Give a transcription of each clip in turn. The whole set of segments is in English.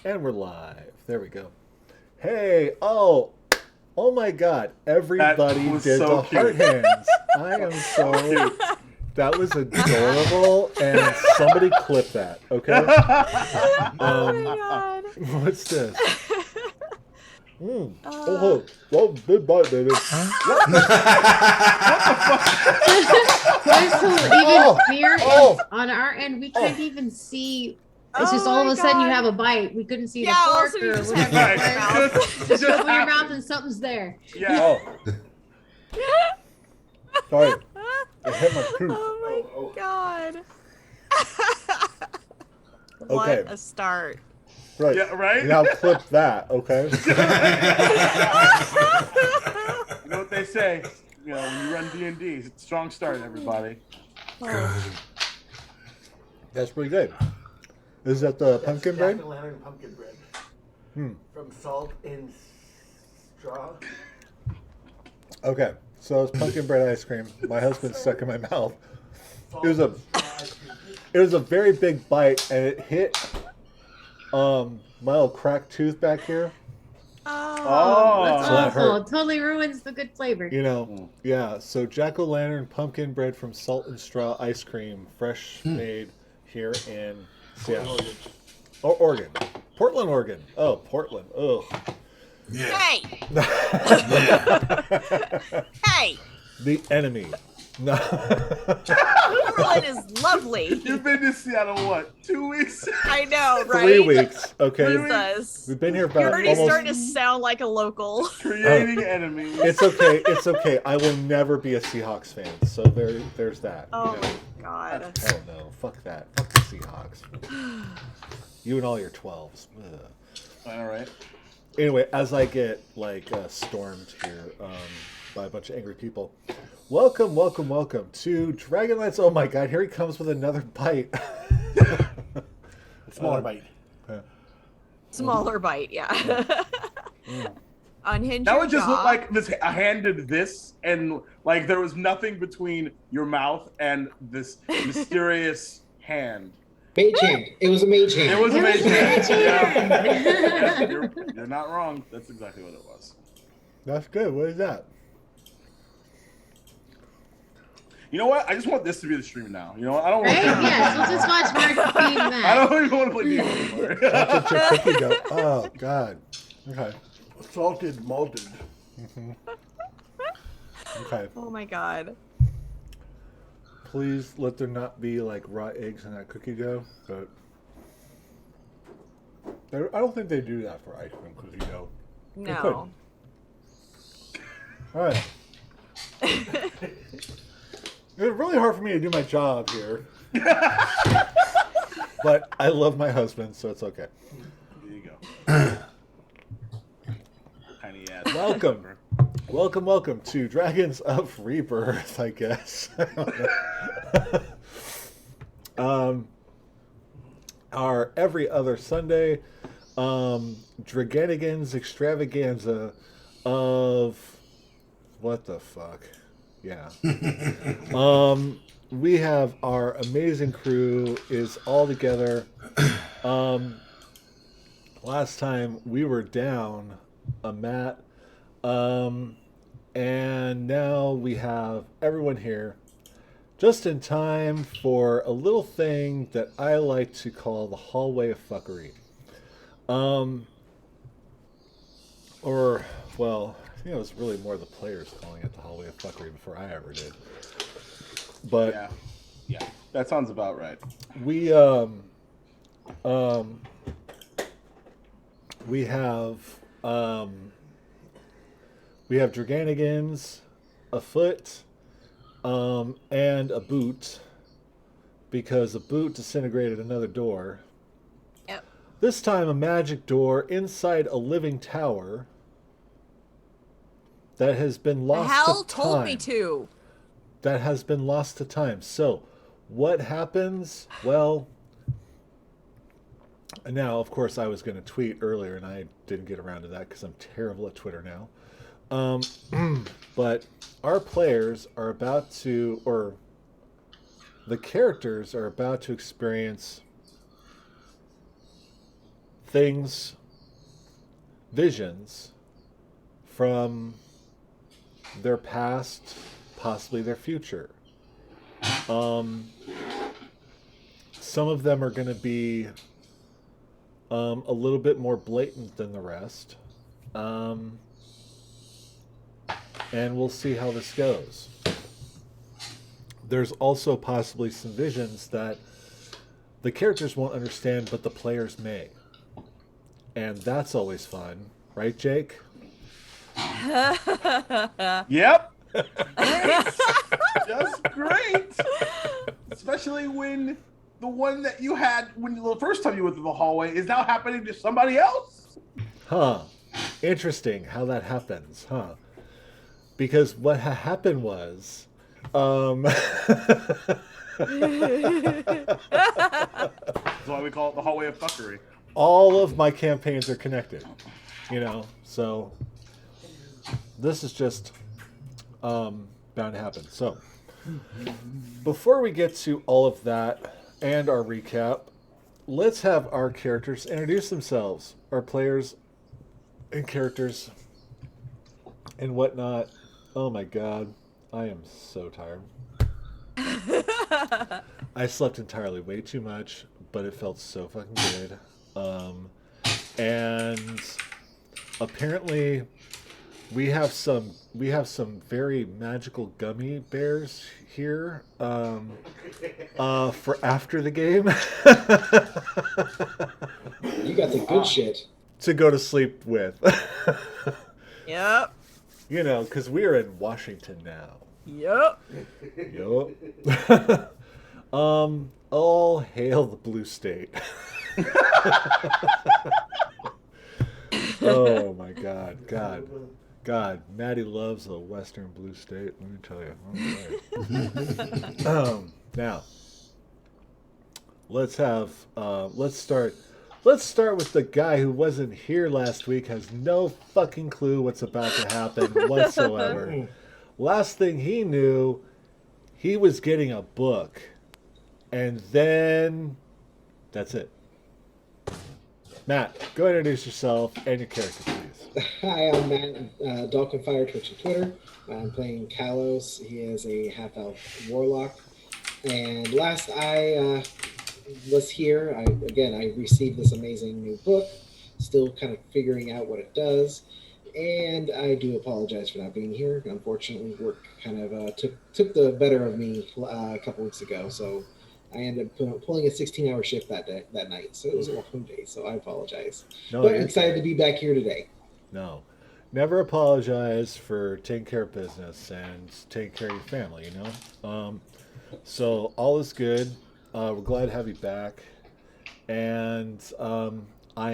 And we're live. There we go. Hey, oh my God! That Everybody was did so the cute. heart hands. I am so. That was adorable, and somebody clip that, okay? Oh my god. What's this? Oh, big bite, baby. What's so even Oh, weird oh. is on our end we can't even see. It's Oh just all of my a sudden you God. have a bite. We couldn't see Yeah, the all of a fork sudden you or just whatever have it your was. mouth. Just open your mouth and something's there. Yeah. Oh, sorry. It hit my tooth. Oh my god. Okay. What a start. Right. Yeah, right? Now clip that, okay? You know what they say? You know, when you run D&D, it's a strong start, everybody. That's pretty good. Is that the pumpkin bread? Jack-o'-lantern pumpkin bread. Hmm. From salt and straw. Okay, so it's pumpkin bread ice cream. My husband's stuck in my mouth. Salt It was a- and straw ice cream. It was a very big bite, and it hit my little cracked tooth back here. Oh. That's So that awful. hurt. It totally ruins the good flavor. You know, yeah. So jack-o'-lantern pumpkin bread from Salt and Straw ice cream, fresh made here in Seattle. Oh, Oregon. Portland, Oregon. Oh, Portland. Ugh. Yeah. Hey! Hey! The enemy. No. Portland is lovely. You've been to Seattle, what, 2 weeks? I know, right? 3 weeks. Okay. Jesus. We've been here You're about already almost. starting to sound like a local. Creating enemies. It's okay. It's okay. I will never be a Seahawks fan. So there's that. Oh you know. my god. Hell no. Fuck that. Fuck the Seahawks. You and all your 12s. Ugh. All right. Anyway, as I get stormed here by a bunch of angry people, welcome to Dragonlance. Oh my God! Here he comes with another bite. Smaller bite. Smaller bite, yeah. Unhinge That your would just jaw. look like this. I handed this, and like there was nothing between your mouth and this mysterious hand. Mage hand. It was a mage hand. It was It was amazing. amazing. Yeah, you're not wrong. That's exactly what it was. That's good. What is that? You know what? I just want this to be the stream now. You know what? I don't want. Right? Yes, we'll just watch Mark being I that. don't even want to play D anymore. That's what your cookie dough. Oh God. Okay. Salted, malted. Okay. Oh my god. Please let there not be like raw eggs in that cookie dough. But I don't think they do that for ice cream cookie dough. No. All right. It's really hard for me to do my job here. But I love my husband, so it's okay. There you go. Tiny ass. Welcome to Dragons of Rebirth, I guess. Our every other Sunday Draganigans extravaganza of what the fuck? Yeah. We have our amazing crew is all together. Last time we were down a mat. And now we have everyone here just in time for a little thing that I like to call the hallway of fuckery. Or, well, I think it was really more the players calling it the hallway of fuckery before I ever did. But Yeah, that sounds about right. we have Draganigans afoot, and a boot, because a boot disintegrated another door. Yep. This time a magic door inside a living tower that has been The lost hell to told time. me to. That has been lost to time. So, what happens? Well, now, of course, I was going to tweet earlier, and I didn't get around to that because I'm terrible at Twitter now. But our players are about to, or the characters are about to experience things, visions from their past, possibly their future. Some of them are going to be a little bit more blatant than the rest. And we'll see how this goes. There's also possibly some visions that the characters won't understand, but the players may. And that's always fun. Right, Jake? Yep. Great. Just great. Especially when the one that you had when the first time you went through the hallway is now happening to somebody else. Huh. Interesting how that happens, huh? Because what happened was, That's why we call it the hallway of fuckery. all of my campaigns are connected, you know, so this is just bound to happen. So before we get to all of that and our recap, let's have our characters introduce themselves, our players and characters and whatnot. Oh my god, I am so tired. I slept entirely way too much, but it felt so fucking good. And apparently we have some very magical gummy bears here for after the game. You got the good shit. To go to sleep with. Yep. You know, because we are in Washington now. Yep. Yup. All hail the blue state. Oh my God. Maddie loves a Western blue state. Let me tell you. Now, let's start with the guy who wasn't here last week, has no fucking clue what's about to happen whatsoever. Last thing he knew, he was getting a book. And then that's it. Matt, go ahead and introduce yourself and your character, please. Hi, I'm Matt, Dalkin Fire, Twitch and Twitter. I'm playing Kalos. He is a half-elf warlock. And last I was here, I received this amazing new book, still kind of figuring out what it does. And I do apologize for not being here. Unfortunately, work kind of took the better of me a couple weeks ago, so I ended up pulling a 16-hour shift that night. So it was a long day, so I apologize. No, but you're excited fine. to be back here today. No. Never apologize for taking care of business and taking care of your family, you know? So all is good. We're glad to have you back. And I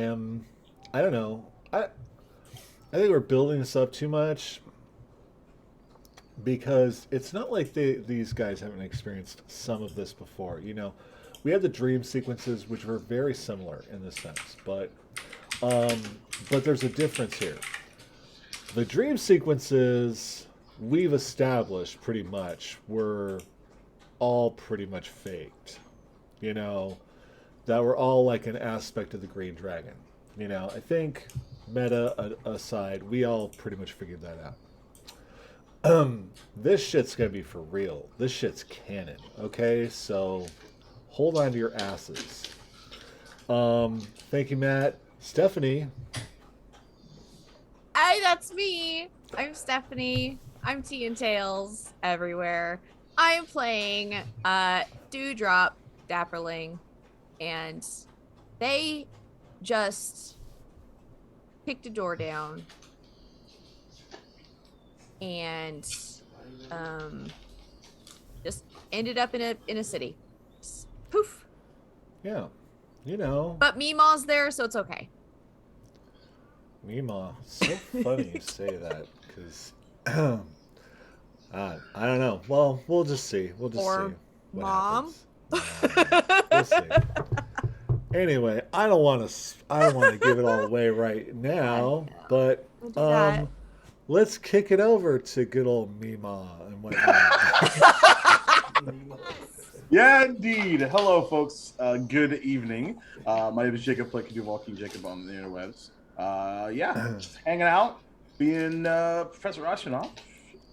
don't know. I think we're building this up too much because it's not like these guys haven't experienced some of this before. You know, we had the dream sequences, which were very similar in this sense, but there's a difference here. The dream sequences we've established pretty much were all pretty much faked. You know, that were all like an aspect of the Green Dragon. You know, I think meta aside, we all pretty much figured that out. This shit's gonna be for real. This shit's canon, okay? So hold on to your asses. Thank you, Matt. Stephanie. Hi, that's me. I'm Stephanie. I'm Tea and Tails everywhere. I am playing Dewdrop Dapperling, and they just kicked a door down and just ended up in a city. Just poof. Yeah, you know. But Meemaw's there, so it's okay. Mima, so funny you say that, because I don't know. Well, we'll just see. We'll just Or see what Mom. happens. We'll see. Anyway, I don't want to give it all away right now, but We'll do that. let's kick it over to good old Mima and whatnot. Yeah, indeed. Hello, folks. Good evening. My name is Jacob Plick, Duval King Jacob on the interwebs. Yeah, just hanging out, being Professor Astronaut,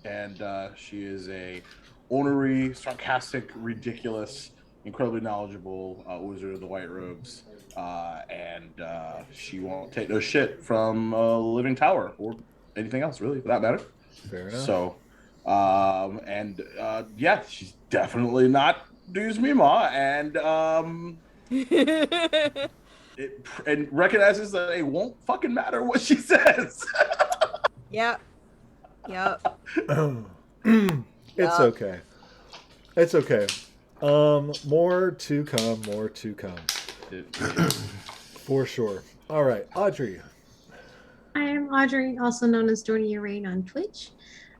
and she is a ornery, sarcastic, ridiculous, incredibly knowledgeable wizard of the white robes, and she won't take no shit from a living tower or anything else, really, for that matter. Fair enough. So, yeah, she's definitely not Deuce Mima, and and recognizes that it won't fucking matter what she says. Yep. Yep. It's okay. It's okay. More to come. More to come. For sure. All right, Audrey. I am Audrey, also known as Dornia Rain on Twitch.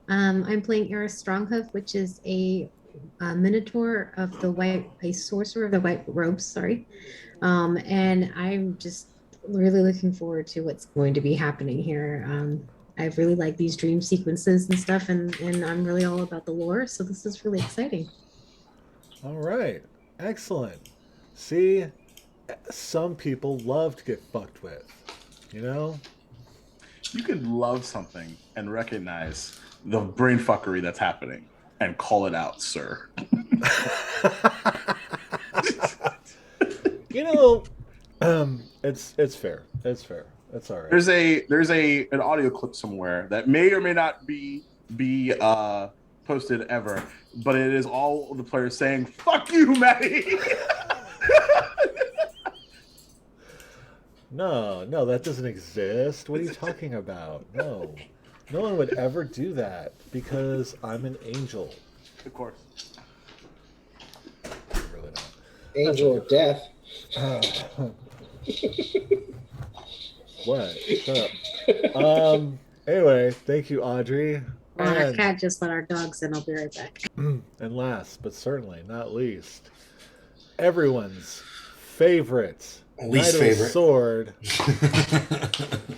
I'm playing Eris Stronghoof, which is a minotaur of the white, a sorcerer of the white robes, sorry. And I'm just really looking forward to what's going to be happening here. I really like these dream sequences and stuff, and I'm really all about the lore, so this is really exciting. All right. Excellent. See, some people love to get fucked with. You know? You can love something and recognize the brain fuckery that's happening and call it out, sir. You know, it's fair. It's fair. That's all right. There's an audio clip somewhere that may or may not be posted ever, but it is all the players saying "fuck you, Maddie." No, that doesn't exist. What are you talking about? No. No one would ever do that because I'm an angel. Of course. I'm really not. Angel of Death. What? Shut up. Anyway, thank you, Audrey. I can't just let our dogs in. I'll be right back. And last, but certainly not least, everyone's favorite Least Knight of the favorite. Sword.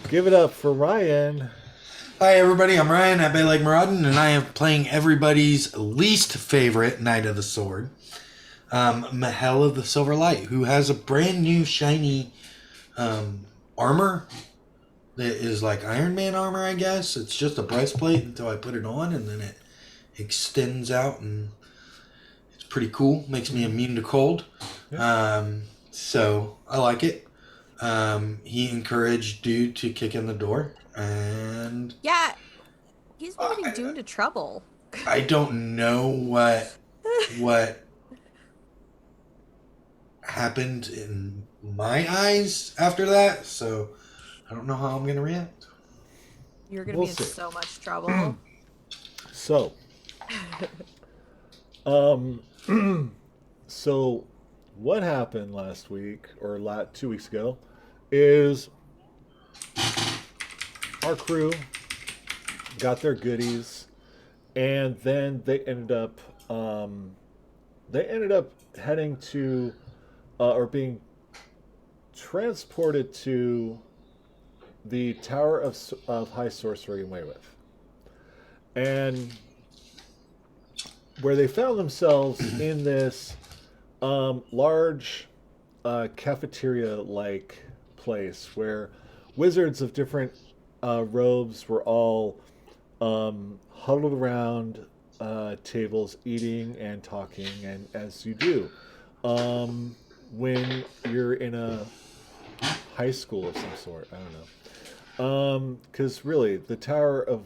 Give it up for Ryan. Hi everybody, I'm Ryan at Bay Lake Maraudin, and I am playing everybody's least favorite Knight of the Sword, Mahel of the Silver Light, who has a brand new shiny armor that is like Iron Man armor, I guess. It's just a breastplate until I put it on, and then it extends out, and it's pretty cool. Makes me immune to cold. So I like it. He encouraged Dude to kick in the door, and Yeah. He's been getting Dune to trouble. I don't know what happened in my eyes after that, so I don't know how I'm gonna react. You're gonna We'll be in see. so much trouble. So, so what happened last week or 2 weeks ago is our crew got their goodies, and then they ended up heading to or being transported to the Tower of High Sorcery in Weymouth, and where they found themselves in this large cafeteria-like place where wizards of different robes were all huddled around tables, eating and talking, and as you do when you're in a high school of some sort. I don't know, because really the Tower of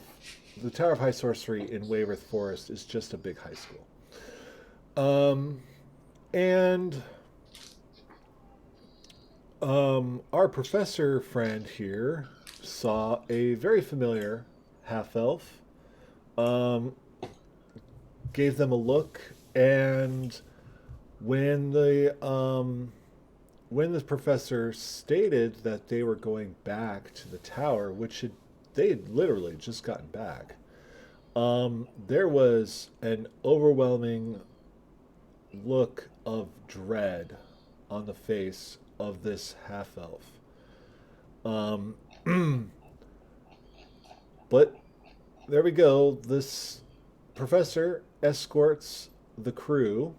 High Sorcery in Weymouth Forest is just a big high school. And our professor friend here saw a very familiar half-elf, gave them a look, and when the professor stated that they were going back to the tower, which they had literally just gotten back, there was an overwhelming look of dread on the face of this half-elf. But there we go. This professor escorts the crew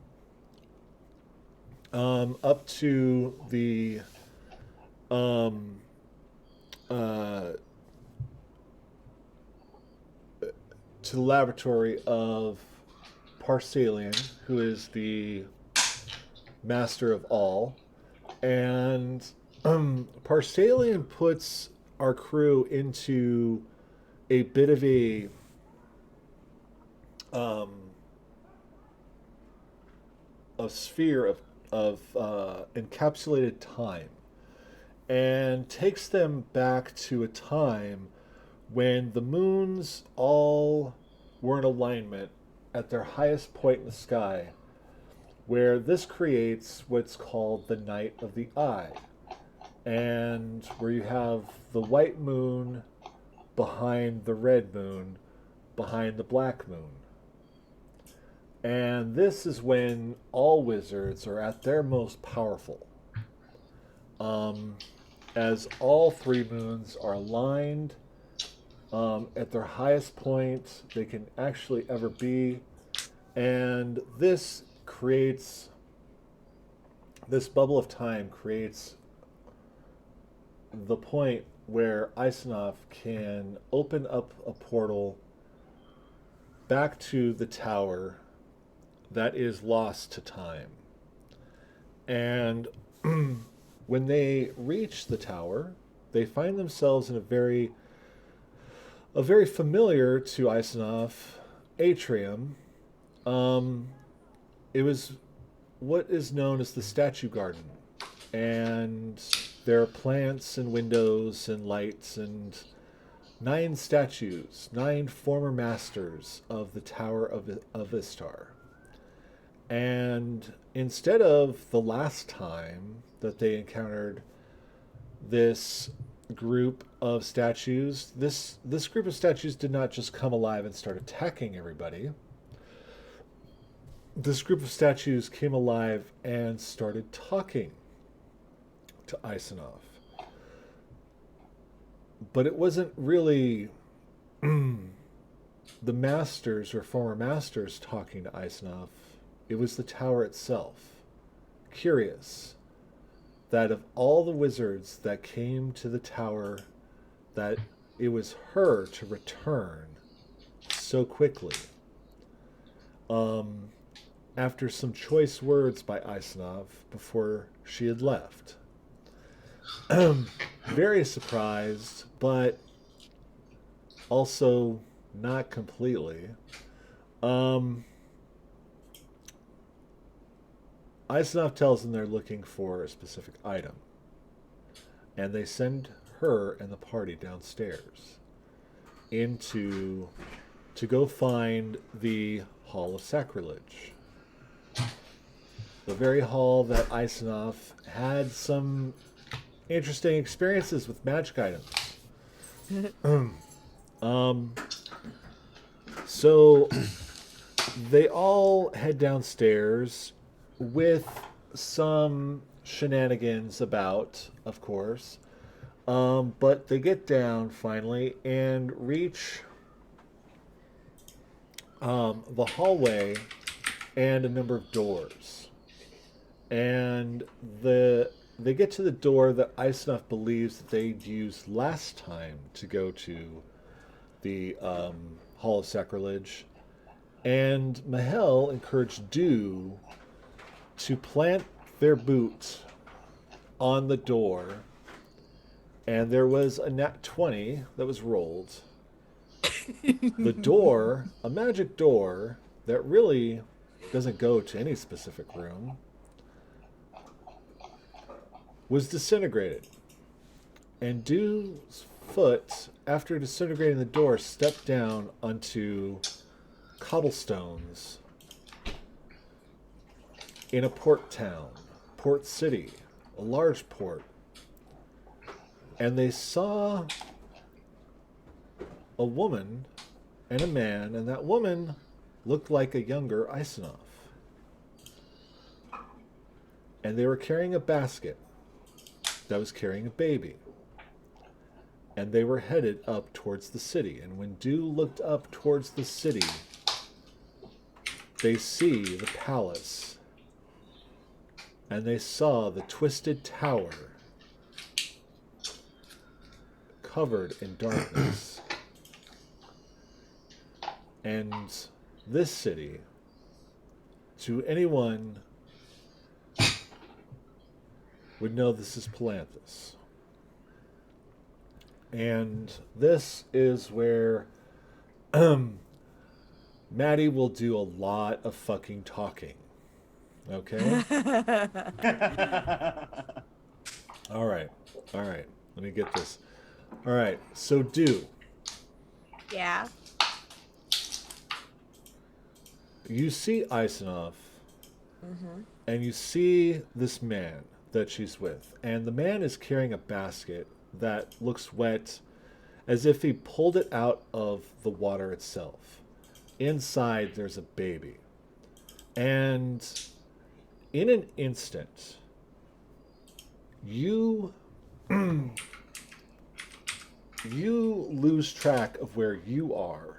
up to the um, uh, to the laboratory of Parsalian, who is the master of all. And Parsalian puts our crew into a bit of a sphere of encapsulated time, and takes them back to a time when the moons all were in alignment at their highest point in the sky, where this creates what's called the night of the eye, and where you have the white moon behind the red moon behind the black moon. And this is when all wizards are at their most powerful. As all three moons are aligned at their highest point they can actually ever be. And this bubble of time creates the point where Isanov can open up a portal back to the tower that is lost to time. And when they reach the tower, they find themselves in a very familiar to Isanov atrium. It was what is known as the statue garden, and there are plants and windows and lights and 9 statues, 9 former masters of the Tower of Istar. And instead of the last time that they encountered this group of statues, this group of statues did not just come alive and start attacking everybody. This group of statues came alive and started talking to Isanov. But it wasn't really the masters or former masters talking to Isanov. It was the tower itself. Curious that of all the wizards that came to the tower, that it was her to return so quickly. After some choice words by Isanov before she had left. Very surprised, but also not completely. Isanov tells them they're looking for a specific item, and they send her and the party downstairs to go find the Hall of Sacrilege. The very hall that Isanov had some interesting experiences with magic items. So they all head downstairs with some shenanigans about, of course. But they get down finally and reach the hallway and a number of doors. And they get to the door that Isanov believes that they'd used last time to go to the Hall of Sacrilege. And Mahel encouraged Dew to plant their boot on the door. And there was a nat 20 that was rolled. The door, a magic door that really doesn't go to any specific room, was disintegrated. And Dew's foot, after disintegrating the door, stepped down onto cobblestones in a port town, port city, a large port. And they saw a woman and a man, and that woman looked like a younger Isanov. And they were carrying a basket that was carrying a baby. And they were headed up towards the city. And when Dew looked up towards the city, they see the palace and they saw the twisted tower covered in darkness. And this city, to anyone, would know this is Palanthas. And this is where Maddie will do a lot of fucking talking. Okay? All right. Let me get this. All right. So, Yeah. you see Isanov, and you see this man that she's with. And the man is carrying a basket that looks wet, as if he pulled it out of the water itself. Inside, there's a baby. And in an instant, you lose track of where you are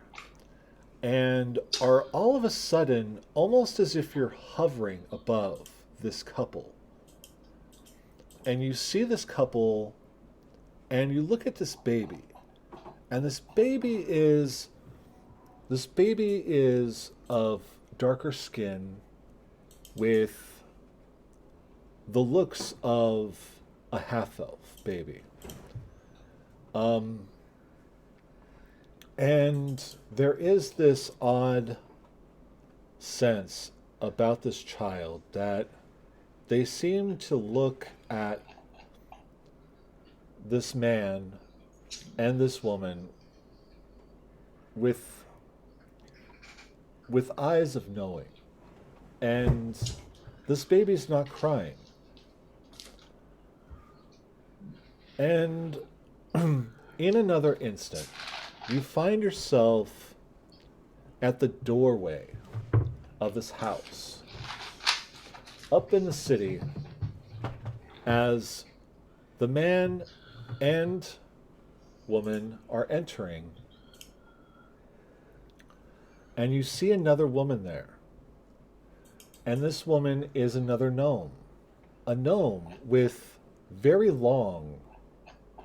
and are all of a sudden almost as if you're hovering above this couple. And you see this couple and you look at this baby. And this baby is of darker skin with the looks of a half-elf baby. And there is this odd sense about this child that they seem to look at this man and this woman with eyes of knowing. And this baby's not crying. And in another instant, you find yourself at the doorway of this house, up in the city, as the man and woman are entering. And you see another woman there. And this woman is another gnome. A gnome with very long,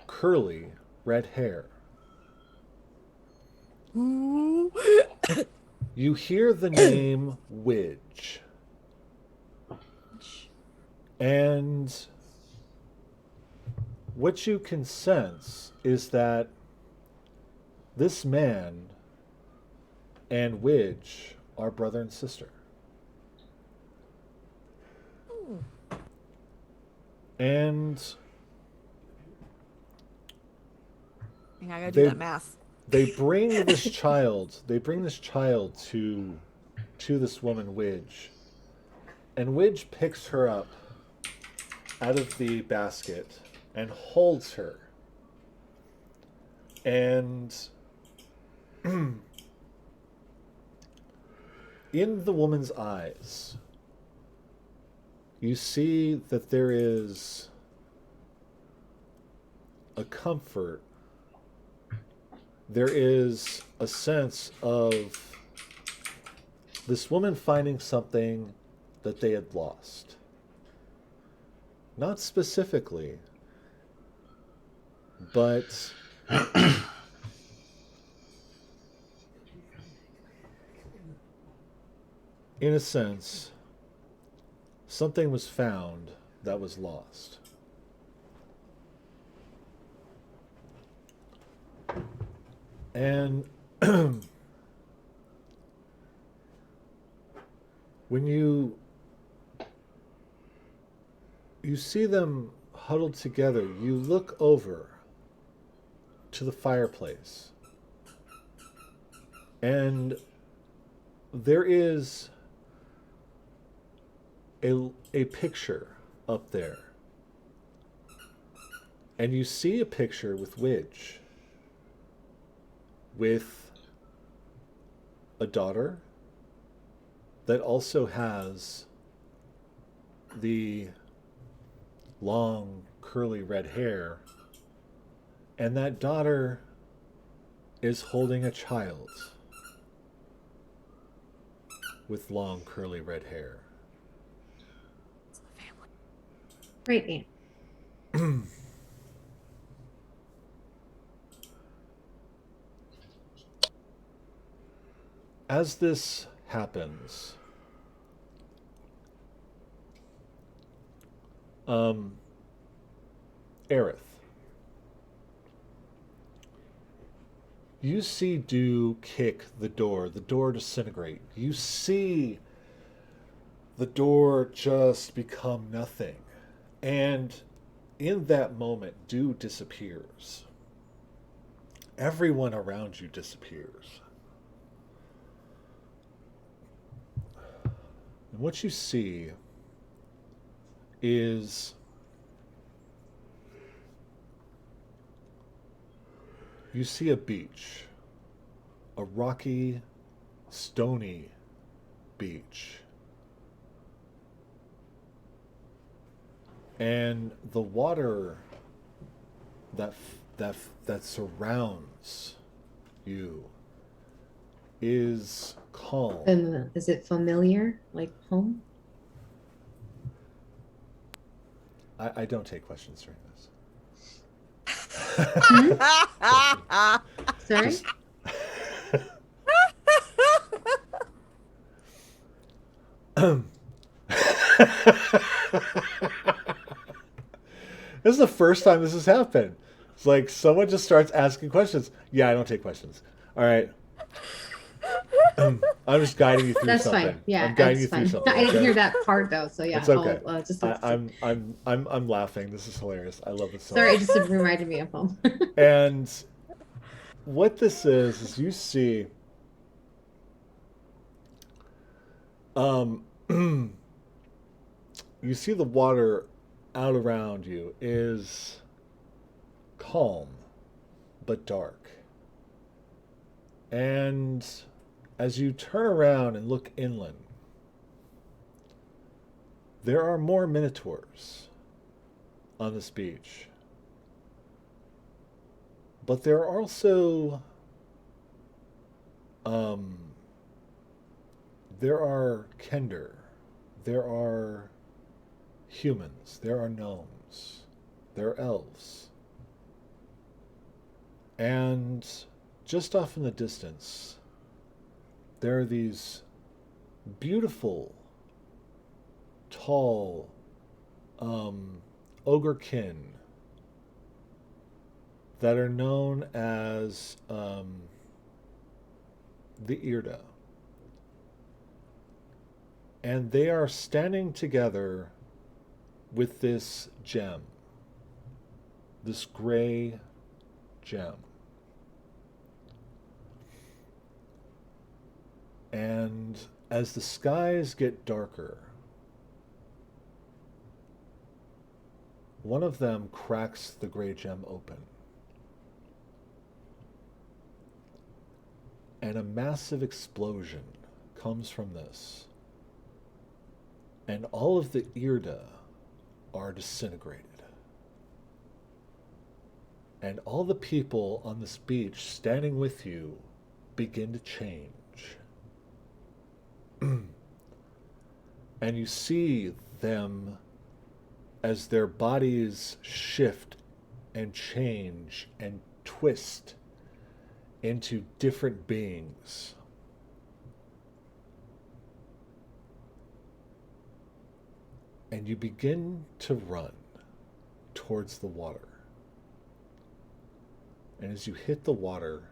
curly, red hair. You hear the name Widge. And what you can sense is that this man and Widge are brother and sister. And I gotta do that math. they bring this child to this woman, Widge. And Widge picks her up out of the basket and holds her. And in the woman's eyes, you see that there is a comfort. There is a sense of this woman finding something that they had lost. Not specifically, but in a sense, something was found that was lost. And when you see them huddled together, you look over to the fireplace, and there is a picture up there. And you see a picture with Widge, with a daughter that also has the long curly red hair, and that daughter is holding a child with long curly red hair. Right, Anne. As this happens, um, Aerith, you see Dew kick the door disintegrate. You see the door just become nothing. And in that moment, Dew disappears. Everyone around you disappears. And what you see is you see a beach, a rocky, stony beach. And the water that surrounds you is calm. Is it familiar, like home? I don't take questions during this. Sorry? Just- This is the first time this has happened. It's like someone just starts asking questions. Yeah, I don't take questions. All right. I'm just guiding you through That's something. fine. Yeah, I'm guiding you that's through fine. something. I didn't okay? hear that part though, so yeah. It's okay. I'll, just I'm laughing. This is hilarious. I love this so sorry, it much. just reminded me of home. And what this is you see you see the water out around you is calm but dark. And as you turn around and look inland, there are more minotaurs on this beach. But there are also there are Kender, there are humans, there are gnomes, there are elves. And just off in the distance, there are these beautiful, tall, ogrekin that are known as the Irda. And they are standing together with this gem, this gray gem. And as the skies get darker, one of them cracks the gray gem open. And a massive explosion comes from this. And all of the Irda are disintegrated. And all the people on this beach standing with you begin to change. And you see them as their bodies shift and change and twist into different beings. And you begin to run towards the water. And as you hit the water,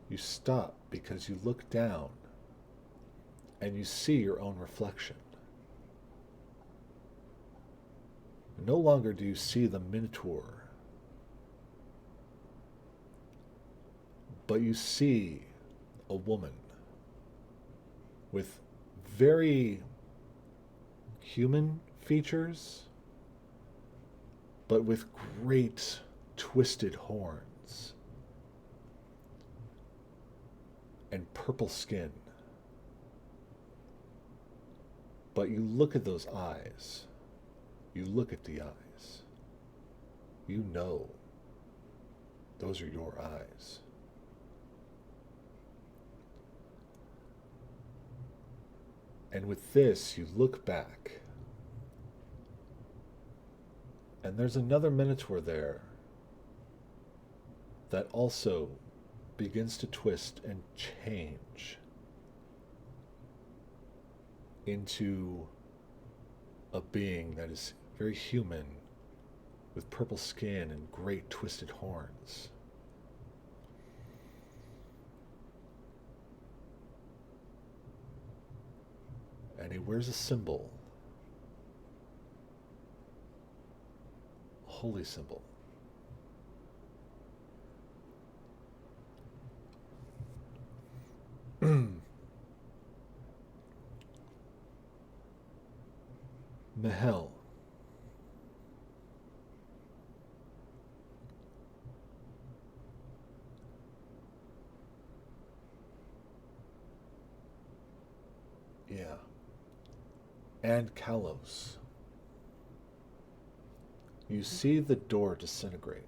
you stop because you look down and you see your own reflection. No longer do you see the Minotaur, but you see a woman with very human features, but with great twisted horns and purple skin. But you look at those eyes, you look at the eyes, you know those are your eyes. And with this, you look back And there's another Minotaur there that also begins to twist and change into a being that is very human with purple skin and great twisted horns. And he wears a symbol, a holy symbol. Mahel. Yeah. And Kalos. You see the door disintegrate.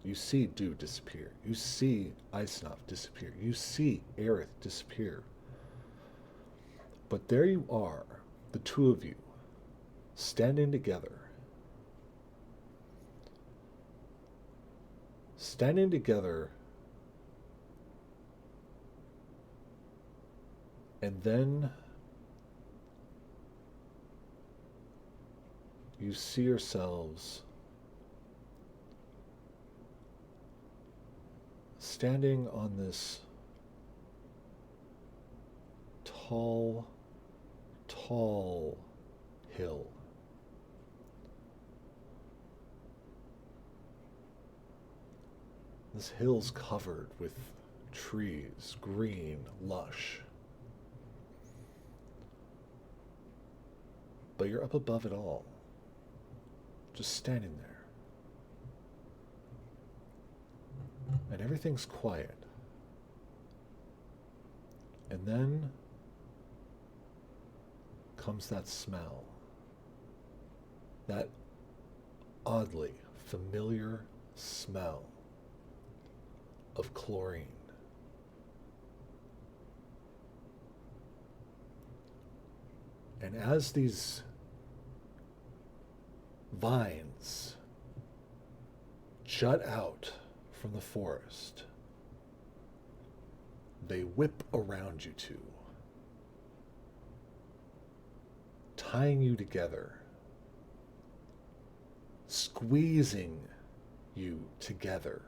You see Dew disappear. You see Icenoff disappear. You see Aerith disappear. But there you are, the two of you, standing together. Standing together, and then you see yourselves standing on this tall hill. This hill's covered with trees, green, lush. But you're up above it all, just standing there. And everything's quiet. And then comes that smell. That oddly familiar smell of chlorine. And as these vines jut out from the forest, they whip around you two, tying you together, squeezing you together.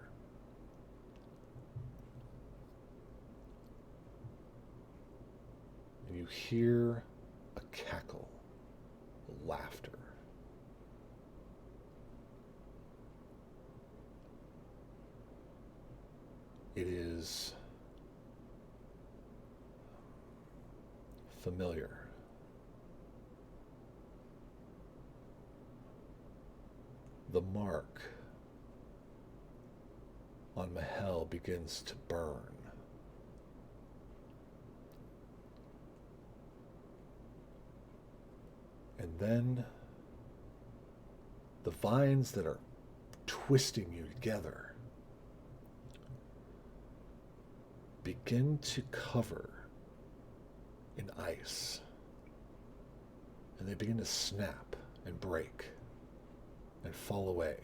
And you hear a cackle, laughter. It is familiar. The mark on Mahel begins to burn. And then the vines that are twisting you together begin to cover in ice. And they begin to snap and break and fall away.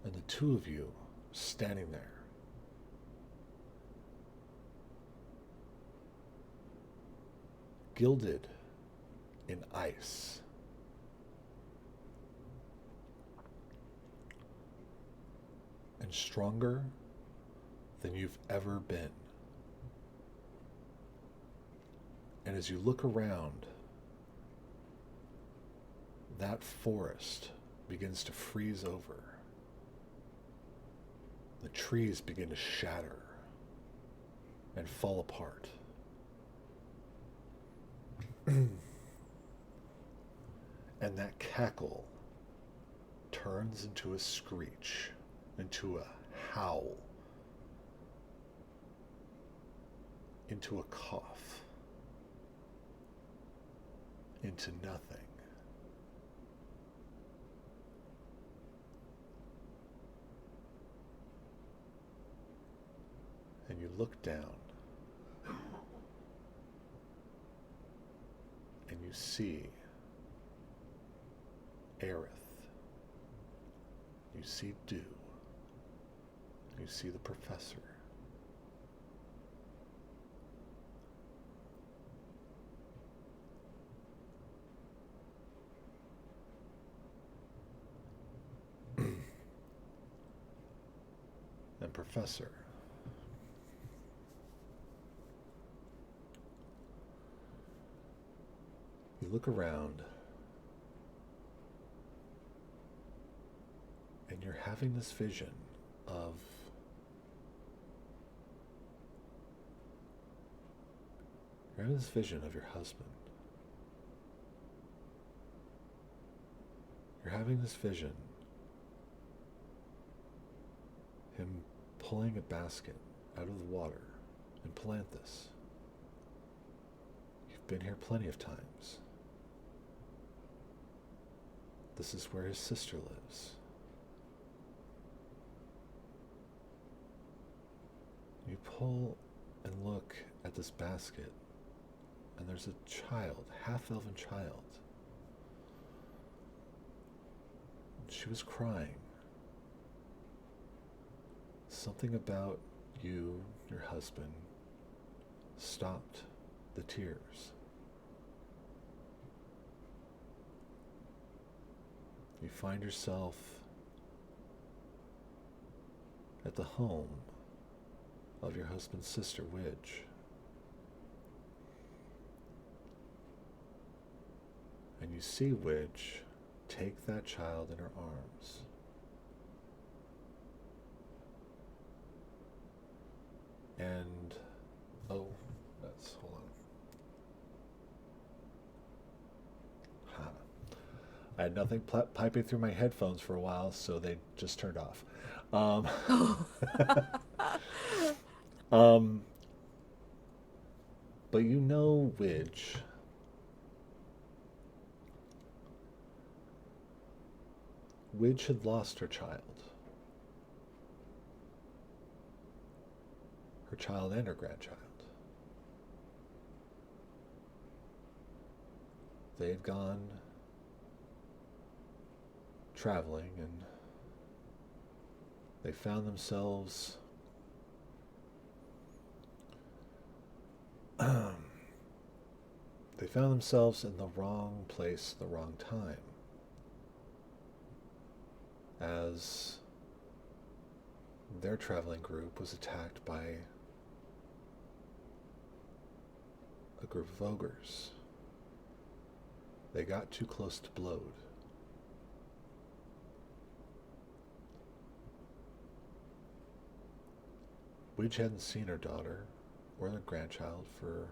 And the two of you standing there, gilded in ice. And stronger than you've ever been. And as you look around, that forest begins to freeze over. The trees begin to shatter and fall apart. And that cackle turns into a screech, into a howl, into a cough, into nothing. And you look down, you see Aerith. You see Dew. You see the professor. And Professor, you look around and you're having this vision of your husband. You're having this vision, him pulling a basket out of the water in Palanthus. You've been here plenty of times. This is where his sister lives. You pull and look at this basket, and there's a child, half-elven child. She was crying. Something about you, your husband, stopped the tears. You find yourself at the home of your husband's sister, Widge. And you see Widge take that child in her arms. And, hold on. I had nothing piping through my headphones for a while, so they just turned off. But you know Widge. Widge had lost her child. Her child and her grandchild. They had gone traveling and they found themselves in the wrong place, the wrong time, as their traveling group was attacked by a group of ogres. They got too close to Blode. Widge hadn't seen her daughter or their grandchild for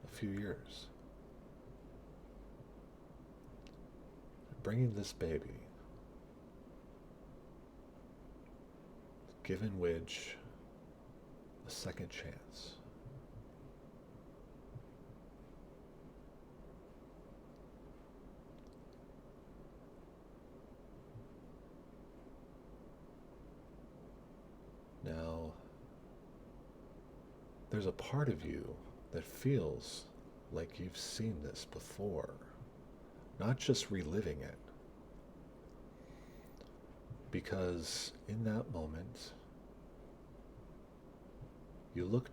a few years. Bringing this baby, given Widge a second chance. Now, there's a part of you that feels like you've seen this before, not just reliving it. Because in that moment, you look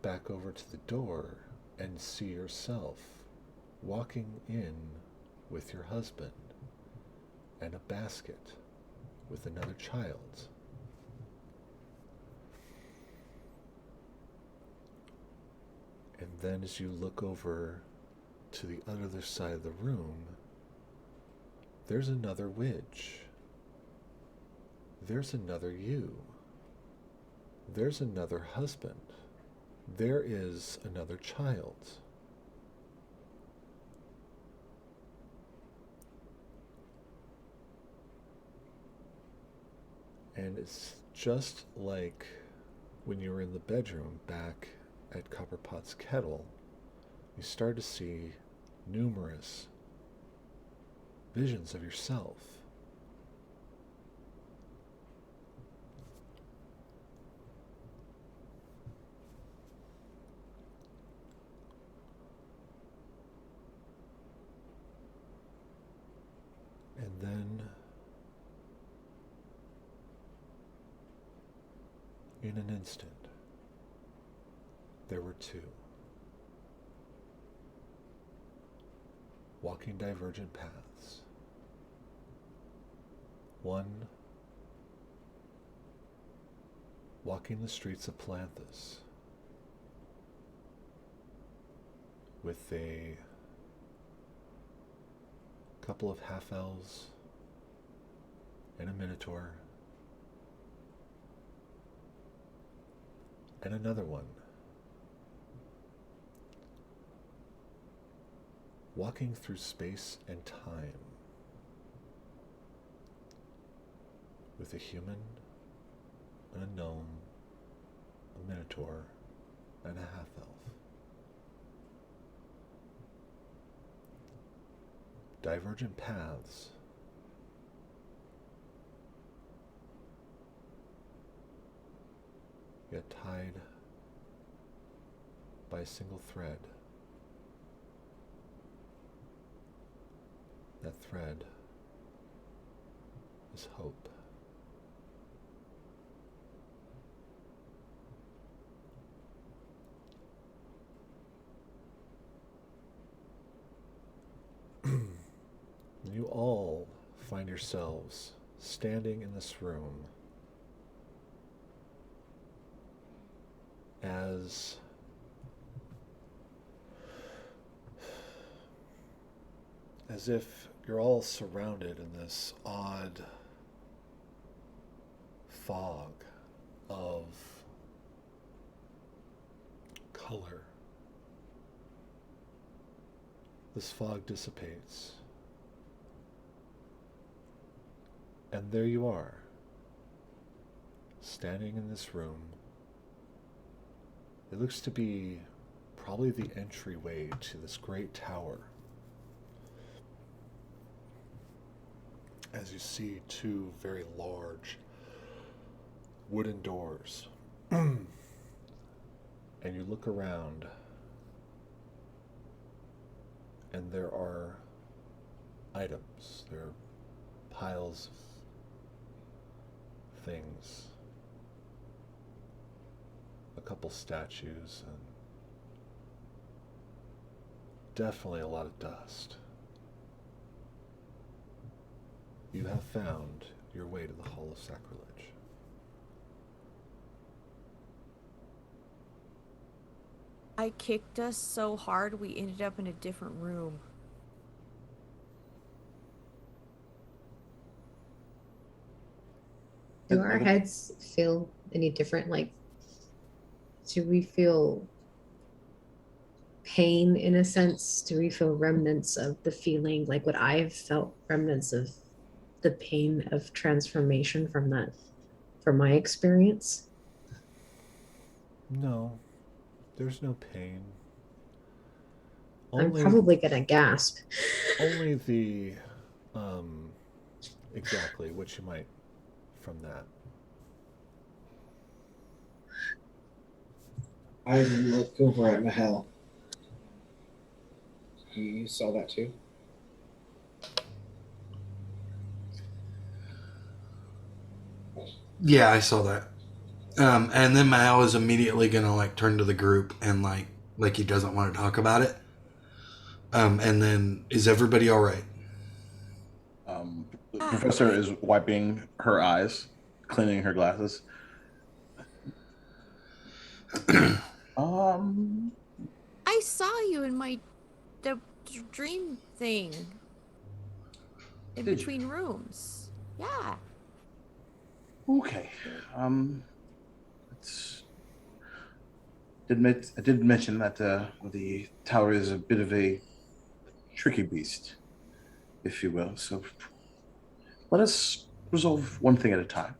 back over to the door and see yourself walking in with your husband and a basket with another child. And then as you look over to the other side of the room, there's another Widge. There's another you. There's another husband. There is another child. And it's just like when you were in the bedroom back at Copperpot's Kettle, you start to see numerous visions of yourself. In an instant, there were two, walking divergent paths. One walking the streets of Palanthas with a couple of half-elves and a minotaur, and another one walking through space and time with a human, and a gnome, a minotaur, and a half-elf. Divergent paths. Yet tied by a single thread. That thread is hope. You all find yourselves standing in this room as if you're all surrounded in this odd fog of color. This fog dissipates. And there you are, standing in this room. It looks to be probably the entryway to this great tower. As you see two very large wooden doors. And you look around, and there are items. There are piles of things, a couple statues, and definitely a lot of dust. You have found your way to the Hall of Sacrilege. I kicked us so hard we ended up in a different room. Do our heads feel any different? Like, do we feel pain in a sense? Do we feel remnants of the feeling? Like, what I've felt remnants of the pain of transformation from that, from my experience? No, there's no pain. I'm probably gonna gasp. Only the, exactly what you might from that. I look over at Mahel. You saw that too? Yeah, I saw that. And then Mal is immediately gonna like turn to the group and like he doesn't want to talk about it. And then, is everybody all right? The professor is wiping her eyes, cleaning her glasses. I saw you in the dream thing in Did you? between rooms. Yeah. Okay. I did mention that the tower is a bit of a tricky beast, if you will. So let us resolve one thing at a time.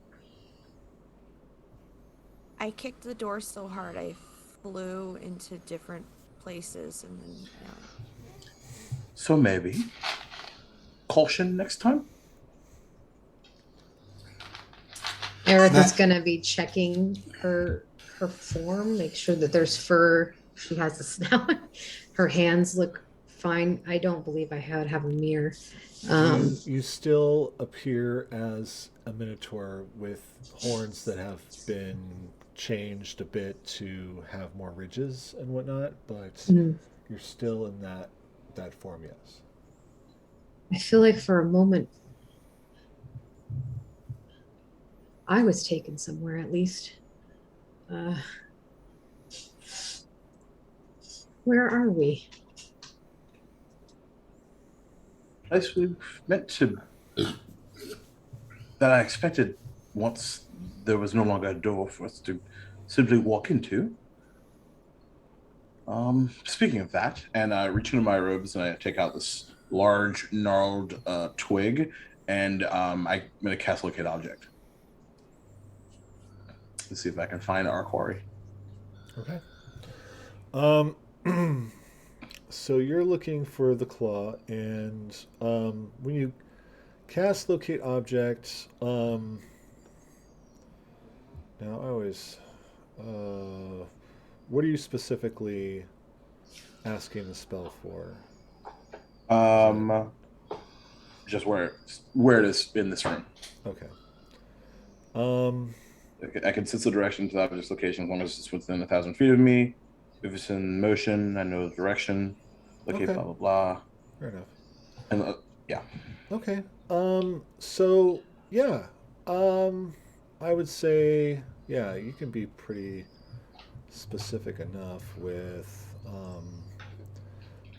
I kicked the door so hard I flew into different places and then So maybe caution next time. Aerith is gonna be checking her form, make sure that there's fur. She has a snout. Her hands look fine. I don't believe I have a mirror. You still appear as a minotaur with horns that have been changed a bit to have more ridges and whatnot, but Mhm. you're still in that form, yes. I feel like for a moment I was taken somewhere at least. Uh, where are we? Place we meant to that I expected once there was no longer a door for us to simply walk into. Speaking of that, and I reach into my robes and I take out this large gnarled twig, and I'm gonna cast locate object. Let's see if I can find our quarry. Okay. Um, so you're looking for the claw, and when you cast locate object, now I always, what are you specifically asking the spell for? Um, just where it is in this room. Okay. Um, I can sense the direction to the object's location as long as it's within 1,000 feet of me. If it's in motion, I know the direction. Locate Okay. blah blah blah. fair enough. And yeah, Okay. So yeah. I would say yeah, you can be pretty specific enough with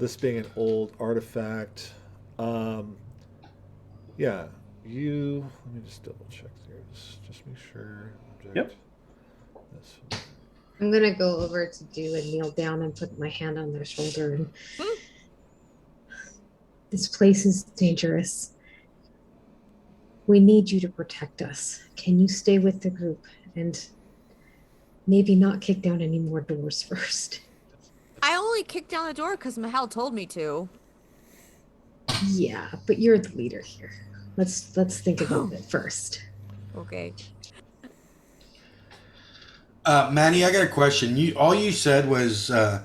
this being an old artifact. Um, yeah, you. Let me just double check here. Just make sure. Object. Yep. This. I'm gonna go over to do a kneel down and put my hand on their shoulder. And this place is dangerous. We need you to protect us. Can you stay with the group and maybe not kick down any more doors first? I only kicked down the door because Mahal told me to. Yeah, but you're the leader here. Let's think about it first. Okay. Maddie, I got a question. All you said was that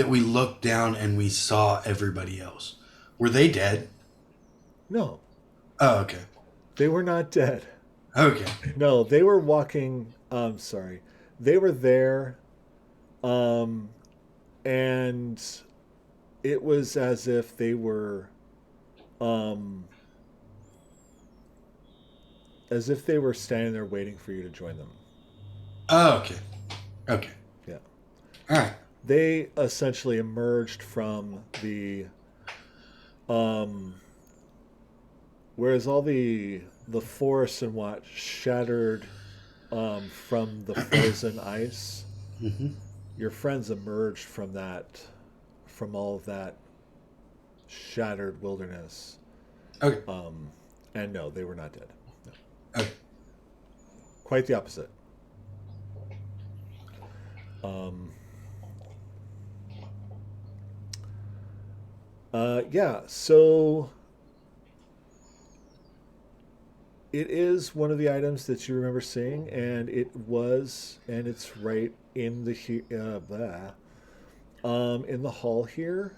we looked down and we saw everybody else. Were they dead? No, Oh, okay. they were not dead. Okay. No, they were walking. Sorry, they were there, and it was as if they were, as if they were standing there waiting for you to join them. Oh, okay. Okay. Yeah. All right. They essentially emerged from the, whereas all the forests and what shattered, from the frozen ice. Mm-hmm. Your friends emerged from that, from all of that shattered wilderness. Okay. And no, they were not dead. No. Okay. Quite the opposite. Um, yeah, so it is one of the items that you remember seeing, and it's right in in the hall here.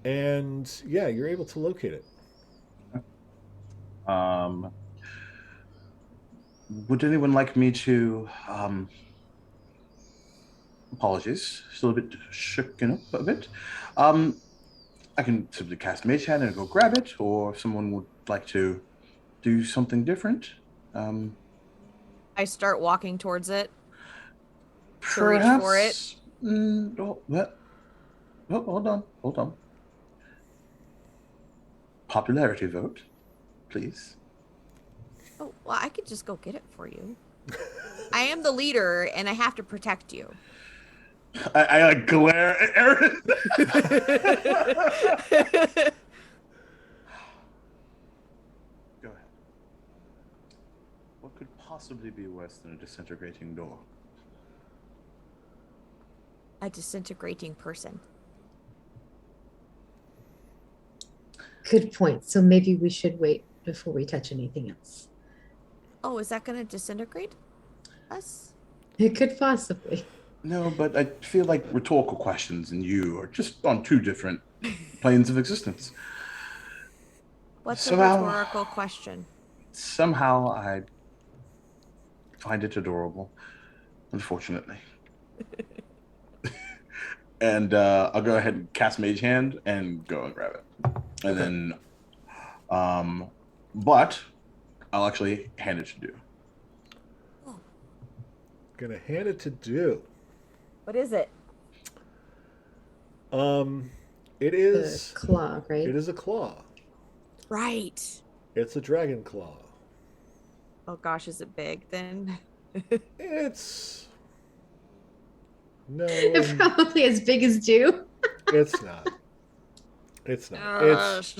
And yeah, you're able to locate it. Would anyone like me to? Apologies, still a bit shaken up a bit. I can simply cast Mage Hand and go grab it, or if someone would like to do something different. I start walking towards it. To reach Perhaps. for it? Hold on. Popularity vote, please. Oh, well, I could just go get it for you. I am the leader, and I have to protect you. I like glare at Aaron. Go ahead. What could possibly be worse than a disintegrating door? A disintegrating person. Good point. So maybe we should wait before we touch anything else. Oh, is that going to disintegrate us? It could possibly. No, but I feel like rhetorical questions and you are just on two different planes of existence. What's Somehow- a rhetorical question? Somehow I find it adorable, unfortunately. And I'll go ahead and cast Mage Hand and go and grab it. And then, but I'll actually hand it to Do. Gonna hand it to Do. What is it? It is The claw, right? It is a claw. Right. It's a dragon claw. Oh gosh, is it big then? It's no. It's probably as big as Dew. It's not. It's not. Gosh.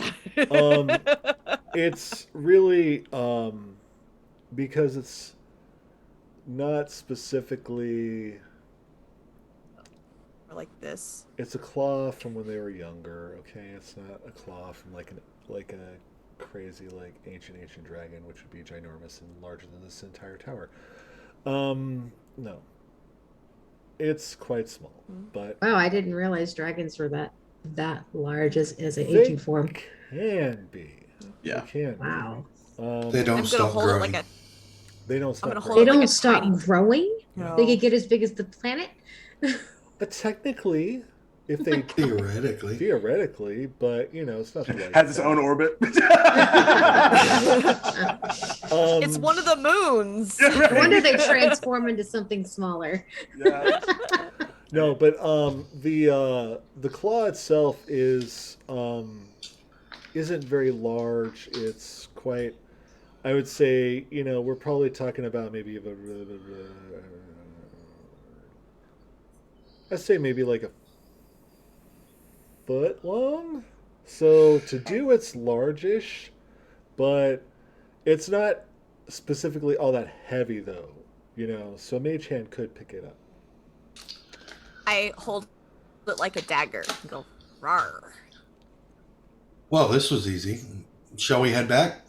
It's really because it's not specifically. Like this. It's a claw from when they were younger. Okay, it's not a claw from like a crazy like ancient dragon, which would be ginormous and larger than this entire tower. No. It's quite small, but Oh, I didn't realize dragons were that large as an they aging form. can be. Yeah. They can. Wow. Be. They don't I'm gonna stop hold growing. it like a. They don't I'm stop. gonna growing. hold They it like don't a stop tiny- growing? No. They could get as big as the planet? But technically, if they Theoretically. but you know, it's nothing like Has its that. own orbit. It's one of the moons. No wonder they transform into something smaller. Yeah. No, but the claw itself is isn't very large. It's quite. I would say, you know, we're probably talking about maybe I'd say maybe like a foot long. So to Do, it's largish, but it's not specifically all that heavy though. You know, so Mage Hand could pick it up. I hold it like a dagger and go, rawr. Well, this was easy. Shall we head back?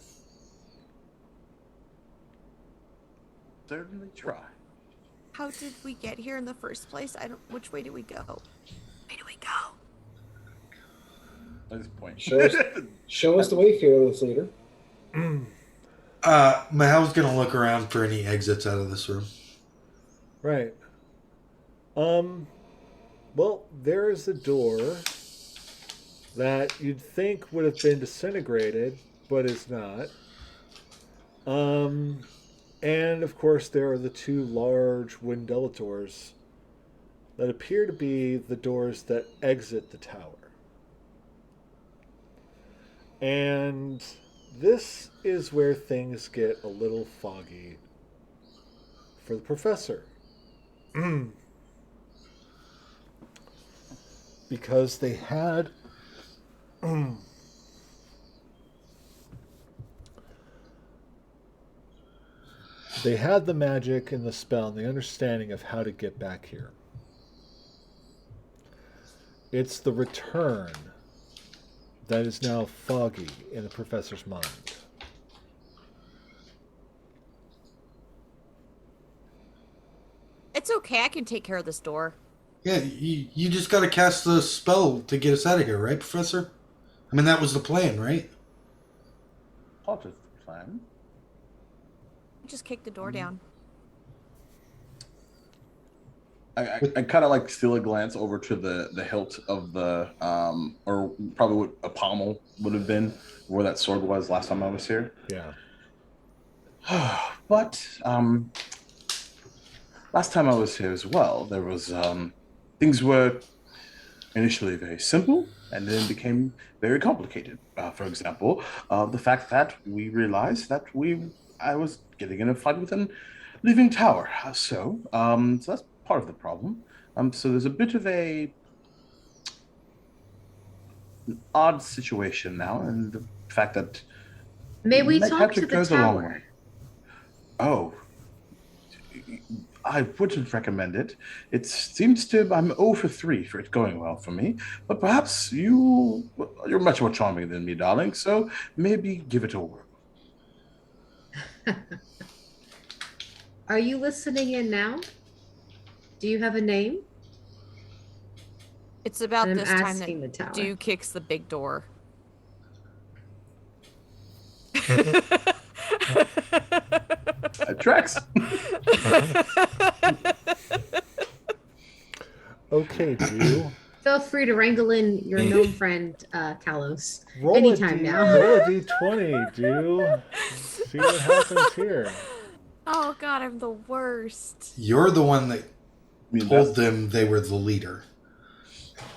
Certainly try. How did we get here in the first place? Which way did we go? Where did we go? At this point. Show us the way, fearless leader. Mahel's gonna look around for any exits out of this room. Right. Well, there is a door that you'd think would have been disintegrated, but is not. And of course, there are the two large wooden doors that appear to be the doors that exit the tower. And this is where things get a little foggy for the professor. Because they had the magic and the spell and the understanding of how to get back here. It's the return that is now foggy in the professor's mind. It's okay. I can take care of this door. Yeah, you just gotta cast the spell to get us out of here, right, Professor? I mean, that was the plan, right? Part of the plan. Just kick the door down. I kind of like steal a glance over to the hilt of the or probably what a pommel would have been where that sword was last time I was here. Yeah. But last time I was here as well, there was things were initially very simple and then became very complicated. For example, the fact that we realized that I was getting in a fight with a living tower. So that's part of the problem. So there's a bit of an odd situation now, and the fact that May we Night talk Capture to the goes a long tower? way. Oh, I wouldn't recommend it. It seems to I'm 0 for 3 for it going well for me. But perhaps you're much more charming than me, darling. So maybe give it a whirl. Are you listening in now? Do you have a name? It's about I'm this time asking that the tower. Dew kicks the big door. That tracks. Okay, do Feel free to wrangle in your gnome friend, Kalos. roll Anytime a d now. roll a d20. Do see what happens here. Oh god, I'm the worst. You're the one that mean, told them they were the leader.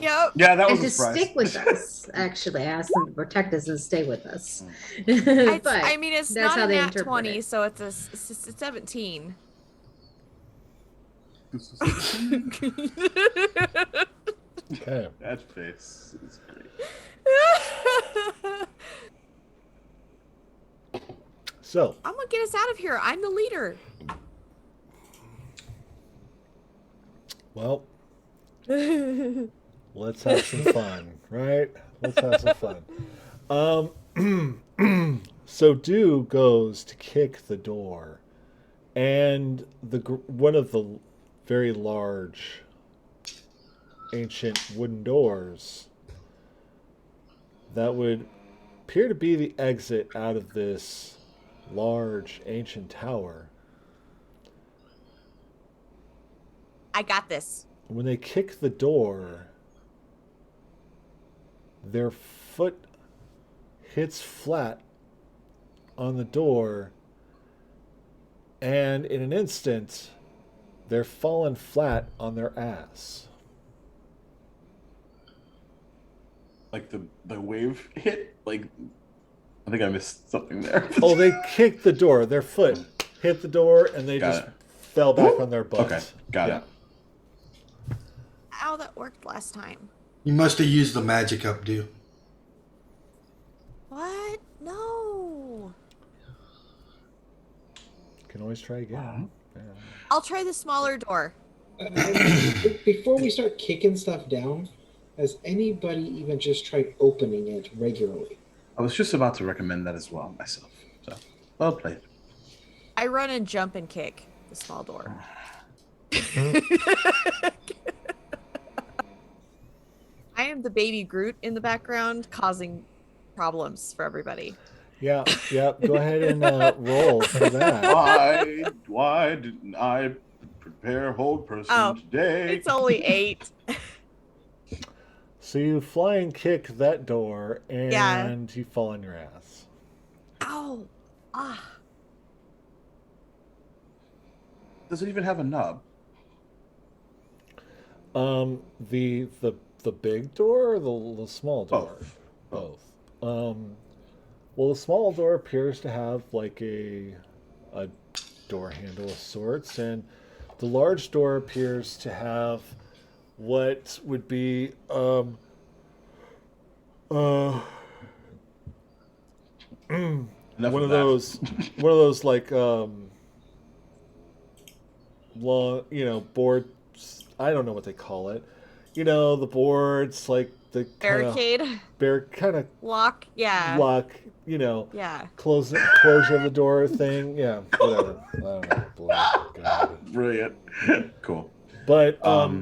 Yep. Yeah, that was And a to surprise. stick with us, actually, I asked them to protect us and stay with us. It's, but I mean, it's that's not how a they nat interpret 20, it. so it's a 17. Okay. That face is great. So, I'm gonna get us out of here. I'm the leader. well, let's have some fun, right? Let's have some fun. So Do goes to kick the door, and one of the very large ancient wooden doors that would appear to be the exit out of this large ancient tower. I got this. When they kick the door, their foot hits flat on the door, and in an instant, they're fallen flat on their ass. Like the wave hit. Like I think I missed something there. Oh, they kicked the door. Their foot hit the door, and they Got just it. fell back on their butt. Okay, got it. Ow, that worked last time. You must have used the magic updo. What? No. Can always try again. Yeah. I'll try the smaller door. Before we start kicking stuff down, has anybody even just tried opening it regularly? I was just about to recommend that as well myself. So well played. I run and jump and kick the small door. I am the baby Groot in the background, causing problems for everybody. Yeah. Go ahead and roll for that. Why didn't I prepare hold person today? It's only 8. So you fly and kick that door, and Yeah. you fall on your ass. Ow. Ah. Does it even have a nub? The big door or the small door? Both. Well, the small door appears to have like a door handle of sorts, and the large door appears to have what would be Enough one of that. those like long, boards. I don't know what they call it. The boards like the Barricade. kind of Lock. Yeah. lock. Yeah. Closure of the door thing. Yeah, whatever. I don't know. God. Brilliant. Cool. But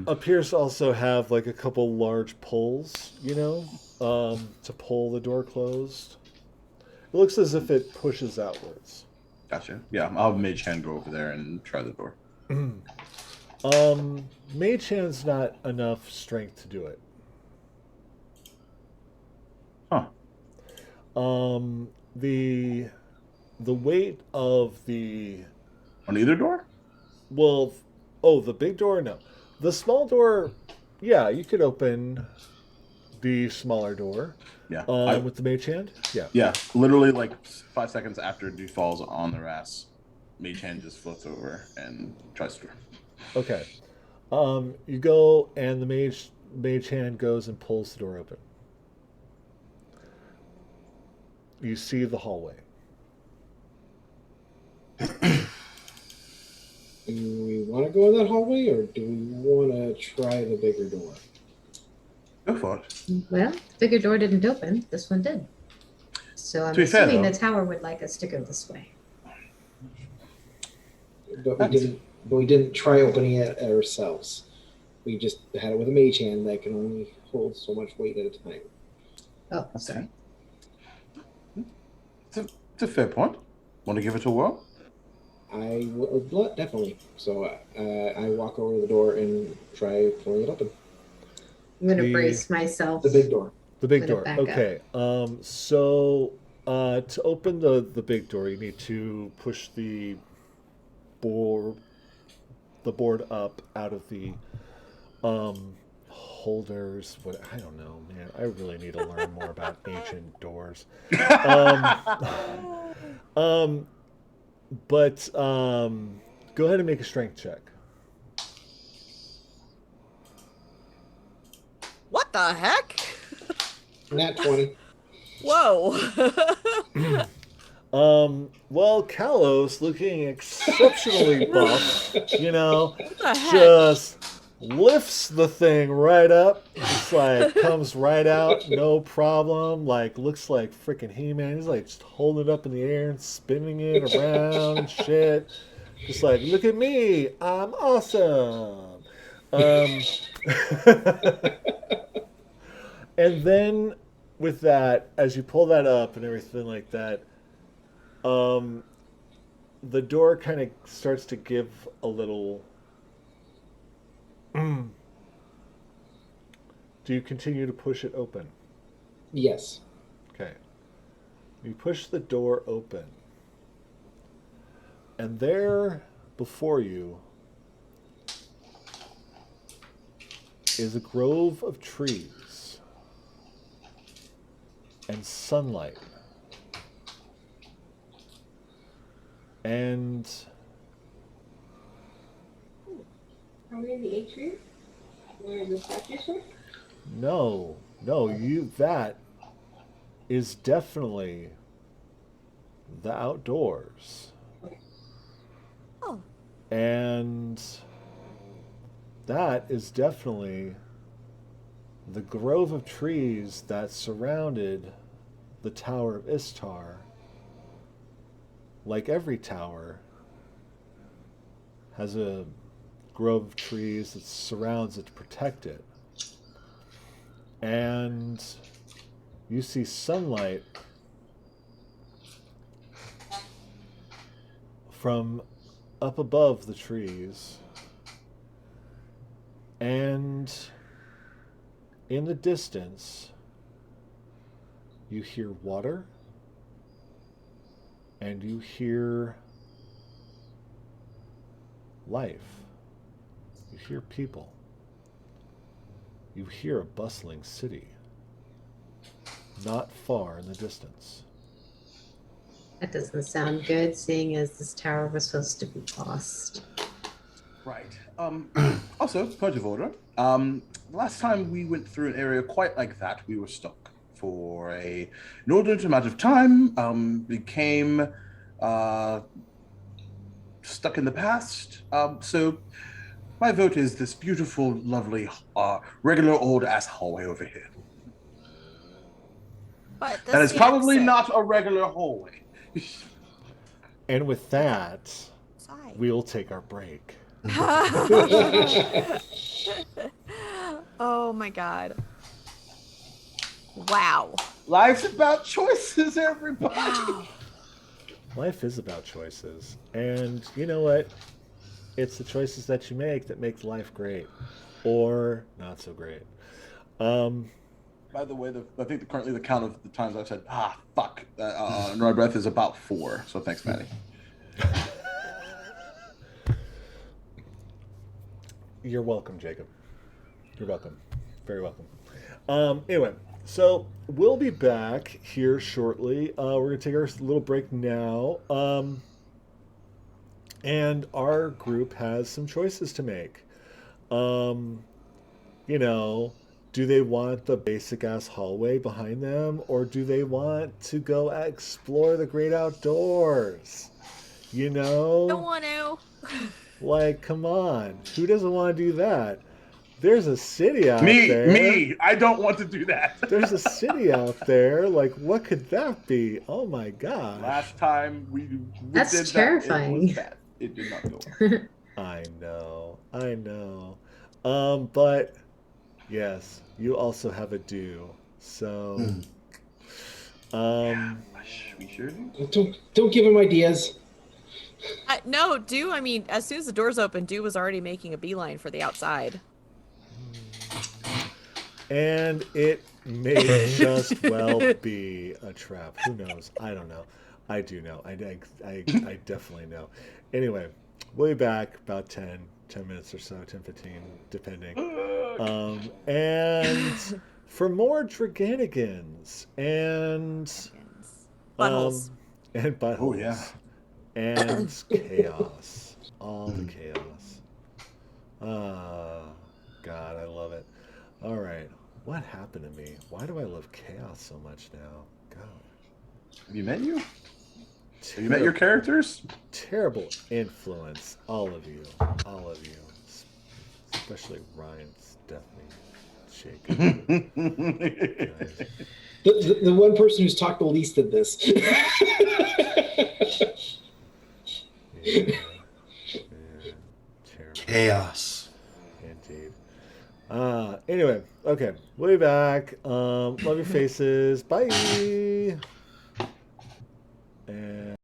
appears to also have like a couple large pulls, to pull the door closed. It looks as if it pushes outwards. Gotcha. Yeah, I'll have Mage Hand go over there and try the door. Mage Hand's not enough strength to do it. Huh. The weight of the On either door? the big door, no. The small door, yeah, you could open the smaller door. Yeah. With the Mage Hand. Yeah. Yeah, literally like 5 seconds after dude falls on their ass, Mage Hand just floats over and tries to. Okay. You go and the mage hand goes and pulls the door open. You see the hallway. Do we want to go in that hallway, or do we want to try the bigger door? Go for it. Well, the bigger door didn't open. This one did. So I'm To be fair, assuming though- the tower would like us to go this way. But we didn't try opening it ourselves. We just had it with a mage hand that can only hold so much weight at a time. Oh, That's sorry. It's a fair point. Want to give it a whirl? Definitely. So I walk over to the door and try pulling it open. I'm gonna The- brace myself. The big door. The big I'm door. gonna back Okay. So to open the big door, you need to push the board up out of the holders. What, I don't know, man. I really need to learn more about ancient doors. But go ahead and make a strength check. What the heck? Nat 20. Whoa. Well, Kalos, looking exceptionally buff, you know, What the heck? just lifts the thing right up. Just like comes right out, no problem. Like looks like freaking He-Man. He's like just holding it up in the air and spinning it around and shit. Just like, look at me, I'm awesome. And then with that, as you pull that up and everything like that, the door kind of starts to give a little. Do you continue to push it open? Yes. Okay. You push the door open, and there before you is a grove of trees and sunlight. And Are we in the atrium? Where the statues are? no, that is definitely the outdoors. Oh. And that is definitely the grove of trees that surrounded the Tower of Istar. Like every tower has a grove of trees that surrounds it to protect it. And you see sunlight from up above the trees, and in the distance you hear water and you hear life. You hear people. You hear a bustling city not far in the distance. That doesn't sound good, seeing as this tower was supposed to be lost. Right. Also, point of order. Last time we went through an area quite like that, we were stuck for an inordinate amount of time. Became stuck in the past. So my vote is this beautiful, lovely, regular old ass hallway over here. But That is the probably exit. not a regular hallway. And with that, Side. we'll take our break. Oh my god. Wow. Life's about choices, everybody. Wow. Life is about choices. And you know what? It's the choices that you make that make life great. Or not so great. By the way, I think currently the count of the times I've said, fuck, in Rebirth is about 4. So thanks, Maddie. You're welcome, Jacob. You're welcome. Very welcome. Anyway, so we'll be back here shortly. We're going to take our little break now. And our group has some choices to make. You know, do they want the basic-ass hallway behind them? Or do they want to go explore the great outdoors? You know? Don't want to. Like, come on. Who doesn't want to do that? There's a city out Me, there. I don't want to do that. There's a city out there. Like, what could that be? Oh my gosh. Last time we That's did terrifying. That, it was bad. It did not go well. I know. But yes, you also have a do. So, We sure do. Don't give him ideas. No, Do, I mean, as soon as the doors opened, Do was already making a beeline for the outside. And it may just well be a trap. Who knows? I don't know. I do know. I definitely know. Anyway, we'll be back about 10 minutes or so, 10, 15, depending. And for more Draganigans and Buttholes. and buttholes. Oh, yeah. And chaos. All the chaos. God, I love it. All right. What happened to me? Why do I love chaos so much now? God. Have you met you? Have you met your characters? Terrible influence. All of you. All of you. Especially Ryan's definitely shaking. Guys. The one person who's talked the least of this. Yeah. Terrible. Chaos. Indeed. Anyway, okay. We'll be back. Love your faces. Bye. And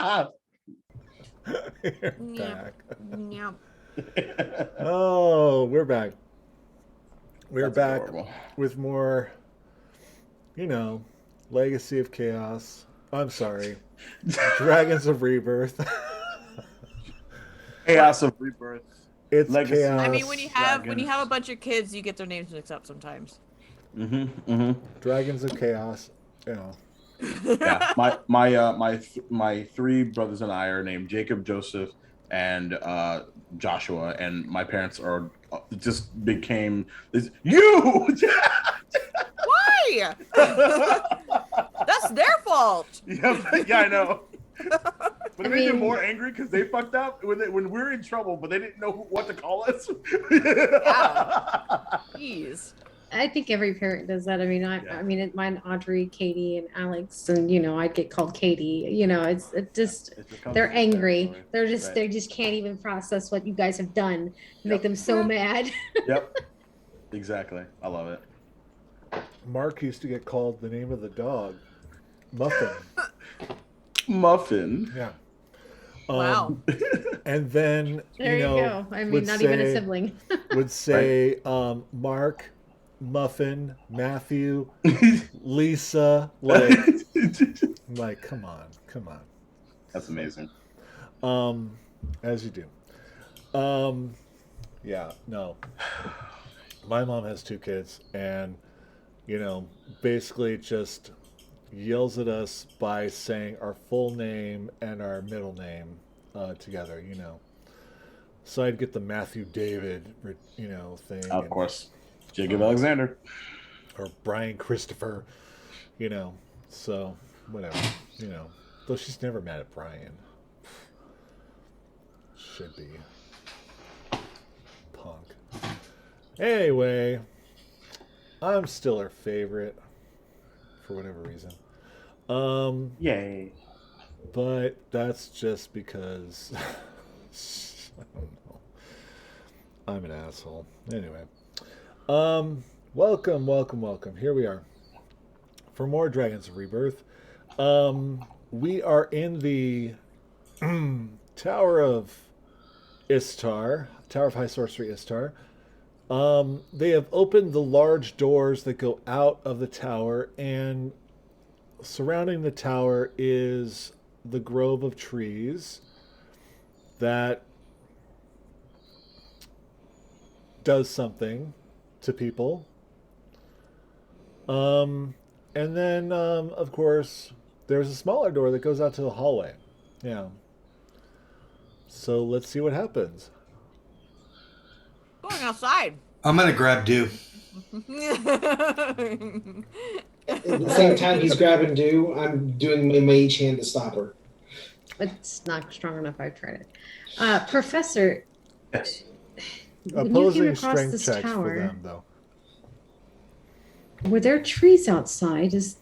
You're Yeah. back. Yeah. Oh, we're back. We're That's back adorable. with more, Legacy of Chaos. I'm sorry. Dragons of Rebirth. Chaos of Rebirth. It's Legacy. chaos. I mean, when you have a Dragons. bunch of kids, you get their names mixed up sometimes. Dragons of Chaos. Yeah, my three brothers and I are named Jacob, Joseph, and Joshua, and my parents are just became this. You. Why? That's their fault. Yeah, I know. But it made them mean- more angry because they fucked up when we're in trouble, but they didn't know what to call us. Jeez. I think every parent does that. I mean, Yeah. I mean, mine, Audrey, Katie, and Alex, and I'd get called Katie. It just It becomes they're a angry. territory. They're just Right. they just can't even process what you guys have done to make Yep. them so mad. Yep. Exactly. I love it. Mark used to get called the name of the dog, Muffin. Muffin. Yeah. Wow. And then There you go. I mean, would not even a say- sibling. would say Mark, Muffin, Matthew, Lisa. Like, come on. That's amazing. As you do. Yeah, no. My mom has two kids, and basically just yells at us by saying our full name and our middle name together. So I'd get the Matthew David, thing. Of course. Jacob Alexander. Or Brian Christopher, so whatever, though she's never mad at Brian. Should be. Punk. Anyway, I'm still her favorite for whatever reason. Yay. But that's just because I don't know. I'm an asshole. Anyway. Welcome. Here we are for more Dragons of Rebirth. We are in the Tower of Istar, Tower of High Sorcery Istar. They have opened the large doors that go out of the tower, and surrounding the tower is the grove of trees that does something to people. And then, of course, there's a smaller door that goes out to the hallway. Yeah. So let's see what happens. Going outside. I'm gonna grab Dew. At the same time he's grabbing Dew, I'm doing my mage hand to stop her. It's not strong enough. I've tried it. Professor, Yes. when you came Opposing across strength this checks for tower, them, though. were there trees outside? Does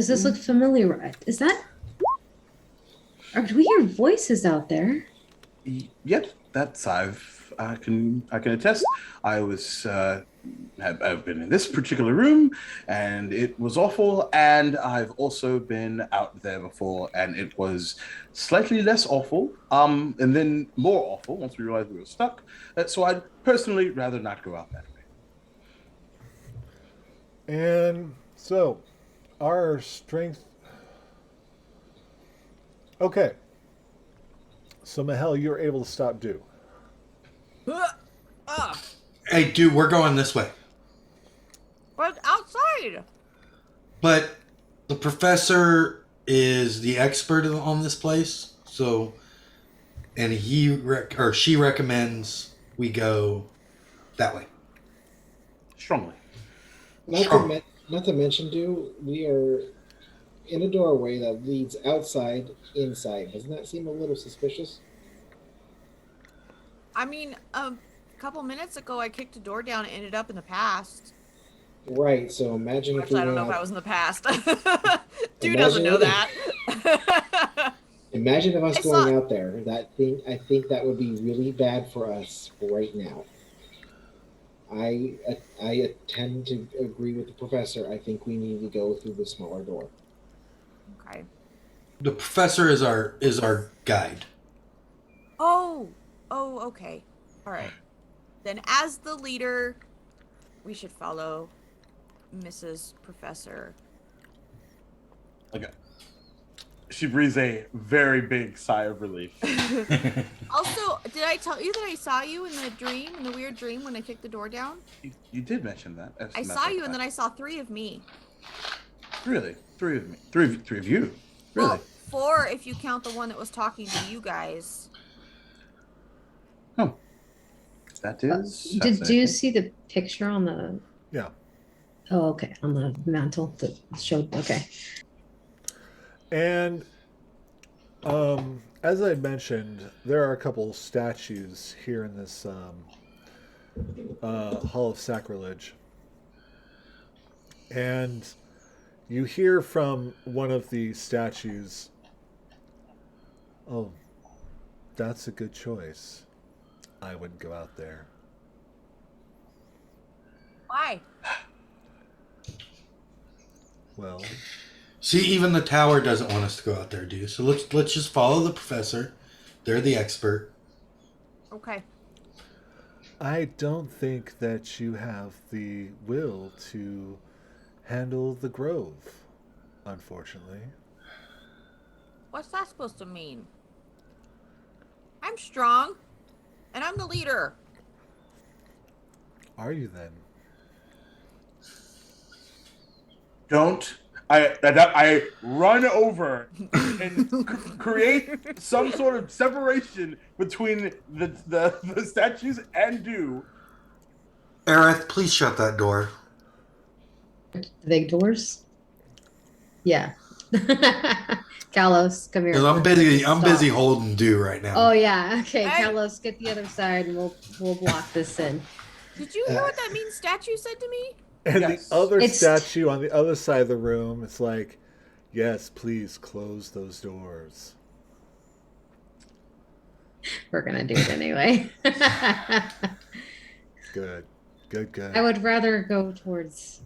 this look familiar? Is that? Or do we hear voices out there? Yep, that's I can attest. I was I've been in this particular room, and it was awful. And I've also been out there before, and it was slightly less awful. And then more awful once we realized we were stuck. So I'd personally rather not go out that way. And so, our strength. Okay. So, Mahel, you were able to stop Dew. Hey, dude, we're going this way. But outside. But the professor is the expert on this place, so, and she recommends we go that way. Strongly. Not to mention, Dew, we are in a doorway that leads outside, inside. Doesn't that seem a little suspicious? I mean, a couple minutes ago, I kicked a door down and ended up in the past. Right, so imagine if Actually, we I don't know went if I out- was in the past. Dude doesn't know that. Imagine if us I going saw- out there. I think that would be really bad for us right now. I tend to agree with the professor. I think we need to go through the smaller door. Okay. The professor is our guide. Oh, okay. All right. Then, as the leader, we should follow Mrs. Professor. Okay. She breathes a very big sigh of relief. Also, did I tell you that I saw you in the weird dream when I kicked the door down? You did mention that. I saw you, and then I saw 3 of me. Really? 3 of me? 3 of you? Really? Well, 4 if you count the one that was talking to you guys. Oh. That is. Did you see the picture on the? Yeah. Oh, okay, on the mantle that showed. Okay. And as I mentioned, there are a couple statues here in this Hall of Sacrilege. And you hear from one of the statues, "Oh, that's a good choice. I wouldn't go out there." Why? Well, See, even the tower doesn't want us to go out there, dude. So let's just follow the professor. They're the expert. Okay. I don't think that you have the will to handle the grove, unfortunately. What's that supposed to mean? I'm strong, and I'm the leader. Are you then? Don't. I run over and create some sort of separation between the statues and do. Aerith, please shut that door. The big doors. Yeah. Kalos, come here. Because I'm busy. I'm Stop. busy holding do right now. Oh yeah. Okay, Hey. Kalos, get the other side, and we'll block this in. Did you hear what that mean statue said to me? And Yes. the other It's- statue on the other side of the room, it's like, yes, please close those doors. We're gonna do it anyway. Good. Good. I would rather go towards.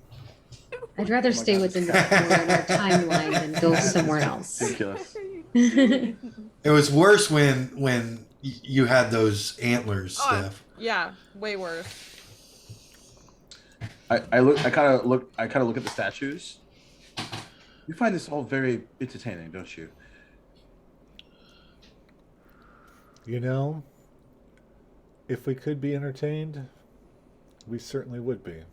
I'd rather stay within our timeline than go somewhere else. Ridiculous. It was worse when you had those antlers, Oh, Steph. Yeah, way worse. I kind of look at the statues. You find this all very entertaining, don't you? You know, if we could be entertained, we certainly would be.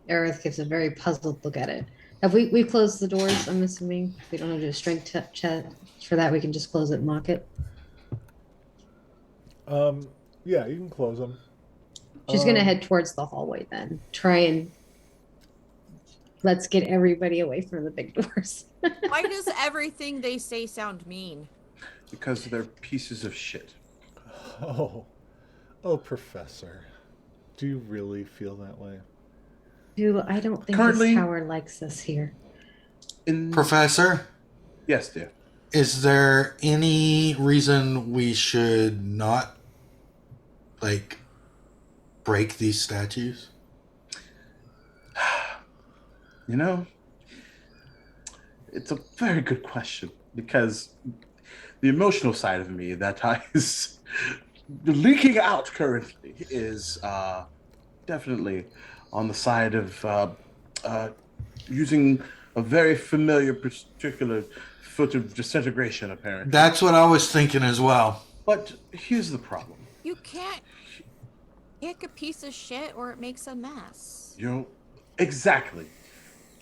Aerith gives a very puzzled look at it. Have we closed the doors? I'm assuming we don't have to do a strength check for that. We can just close it and lock it. Yeah, you can close them. She's gonna head towards the hallway then. Try and let's get everybody away from the big doors. Why does everything they say sound mean? Because they're pieces of shit. Oh, Professor, do you really feel that way? Dude, I don't think Currently- this tower likes us here. Professor, Yes, dear. is there any reason we should not, like, break these statues? You know, it's a very good question because the emotional side of me that is leaking out currently is definitely on the side of using a very familiar particular foot of disintegration, apparently. That's what I was thinking as well. But here's the problem. You can't kick a piece of shit or it makes a mess. You know, exactly.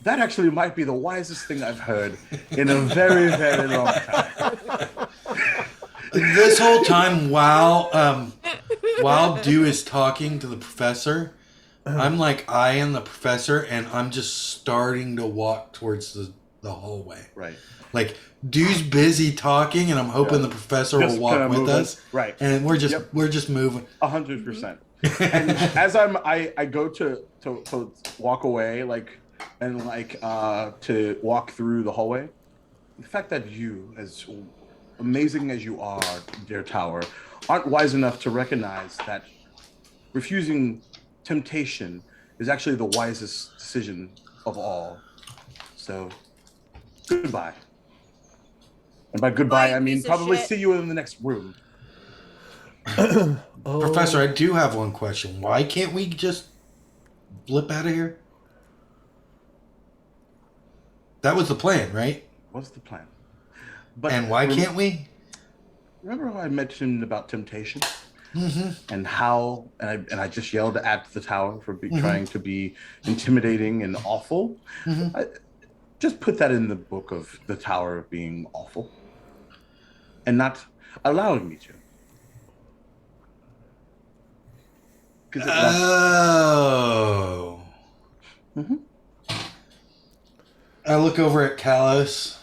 That actually might be the wisest thing I've heard in a very, very long time. This whole time, while Dew is talking to the professor, I'm like eyeing the professor, and I'm just starting to walk towards the hallway. Right. Like Dew's busy talking, and I'm hoping Yeah. the professor Just will walk kinda with moving. us. Right. And we're just Yep. moving. 100%. And as I go to walk away, to walk through the hallway, the fact that you, as amazing as you are, dear Tower, aren't wise enough to recognize that refusing temptation is actually the wisest decision of all. So Goodbye. And by goodbye, I mean piece of probably shit. see you in the next room. Oh, Professor, I do have one question. Why can't we just blip out of here? That was the plan, right? What's the plan? But And why can't we? Remember how I mentioned about temptation? Mm-hmm. And how I just yelled at the tower for Mhm. trying to be intimidating and awful. Mm-hmm. I just put that in the book of the tower being awful and not allowing me to. Because Oh. Mhm. I look over at Kalos,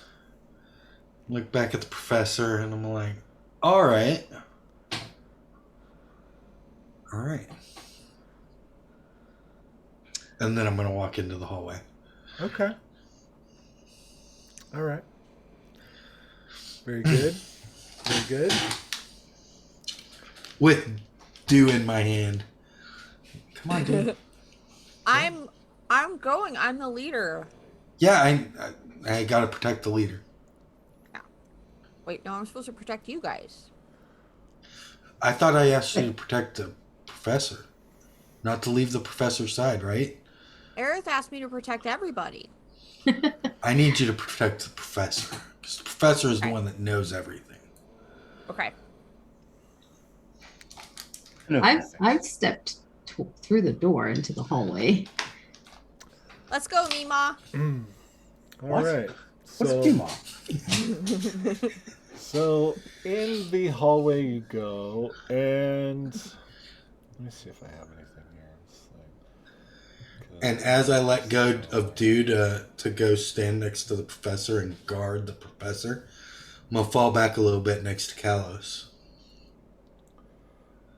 look back at the professor, and I'm like, all right. All right. And then I'm going to walk into the hallway. okay. All right. Very good. Very good. With dew in my hand. Come on, dude. I'm going. I'm the leader. Yeah, I got to protect the leader. Wait, no, I'm supposed to protect you guys. I thought I asked you to protect the professor. Not to leave the professor's side, right? Aerith asked me to protect everybody. I need you to protect the professor. Because the professor is the Okay. one that knows everything. Okay. No, I've stepped through the door into the hallway. Let's go, Nima. All What? right. What's So, Pima? so in the hallway you go, and let me see if I have anything here. in this thing. And as I let go of Dude to go stand next to the professor and guard the professor, I'm going to fall back a little bit next to Kalos.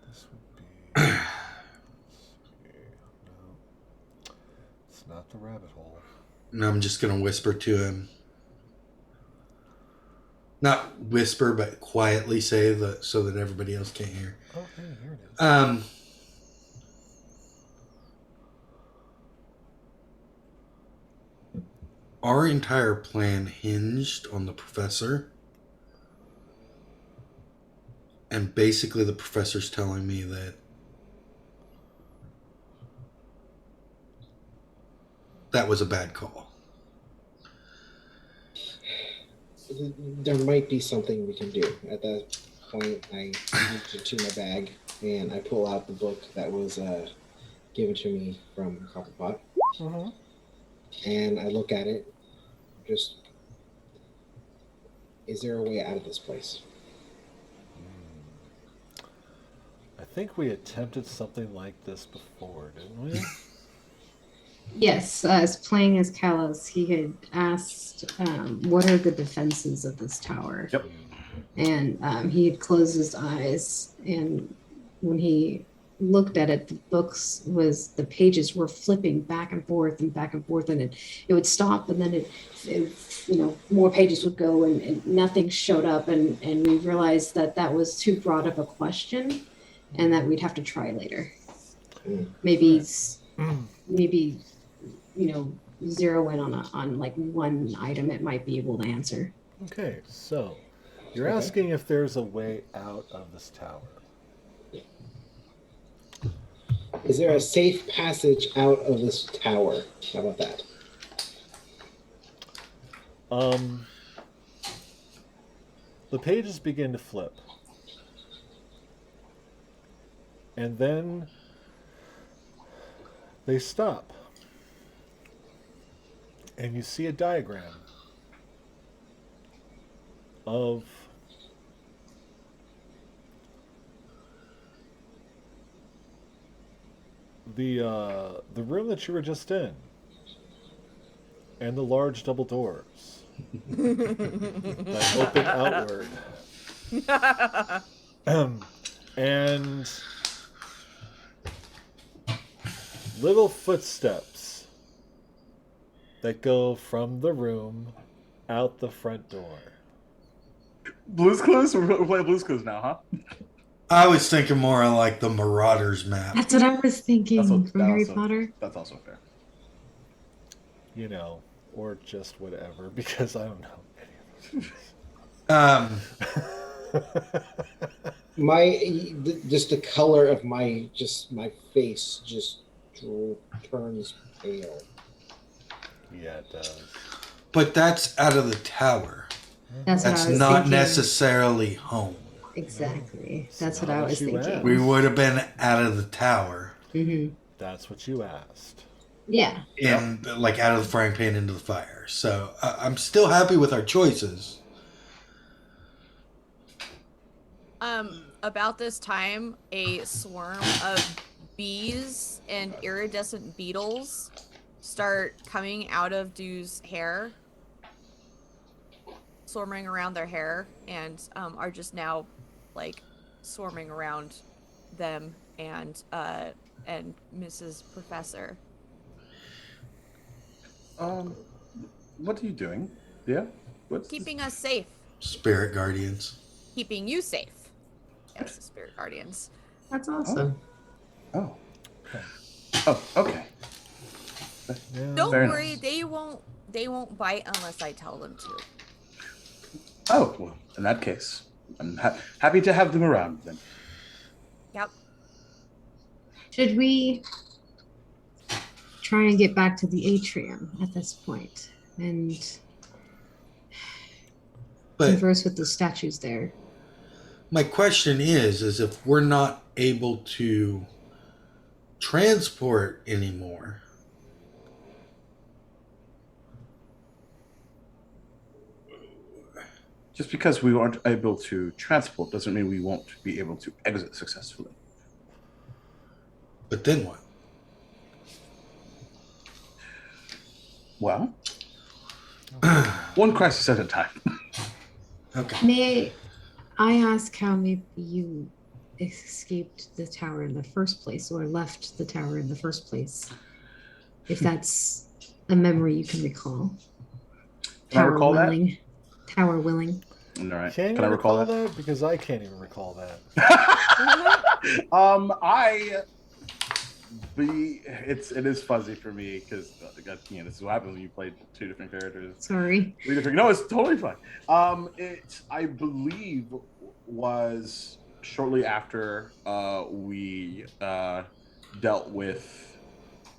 This would be. Let's see. No, it's not the rabbit hole. And I'm just going to whisper to him. Not whisper, but quietly say that so that everybody else can't hear. Oh, hey, here it is. Our entire plan hinged on the professor. And basically the professor's telling me that that was a bad call. There might be something we can do. At that point, I reach into my bag and I pull out the book that was given to me from Copperpot. Mm-hmm. And I look at it. Just, is there a way out of this place? I think we attempted something like this before, didn't we? Yes, as playing as Kalos, he had asked, what are the defenses of this tower? Yep. And he had closed his eyes, and when he looked at it, the pages were flipping back and forth, and it would stop, and then it more pages would go, and nothing showed up, and we realized that was too broad of a question, and that we'd have to try later. Maybe zero in on like one item it might be able to answer. Okay, so you're asking if there's a way out of this tower. Is there a safe passage out of this tower? How about that? The pages begin to flip. And then they stop. And you see a diagram of the room that you were just in, and the large double doors that open outward, and little footsteps that go from the room out the front door. Blue's Clues? We're playing Blue's Clues now, huh? I was thinking more of like the Marauders map. That's what I was thinking That's what- from that Harry also- Potter. That's also fair. You know, or just whatever, because I don't know any Just the color of my face just turns pale. Yeah, it does. But that's out of the tower. That's what That's I was not thinking. necessarily home. Exactly. That's not what I what was you thinking. asked. We would have been out of the tower. Mm-hmm. That's what you asked. Yeah. And like out of the frying pan into the fire. So I'm still happy with our choices. About this time, a swarm of bees and iridescent beetles start coming out of Dew's hair, swarming around their hair, and are just now like swarming around them and Mrs. Professor. What are you doing? Yeah? What's Keeping us safe. Spirit guardians. Keeping you safe. Yes, the spirit guardians. That's awesome. Oh. Oh, okay. Yeah. Don't Very worry, nice. they won't bite unless I tell them to. Oh, well, in that case, I'm happy to have them around then. Yep. Should we try and get back to the atrium at this point and But converse with the statues there? my question is if we're not able to transport anymore, Just because we aren't able to transport doesn't mean we won't be able to exit successfully. but then what? Well, one crisis at a time. Okay. May I ask how maybe you escaped the tower in the first place or left the tower in the first place? If that's a memory you can recall. Can I recall that? willing. Tower willing. All right. Can Can you I recall that? Because I can't even recall that. It is fuzzy for me because this is what happens when you play two different characters. Sorry. No, it's totally fine. It I believe was shortly after we dealt with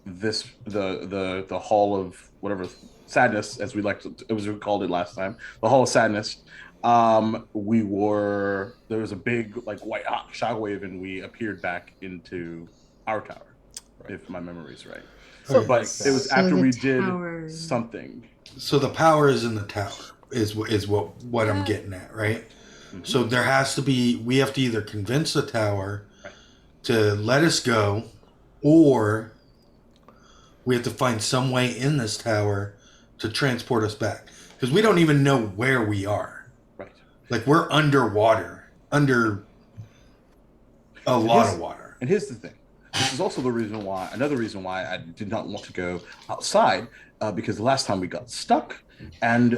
the Hall of whatever Sadness, as it was called it last time, the Hall of Sadness. There was a big like white hot shockwave, and we appeared back into our tower, if my memory's right. So, But it was after the we tower- did something. So the power is in the tower is what I'm getting at, right? Mm-hmm. So we have to either convince the tower Right. to let us go, or we have to find some way in this tower to transport us back. Because we don't even know where we are. Right. Like we're underwater, under a lot of water. And here's the thing. This is also another reason why I did not want to go outside, because the last time we got stuck, and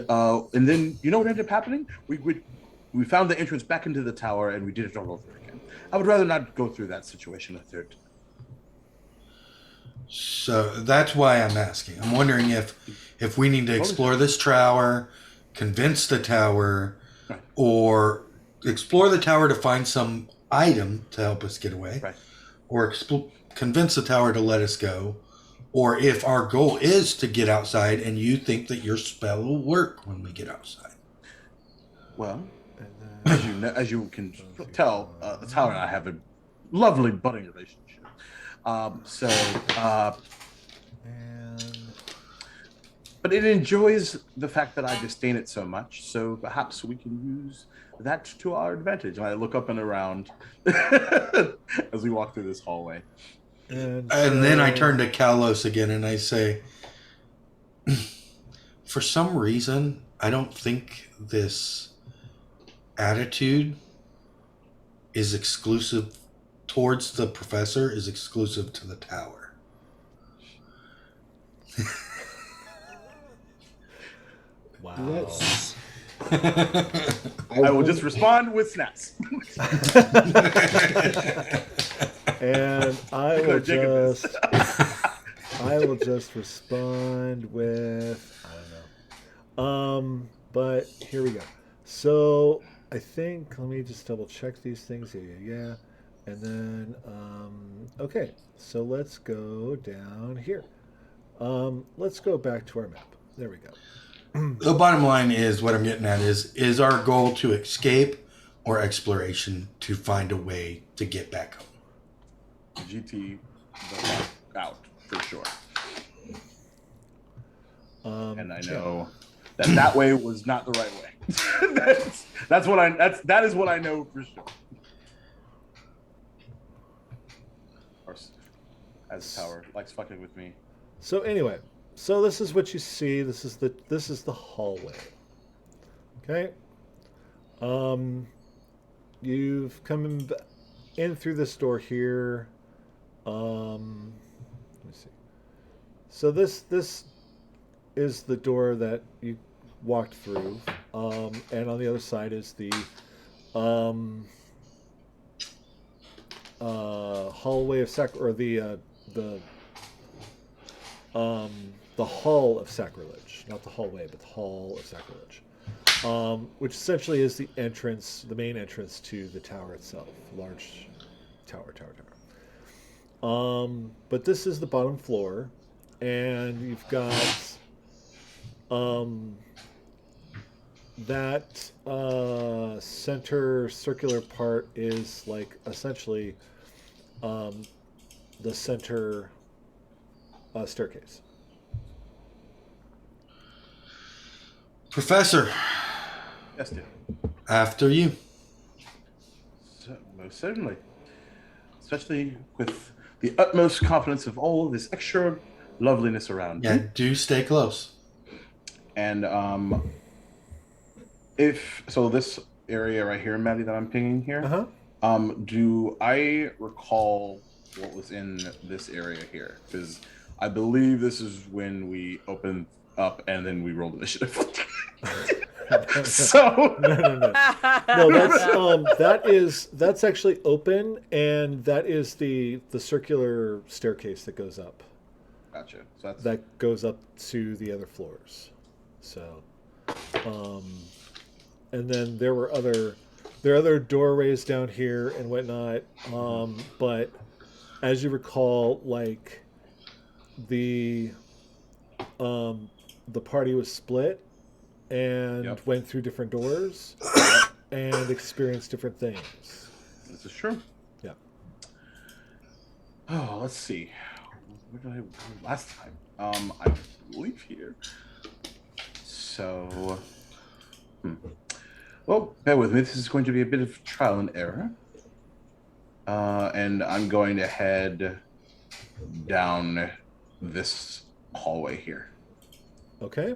then you know what ended up happening? We found the entrance back into the tower, and we did it all over again. I would rather not go through that situation a third time. So that's why I'm asking. I'm wondering if we need to explore this tower, convince the tower, Right. or explore the tower to find some item to help us get away, Right. or convince the tower to let us go, or if our goal is to get outside and you think that your spell will work when we get outside. Well, as you can tell, the tower and I have a lovely budding relationship. But it enjoys the fact that I disdain it so much, so perhaps we can use that to our advantage. And I look up and around as we walk through this hallway. And then I turn to Kalos again and I say, for some reason, I don't think this attitude is exclusive towards the professor, is exclusive to the tower. Wow. Let's- I will just respond with snaps. And I Go, will Jacobus. just I will just respond with I don't know. But here we go. So I think let me just double check these things. Yeah. And then okay. So let's go down here. Let's go back to our map. There we go. The bottom line is what I'm getting at is our goal to escape or exploration to find a way to get back home. GT the out for sure. And I know that way was not the right way. that is what I know for sure. Or as Tower likes fucking with me. So anyway, so this is what you see. This is the hallway. Okay. You've come in through this door here. Let me see. So this is the door that you walked through, and on the other side is the hallway of or the hall of sacrilege, not the hallway, but the hall of sacrilege, which essentially is the entrance, the main entrance to the tower itself, large tower. But this is the bottom floor, and you've got that center circular part is like essentially the center staircase. Professor, Yes, dude. after you. So, most certainly. Especially with the utmost confidence of all this extra loveliness around Yeah, you. do stay close. And if so, this area right here, Maddie, that I'm pinging here. Do I recall what was in this area here? Because I believe this is when we opened up and then we rolled initiative. So No, that's actually open, and that is the circular staircase that goes up. Gotcha. So That goes up to the other floors. So, and then there are other doorways down here and whatnot. But as you recall, like the party was split and went through different doors and experienced different things. this is true. Yeah. Oh, let's see. Where did I go last time? I believe here. So, well, bear with me. This is going to be a bit of trial and error. And I'm going to head down this hallway here. Okay.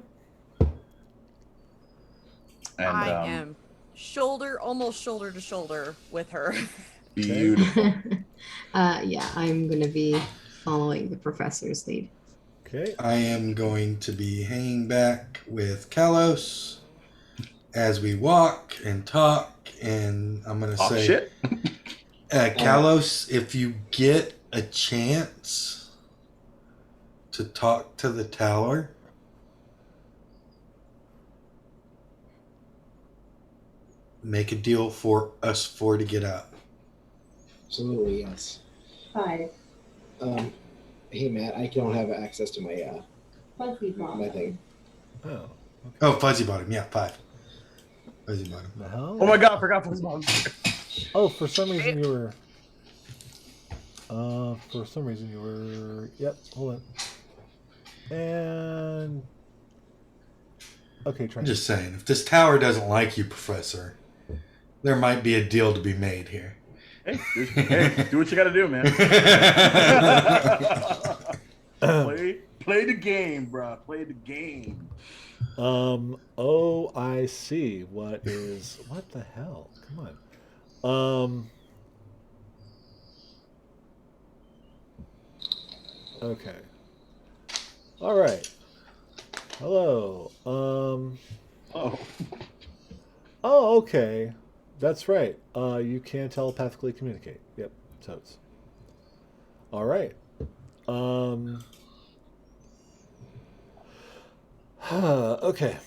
And I am almost shoulder to shoulder with her. beautiful. Yeah, I'm going to be following the professor's lead. Okay. I am going to be hanging back with Kalos as we walk and talk, and I'm going to say, Shit. Kalos, if you get a chance to talk to the tower, make a deal for us four to get out. Absolutely, yes. Hi. Hey Matt, I don't have access to my Fuzzy my thing. Oh. Oh, Fuzzy Bottom, yeah, 5. Fuzzy Bottom. The hell? Oh my god, I forgot Fuzzy Bottom. Oh, for some reason you were. Yep. Hold on. And. Okay, try. I'm just saying, if this tower doesn't like you, Professor, there might be a deal to be made here. Hey, do what you gotta do, man. Play the game, bro. Play the game. Oh, I see. What the hell? Come on. Okay. All right. Hello. Oh, okay. That's right. You can telepathically communicate. Yep. Totes. All right. Okay.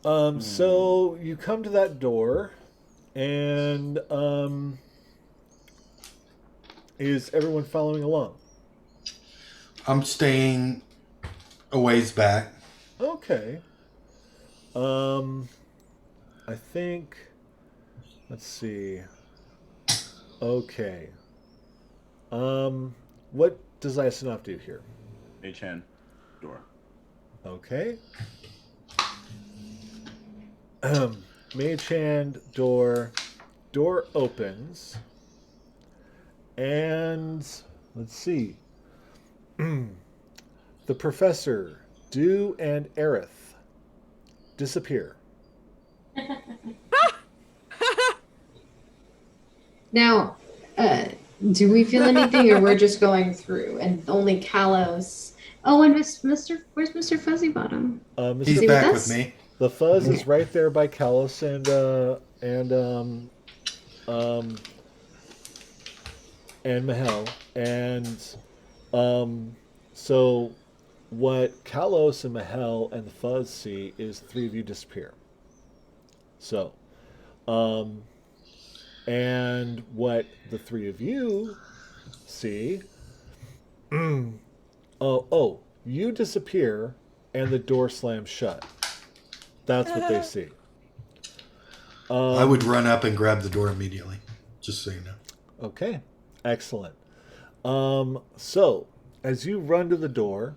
So you come to that door, and is everyone following along? I'm staying a ways back. Okay. I think. Let's see. Okay. What does Isanov do here? H-hand door. Okay. Mage hand door. Door opens. And let's see. The professor, Dew, and Aerith disappear. Now, do we feel anything, or we're just going through and only Kalos? Oh, and where's Mr. Fuzzy Bottom? Mr. He's Is he back with with us? me. The fuzz is right there by Kalos and Mahel, and so what Kalos and Mahel and the fuzz see is the three of you disappear. So, and what the three of you see, you disappear, and the door slams shut. That's what they see. I would run up and grab the door immediately, just so you know. Okay, excellent. So as you run to the door,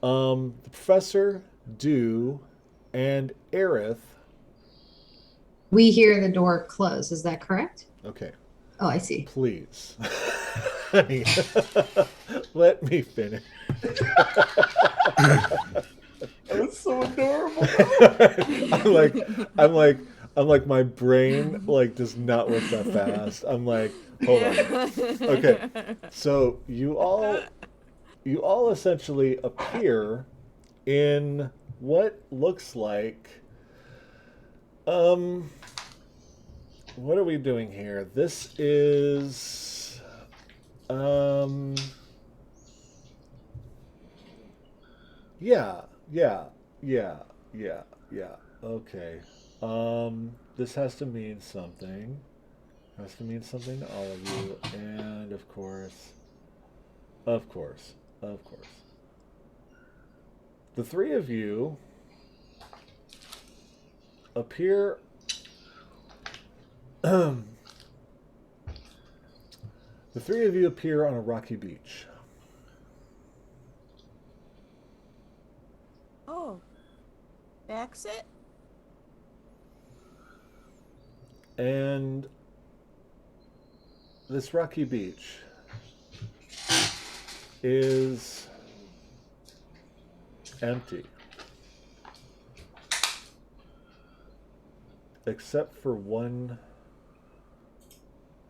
the professor, Dew, and Aerith. We hear the door close. Is that correct? Okay, Oh, I see. please, honey, let me finish. That's so adorable. I'm like, my brain like does not work that fast. I'm like, hold on. Okay, so you all essentially appear in what looks like, what are we doing here? This is, yeah, okay. This has to mean something. Has to mean something to all of you, and of course, the three of you appear. The three of you appear on a rocky beach. Oh. Exit? And this rocky beach is empty. Except for one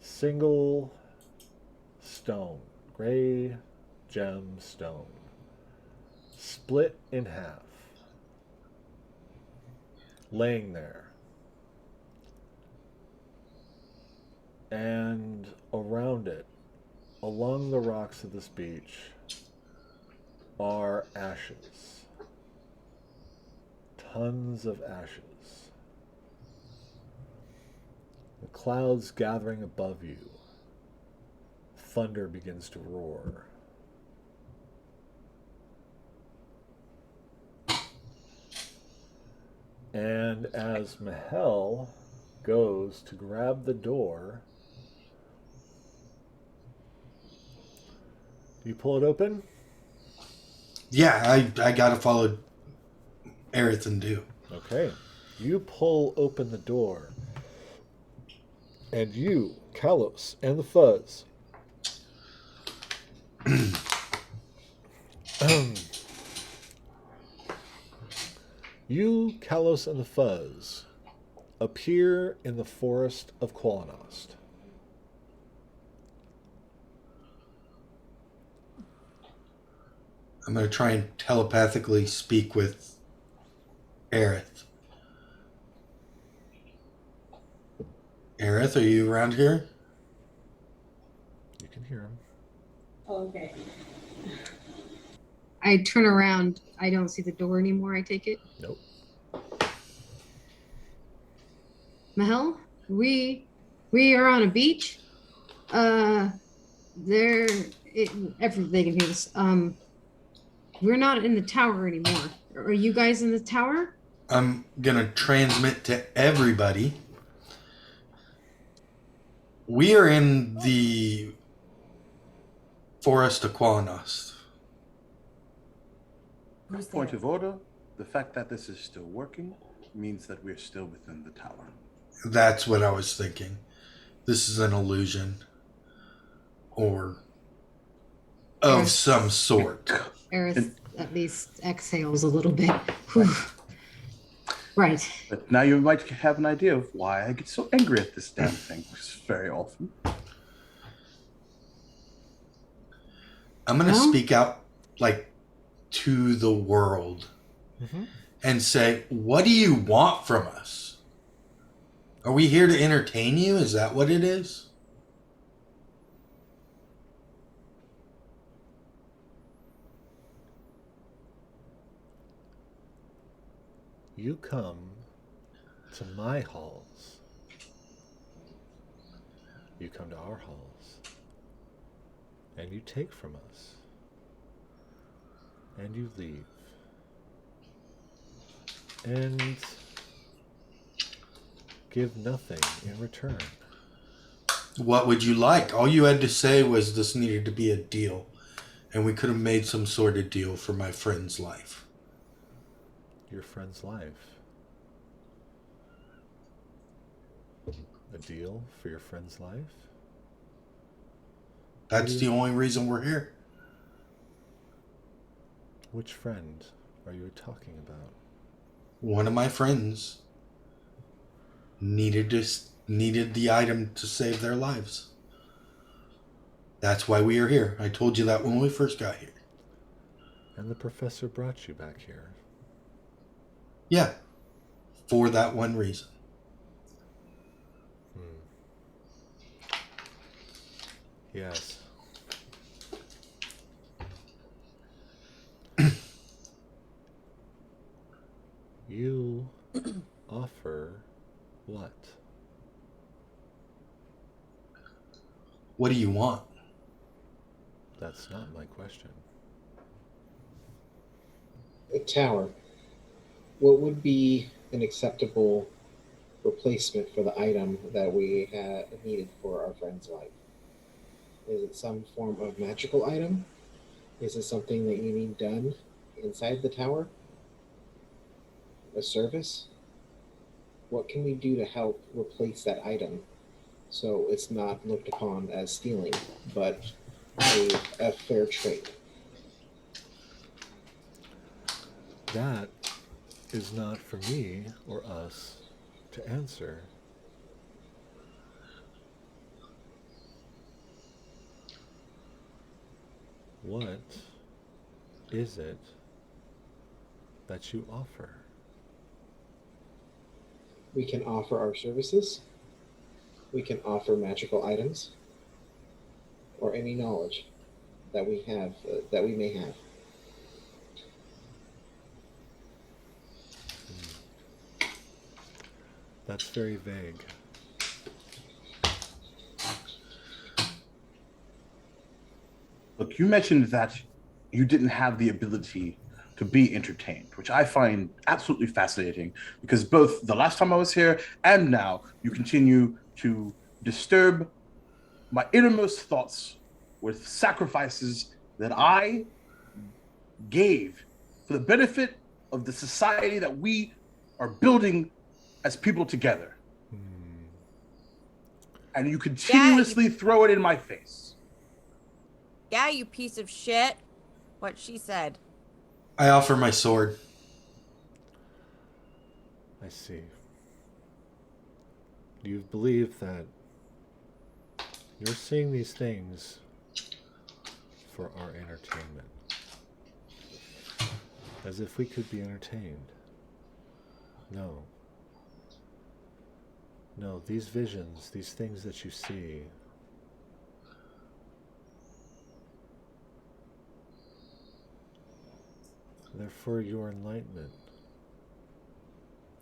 single stone, gray gem stone, split in half, laying there. And around it, along the rocks of this beach, are ashes. Tons of ashes. The clouds gathering above you. Thunder begins to roar. And as Mahel goes to grab the door, you pull it open? Yeah, I gotta follow Aerith and Dew. Okay. You pull open the door, and you, Kalos, and the Fuzz you, Kalos, and the Fuzz appear in the forest of Qualinost. I'm gonna try and telepathically speak with Aerith. Aerith, are you around here? You can hear him. Oh, okay. I turn around. I don't see the door anymore. I take it. Nope. Mahel, we are on a beach. There, they can hear this. We're not in the tower anymore. Are you guys in the tower? I'm gonna transmit to everybody. We are in the Forest of Quanos. Who's Point there? of order, the fact that this is still working means that we're still within the tower. That's what I was thinking. This is an illusion. Or of Yes. some sort. Aerith at least exhales a little bit. Whew. Right. But now you might have an idea of why I get so angry at this damn thing, which is very often. I'm going to Well? speak out, like, to the world and say, what do you want from us? Are we here to entertain you? Is that what it is? You come to my halls. You come to our halls. And you take from us. And you leave. And give nothing in return. What would you like? All you had to say was this needed to be a deal. And we could have made some sort of deal for my friend's life. Your friend's life. A deal for your friend's life? That's the only reason we're here. Which friend are you talking about? One of my friends needed the item to save their lives. That's why we are here. I told you that when we first got here. And the professor brought you back here. Yeah. For that one reason. Yes. You offer what? What do you want? That's not my question. A tower. What would be an acceptable replacement for the item that we had needed for our friend's life? Is it some form of magical item? Is it something that you need done inside the tower? A service? What can we do to help replace that item so it's not looked upon as stealing, but a fair trade? That is not for me or us to answer. What is it that you offer? We can offer our services. We can offer magical items or any knowledge that we have, that we may have. That's very vague. Look, you mentioned that you didn't have the ability to be entertained, which I find absolutely fascinating because both the last time I was here and now you continue to disturb my innermost thoughts with sacrifices that I gave for the benefit of the society that we are building as people together. And you continuously throw it in my face. Yeah, you piece of shit. What she said. I offer my sword. I see. You believe that you're seeing these things for our entertainment. As if we could be entertained. No. No, these visions, these things that you see, They're for your enlightenment.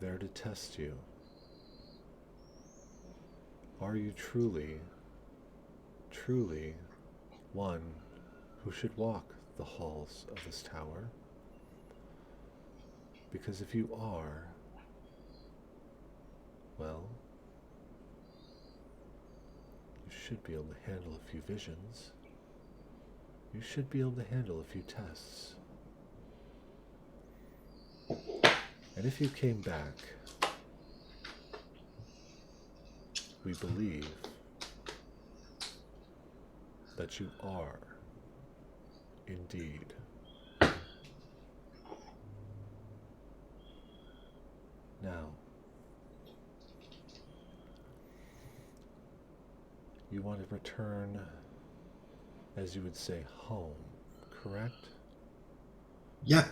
They're to test you. Are you truly, truly one who should walk the halls of this tower? Because if you are, well, you should be able to handle a few visions. You should be able to handle a few tests. And if you came back, we believe that you are indeed now. You want to return, as you would say, home, correct? Yeah.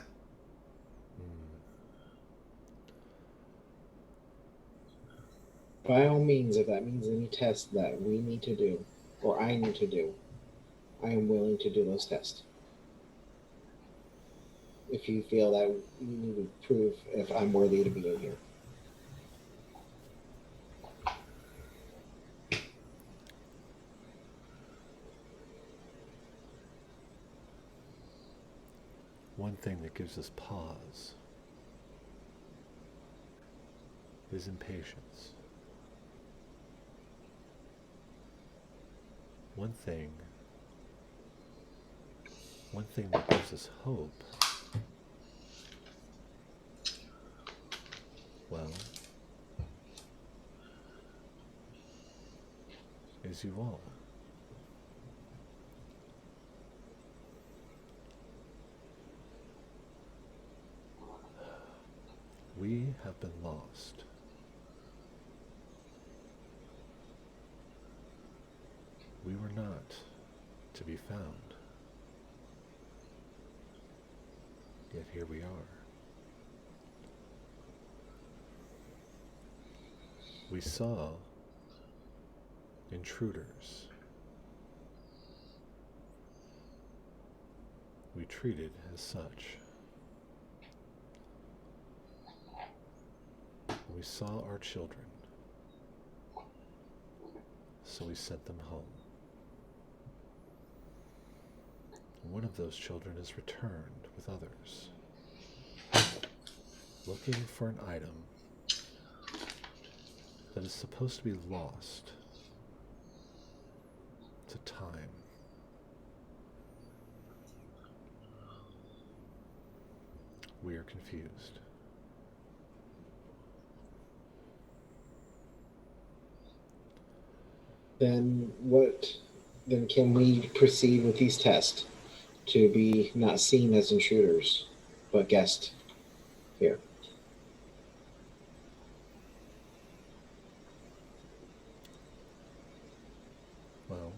By all means, if that means any tests that we need to do, or I need to do, I am willing to do those tests. If you feel that you need to prove if I'm worthy to be in here. One thing that gives us pause is impatience. One thing that gives us hope, well, is you all. We have been lost. We were not to be found. Yet here we are. We saw intruders. We treated as such. We saw our children, so we sent them home. One of those children is returned with others, looking for an item that is supposed to be lost to time. We are confused. Then can we proceed with these tests to be not seen as intruders, but guests here? Well,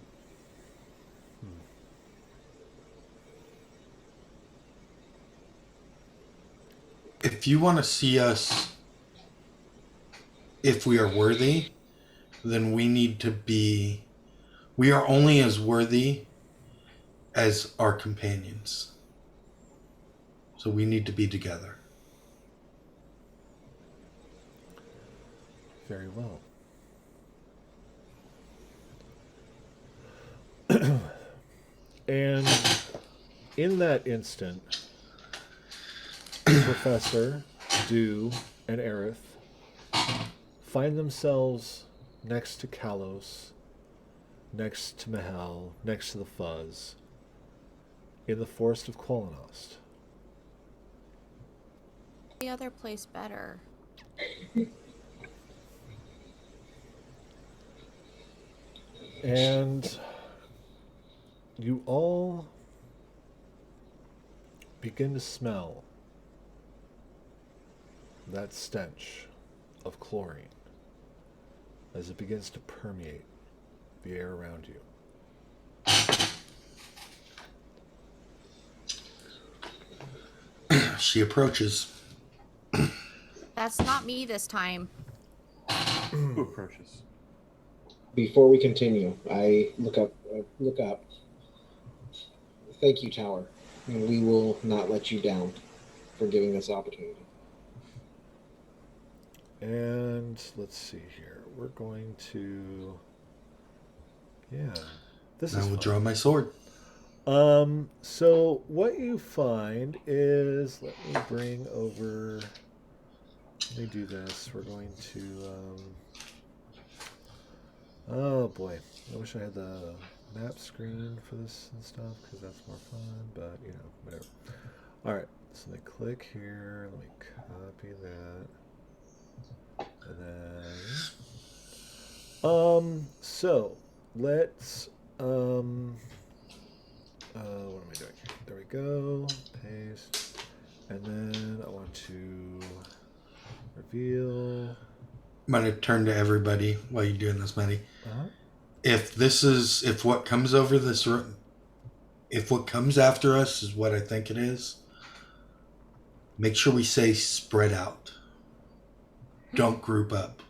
If you want to see us, if we are worthy, then we are only as worthy as our companions. So we need to be together. very well. And in that instant, Professor, Dew, and Aerith find themselves next to Kalos, next to Mahal, next to the Fuzz, in the forest of Qualinost. The other place better. And you all begin to smell that stench of chlorine as it begins to permeate the air around you. She approaches. That's not me this time. Who approaches? Before we continue, I look up. Thank you, Tower. And we will not let you down. for giving this opportunity. And let's see here. We're going to. Yeah. This I is will fun. draw my sword. So what you find is, let me bring over. Let me do this. We're going to. Oh boy, I wish I had the map screen for this and stuff because that's more fun. But you know, whatever. All right. So let me click here. Let me copy that, and then. So let's. What am I doing? There we go. Paste. And then I want to reveal. I'm going to turn to everybody while you're doing this, Matty. Uh-huh. If what comes over this, if what comes after us is what I think it is, make sure we say spread out. Don't group up.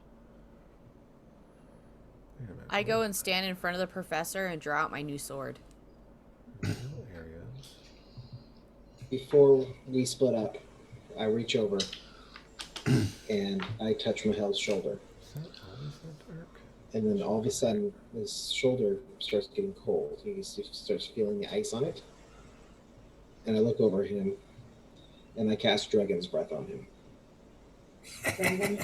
Wait a minute. I go and stand in front of the professor and draw out my new sword. Areas. Before we split up, I reach over and I touch Mahel's shoulder. Is that always that dark? And then all of a sudden, his shoulder starts getting cold. He starts feeling the ice on it. And I look over him, and I cast Dragon's Breath on him. Okay.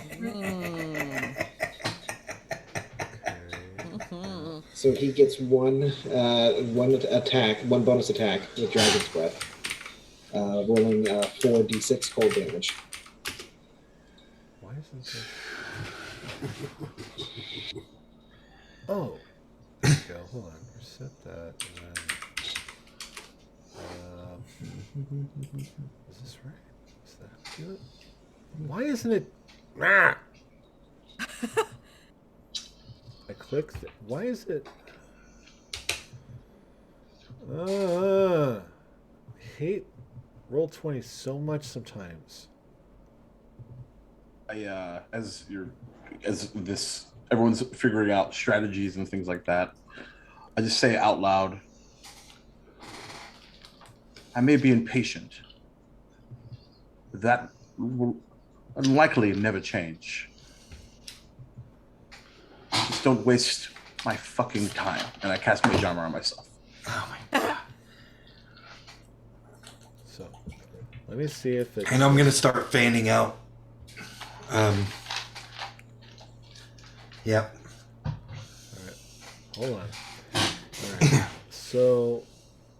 So he gets one bonus attack with Dragon's Breath, rolling 4d6 cold damage. Why isn't this? Oh. There we go. Hold on. Reset that. And then. Is this right? Is that good? Why isn't it? Ah! I clicked it. Why is it? I hate Roll20 so much sometimes. As everyone's figuring out strategies and things like that, I just say out loud, I may be impatient. That will unlikely never change. Just don't waste my fucking time. And I cast Mage Armor on myself. Oh my god. So, let me see if it's. And I'm going to start fanning out. Yep. Alright. Hold on. Alright. So,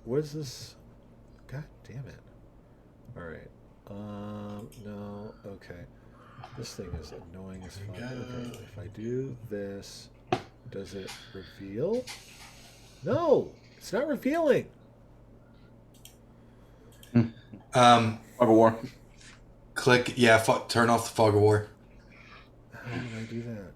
what is this? God damn it. Alright. No. Okay. This thing is annoying as fuck. Okay. If I do this, does it reveal? No! It's not revealing! Fog of War. Click, turn off the fog of war. How do I do that?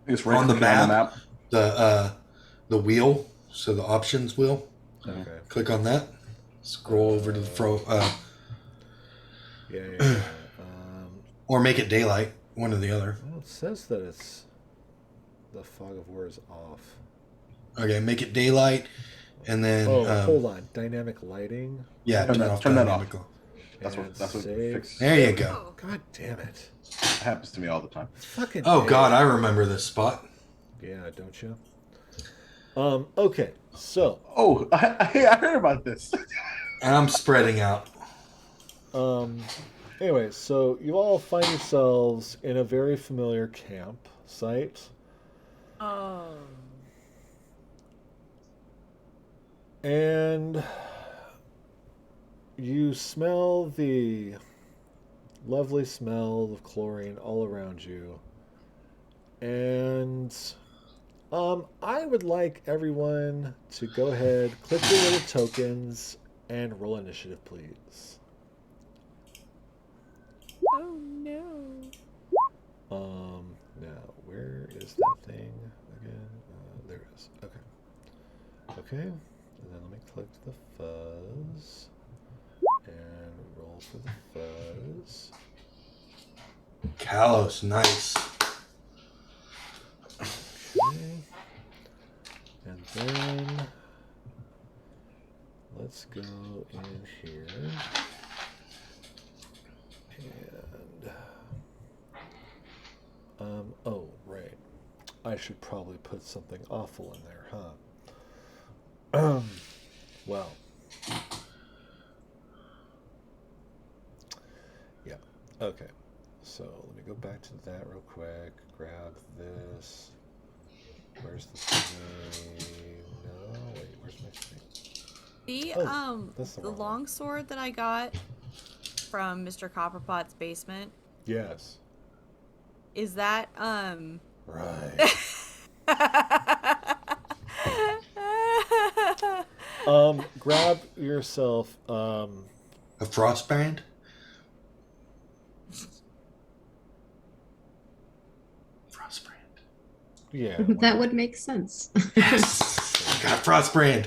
It's right On the on map. The wheel, so the options wheel. Okay. Click on that. Scroll over to the Yeah. or make it daylight. One or the other. Well, it says that it's. The fog of war is off. Okay, make it daylight, and then Hold on. Dynamic lighting. yeah, Turn that off. dynamical. That's what save. fixes. There you go. God damn it. It happens to me all the time. Fucking Oh A. god, I remember this spot. Yeah, don't you? Okay, so Oh, I heard about this. And I'm spreading out. anyway, so you all find yourselves in a very familiar campsite. Oh. And you smell the lovely smell of chlorine all around you. And I would like everyone to go ahead, click your little tokens, and roll initiative, please. Oh no. Now, where is that thing again? There it is. Okay. Okay. And then let me click the fuzz. And roll for the fuzz. Kalos, nice. Okay. And then let's go in here. I should probably put something awful in there, huh? Well. Yeah. Okay. So let me go back to that real quick. Grab this. Where's the thing? No, wait. Where's my thing? That's the The wrong one. long sword that I got from Mr. Copperpot's basement, Yes. is that Right. Grab yourself A frostbrand? Frostbrand. yeah. That would make sense. Yes! Got frostbrand.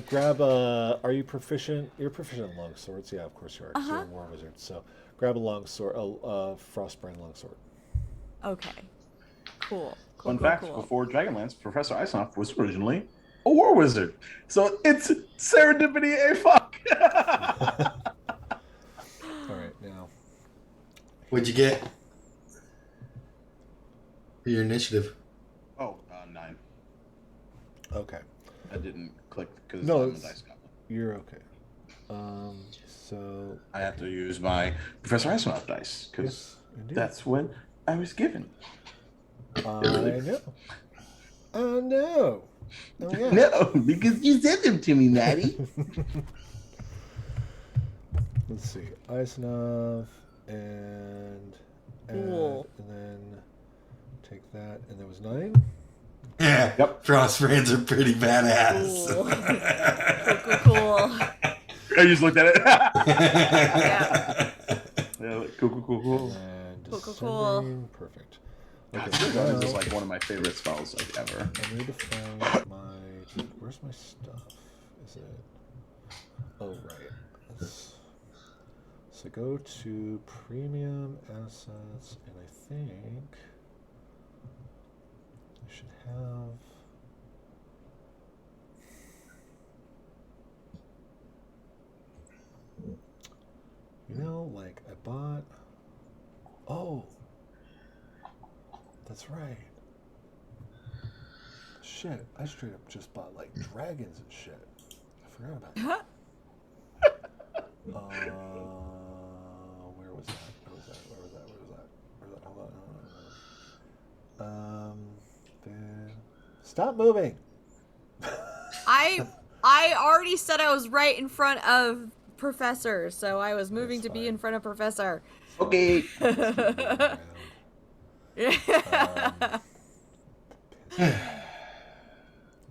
Grab a. Are you proficient? You're proficient in long swords. Yeah, of course you are. 'Cause you're a war wizard. So, grab a long sword, a frostbrand long sword. Okay. Cool. Fun fact: before Dragonlance, Professor Isonoff was originally a war wizard. So it's serendipity a fuck. All right, now. What'd you get? For your initiative. 9. Okay, I didn't click because No, I'm a it's- dice goblin. you're okay. So I have to use my Professor Isonoff dice because yes, indeed. that's what I was given. I know. Oh no. Oh yeah. No, because you sent them to me, Maddie. Let's see. Isenov and Cool. and then take that, and there was 9. Yeah. Yep. Frostbrands are pretty badass. Cool. I just looked at it. Yeah. Yeah, like, cool. And Cool. descending. Perfect. God, Okay, so Dragonlance is now like one of my favorite spells like ever. I need to find my. Where's my stuff? Is it? Oh right. So go to premium assets, and I think I should have. You know, like I bought. Oh, that's right. Shit, I straight up just bought like dragons and shit. I forgot about that. Where was that? Hold on. Stop moving. I already said I was right in front of Professor, so I was moving That's to be fine. in front of Professor. Okay. Around. I'm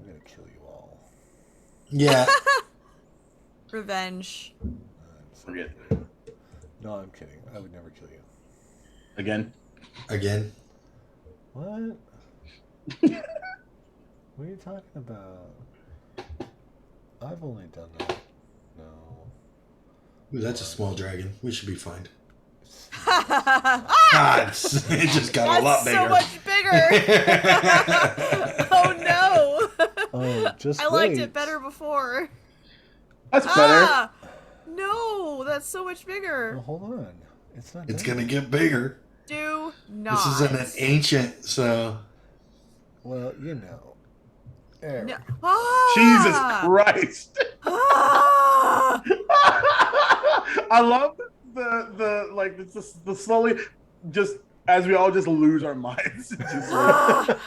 gonna kill you all. Yeah. Revenge. I'm so Forget. kidding. No, I'm kidding. I would never kill you. Again. Again. What? What are you talking about? I've only done that. No. Ooh, that's a small dragon. We should be fine. Ah! God, it just got a lot That's bigger. so much bigger. Oh no! Oh, just I liked wait. it better before. That's better. Ah! No, that's so much Well, bigger. hold on. It's not. It's done gonna yet. get bigger. Do not. This isn't an ancient, so Well, you know. There. No. Ah! Jesus Christ. Ah! I love the like the slowly just as we all just lose our minds. It's just like, Ah!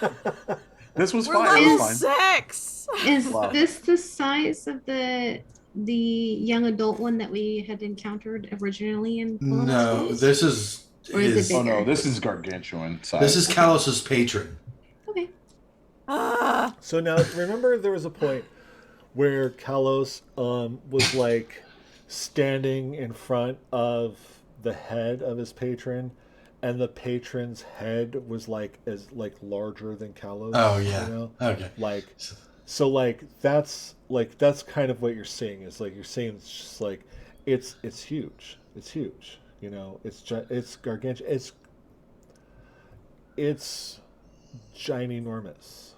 this was We're fine. It level was fine. 6. Is Wow. this the size of the young adult one that we had encountered originally in Fallen no. Skies? This is Or is it is- big? Oh no, this is gargantuan size. this is Kalos's patron. Okay. Ah! So now, remember there was a point where Kalos was like standing in front of the head of his patron, and the patron's head was like larger than Kalos. Oh yeah. You know? Okay. Like, so that's kind of what you're seeing is like you're seeing it's just like it's huge. It's huge. You know, it's gargantuan. It's ginormous.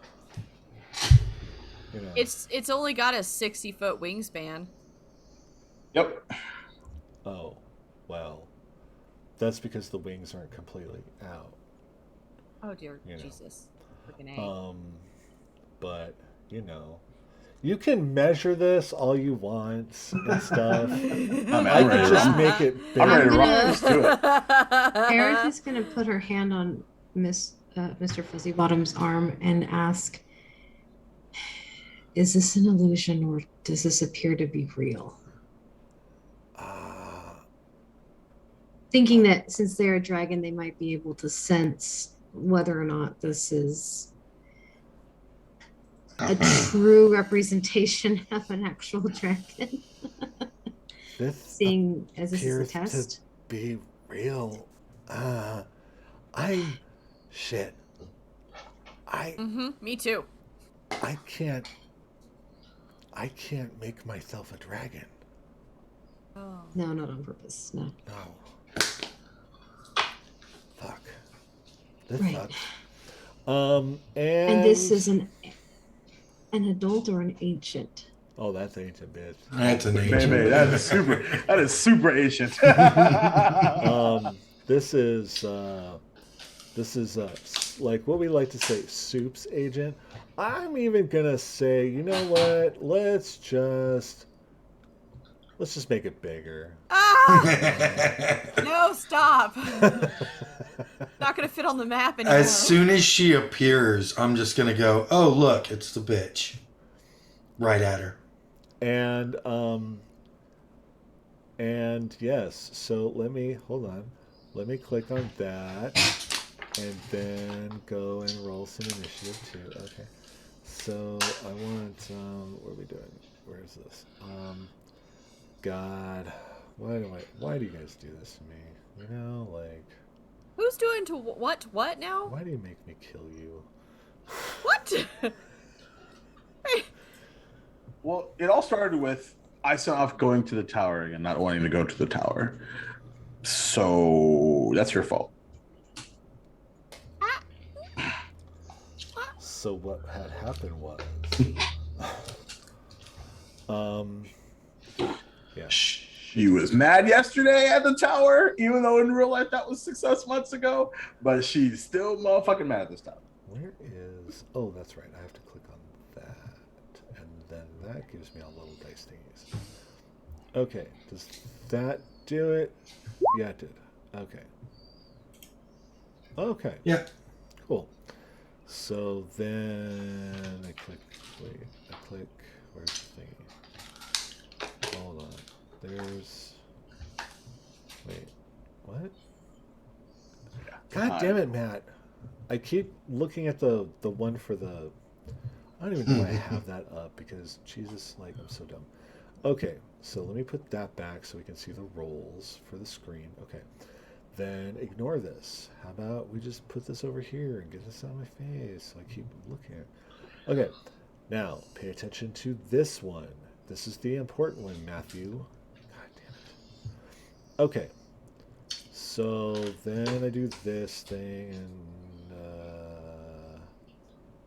You know. It's only got a 60-foot wingspan. Yep. Oh, well, that's because the wings aren't completely out. Oh dear You know. Jesus. Freaking A. But you can measure this all you want and stuff. I'm I ready could to just run. make it big. I'm ready to I'm run. gonna- Let's do it. Aerith is going to put her hand on Mr. Fuzzybottom's arm and ask, "Is this an illusion or does this appear to be real?" Thinking that since they're a dragon, they might be able to sense whether or not this is a true representation of an actual dragon. This Seeing as this is a appears test. to be real. Shit. Me too. I can't make myself a dragon. Oh. No, not on purpose. No. No. Fuck. This Right. sucks. And this is an adult or an ancient? Oh, that's ancient, bitch. That's an Maybe ancient. that is super ancient. This is like what we like to say, soup's agent. I'm even gonna say, you know what? Let's just make it bigger. Ah! No, stop. Not gonna fit on the map anymore. As soon as she appears, I'm just gonna go, oh look, it's the bitch. Right at her. And yes, so hold on. Let me click on that and then go and roll some initiative too. Okay. So I want, what are we doing? Where is this? God, why do you guys do this to me? Like, Who's doing to what now? why do you make me kill you? What? Well, it all started with I set off going to the tower and not wanting to go to the tower. So that's your fault. So what had happened was, yeah. She was mad yesterday at the tower, even though in real life that was 6 months ago. But she's still motherfucking mad at this time. Where is? Oh, that's right. I have to click on that, and then that gives me all little dice thingies. Okay, does that do it? Yeah, it did. Okay. Okay. Yeah. Cool. So then I click. Wait, I click. Where's the thingy? Hold on. There's. Wait. What? God damn it, Matt. I keep looking at the one for the. I don't even know why I have that up because Jesus, like I'm so dumb. Okay, so let me put that back so we can see the rolls for the screen. Okay, then ignore this. How about we just put this over here and get this out of my face so I keep looking at it. Okay, now pay attention to this one. This is the important one, Matthew. God damn it. Okay, so then I do this thing and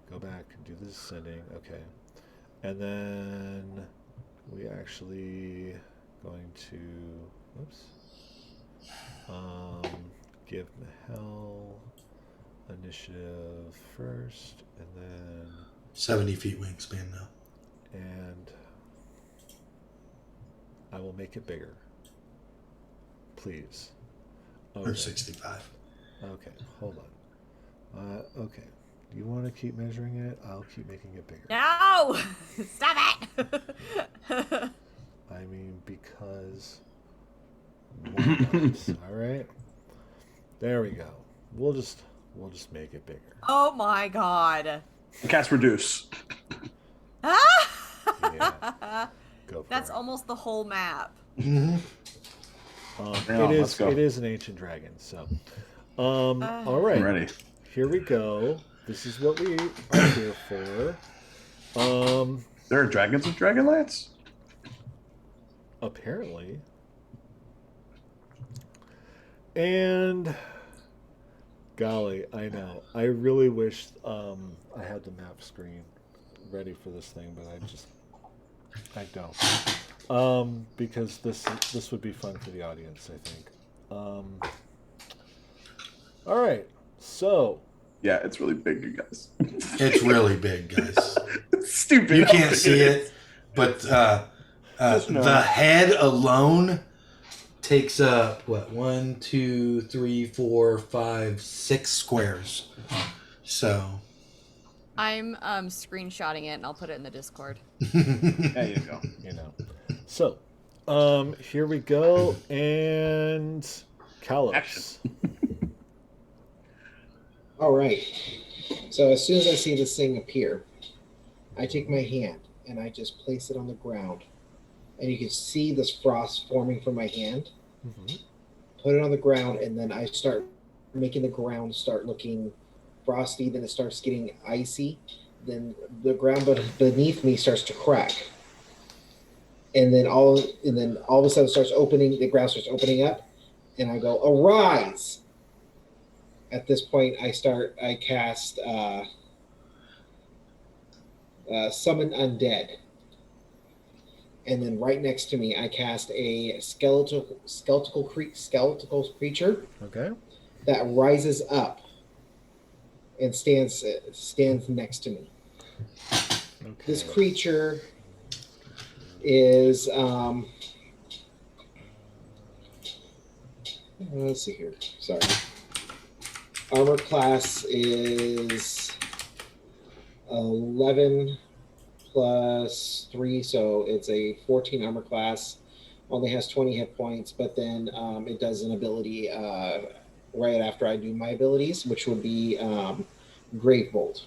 go back and do the descending. Okay, and then we actually going to give Mahel initiative first, and then 70 feet wingspan now. and I will make it bigger, please. Or 65. Okay, hold on. Okay. Do you want to keep measuring it? I'll keep making it bigger. No! Stop it! I mean, because why not? All right. There we go. We'll just make it bigger. Oh my god. Cast reduce. Yeah. Go for That's it. almost the whole map. Yeah, let's go. It is an ancient dragon. So, all right. I'm ready. Here we go. This is what we are here for. There are dragons with Dragonlance? Apparently. And golly, I know. I really wish I had the map screen ready for this thing, but I don't. Because this would be fun for the audience, I think. All right. So, Yeah, it's really big, you guys. It's really big, guys. It's stupid. You how can't big see is. it, but Just know. the head alone takes up what 1, 2, 3, 4, 5, 6 squares. So I'm screenshotting it and I'll put it in the Discord. There you go. You know. So, here we go, and Kalos. Action. All right. So as soon as I see this thing appear, I take my hand and I just place it on the ground, and you can see this frost forming from my hand. Mhm. Put it on the ground, and then I start making the ground start looking frosty. Then it starts getting icy. Then the ground beneath me starts to crack, and then all of a sudden starts opening. The ground starts opening up, and I go, "Arise!" At this point, I cast Summon Undead. And then right next to me, I cast a skeletal creature Okay. that rises up and stands next to me. Okay. This creature is let's see here. Sorry. Armor class is 11 plus 3, so it's a 14 armor class. Only has 20 hit points, but then it does an ability right after I do my abilities, which would be Grave Bolt.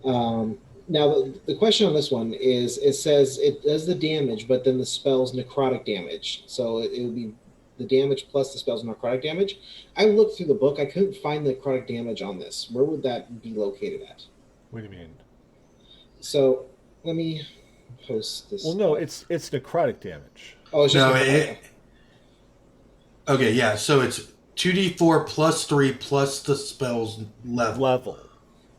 Now, the question on this one is, it says it does the damage, but then the spell's necrotic damage. So it would be the damage plus the spell's necrotic damage. I looked through the book. I couldn't find the necrotic damage on this. Where would that be located at? What do you mean? So let me post this. Well, no, it's necrotic damage. Oh, it's just no, necrotic. okay, yeah. So it's 2d4 plus 3 plus the spell's level.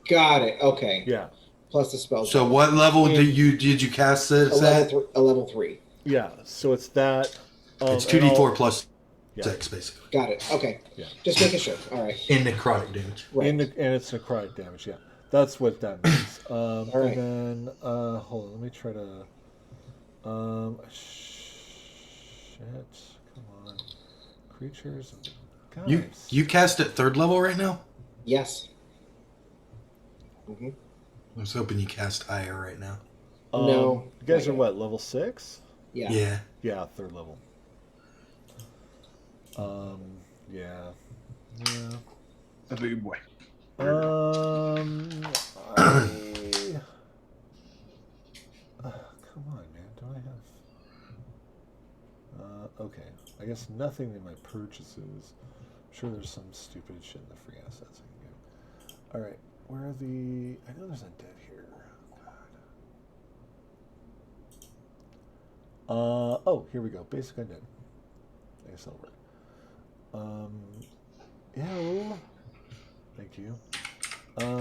Got it. Okay. Yeah. Plus the spell. So what level did you cast this at? A level 3. Yeah. So it's that. It's and 2d4 plus Yeah. 6, basically. Got it. Okay. Yeah. Just making sure. All right. In necrotic damage. Right. And it's necrotic damage. Yeah. That's what that means. right. And then hold on. Let me try to. Shit. Come on. Creatures. Guys. You cast at 3rd level right now? Yes. Mm-hmm. I was hoping you cast higher right now. No, You guys not are yet. what, level 6? Yeah. Yeah. Yeah, 3rd level. Yeah. That's a good boy. I... come on, man. Do I have... okay. I guess nothing in my purchases. I'm sure there's some stupid shit in the free assets I can get. Alright. Where are the... I know there's undead here. God. Oh, here we go. Basic undead. I guess that'll work. Ew. Thank you. Oh,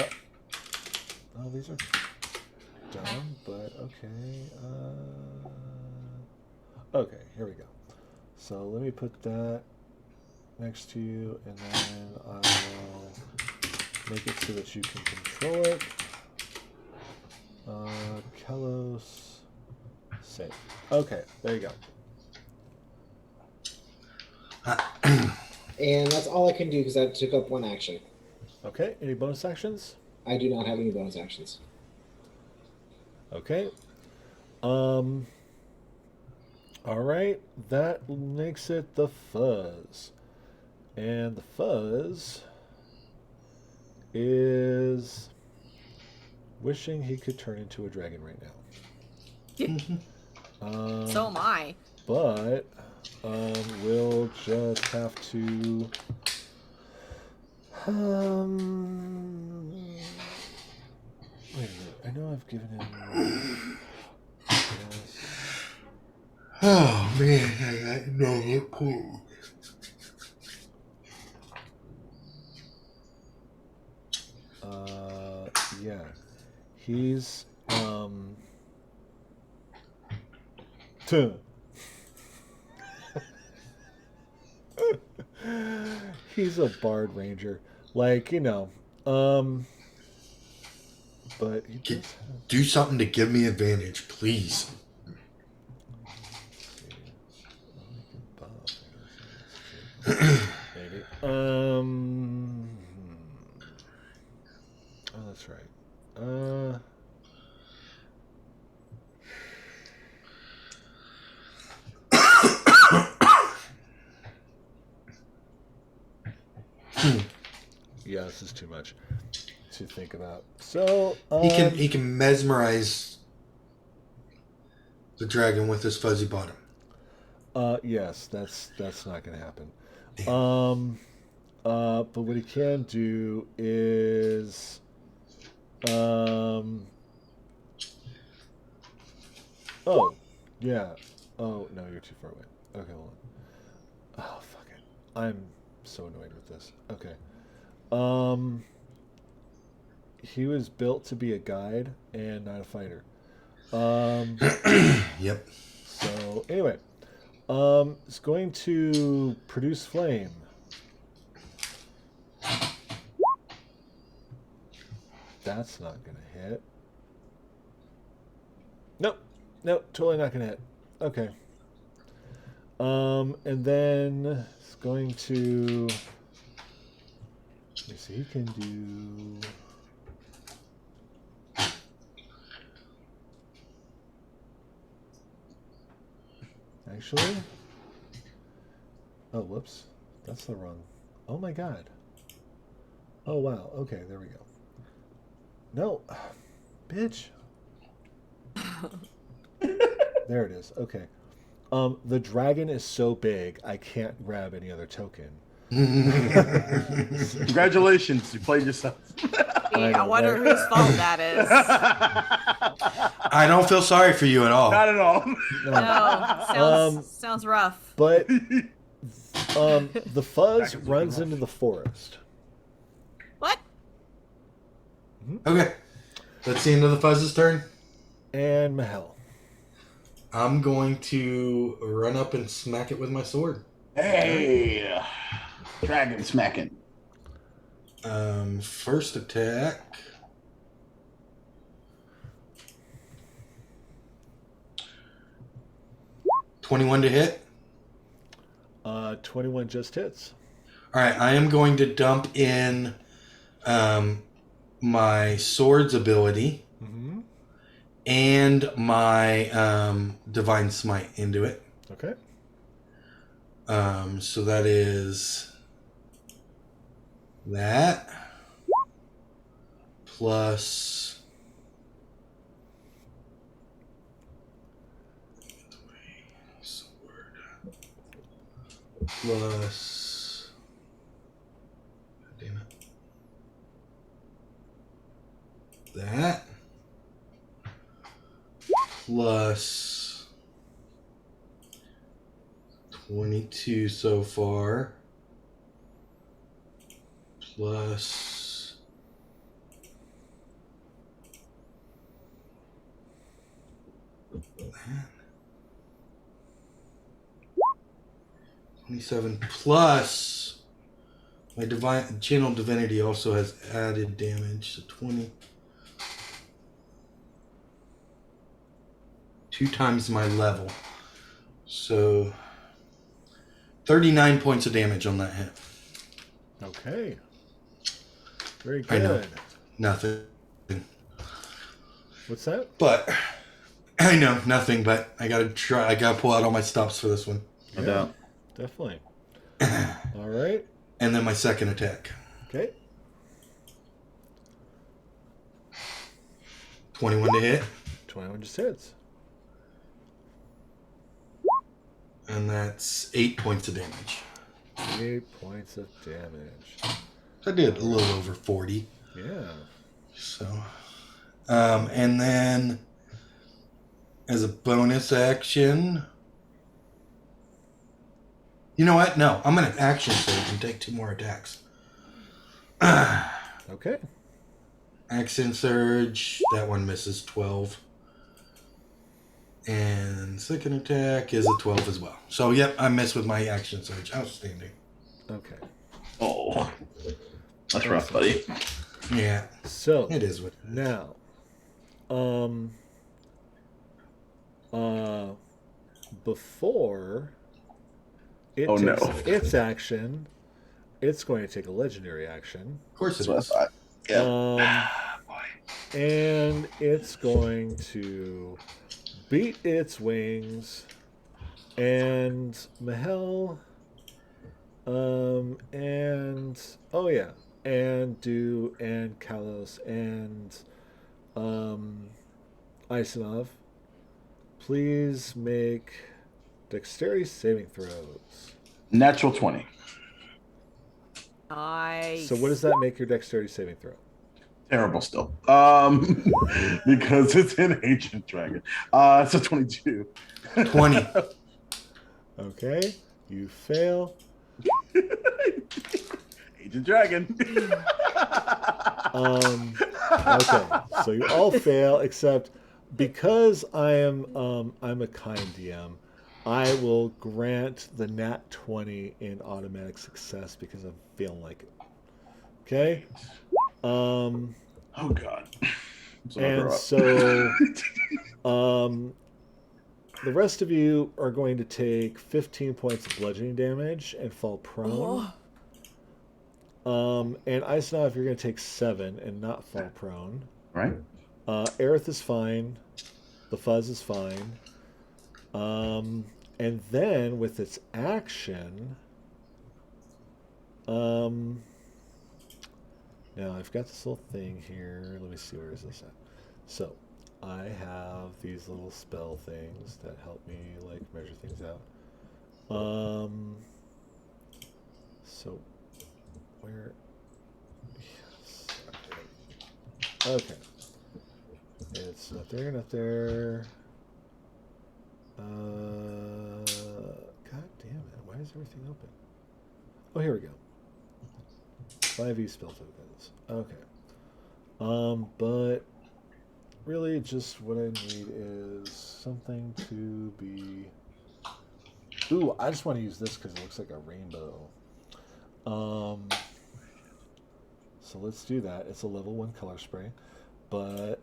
these are dumb, but okay. Okay, here we go. So let me put that next to you, and then I will make it so that you can control it. Kalos. Save. Okay, there you go. And that's all I can do because I took up one action. Okay, any bonus actions? I do not have any bonus actions. Okay. All right, that makes it the Fuzz. And the Fuzz is wishing he could turn into a dragon right now. So am I. But we'll just have to wait a minute. I know I've given him yes. Oh, man. I got no clue. Yeah. He's he's a bard ranger. Like, but he Get- does have... Do something to give me advantage, please. Maybe. Oh, that's right. Yeah, this is too much to think about. So He can mesmerize the dragon with his fuzzy bottom. yes, that's not going to happen. Damn. But what he can do is oh, yeah. Oh, no, you're too far away. Okay, hold on. Oh, fuck it. I'm so annoyed with this. Okay. He was built to be a guide and not a fighter. Yep. So, anyway. It's going to produce flame. That's not going to hit. Nope. Nope, totally not going to hit. Okay. And then it's going to... Let me see, he can do... Actually... Oh, whoops. That's the wrong... Oh my god. Oh, wow. Okay, there we go. No. Bitch. There it is. Okay. The dragon is so big, I can't grab any other token. Congratulations, you played yourself. I wonder whose fault that is. I don't feel sorry for you at all. Not at all. No, sounds rough. But the fuzz runs into the forest. What? Okay. That's the end of the fuzz's turn. And Mahel. I'm going to run up and smack it with my sword. Hey, dragon smacking. First attack. $21 to hit. 21 just hits. All right, I am going to dump in my sword's ability Mm-hmm. and my divine smite into it. Okay. So that is that plus plus damn it, that plus 22 so far plus that 27 plus my divine channel divinity also has added damage, so 20 2 times my level, so 39 points of damage on that hit. Okay. Very I know. good. Nothing. What's that? But I know nothing. But I gotta try. I gotta pull out all my stops for this one. No doubt. Definitely. All right. And then my second attack. Okay. 21 to hit, 21 just hits. and that's 8 points of damage. 8 points of damage. I did a little over 40. Yeah. So, and then as a bonus action, you know what? No, I'm gonna action surge and take 2 more attacks. Okay. Action surge, that one misses 12. And second attack is a 12 as well. So, yep, I missed with my action surge. Outstanding. Okay. Oh. That's rough, buddy. Yeah, So it is what it is. now, before it Oh, no. takes its action, it's going to take a legendary action. Of course it That's is. what I thought. Yeah. And it's going to beat its wings, and Mahel, and and Kalos and Isanov, please make dexterity saving throws. Natural 20. Nice. So what does that make your dexterity saving throw? Terrible still. Because it's an ancient dragon. It's a 22. 20. Okay, you fail. Ancient dragon. Okay, so you all fail except because I'm a kind DM, I will grant the nat 20 in automatic success because I'm feeling like it. Okay? Oh god. And so the rest of you are going to take 15 points of bludgeoning damage and fall prone. And Isanov, you're going to take 7 and not fall prone. Right? Aerith is fine. The Fuzz is fine. And then with its action, now I've got this little thing here. Let me see, where is this at? So I have these little spell things that help me like measure things out. So where? Yes. Okay. It's not there, not there. God damn it! Why is everything open? Oh, here we go. 5e spell tokens. Okay. But really, just what I need is something to be. Ooh, I just want to use this because it looks like a rainbow. So let's do that. It's a level 1 color spray, but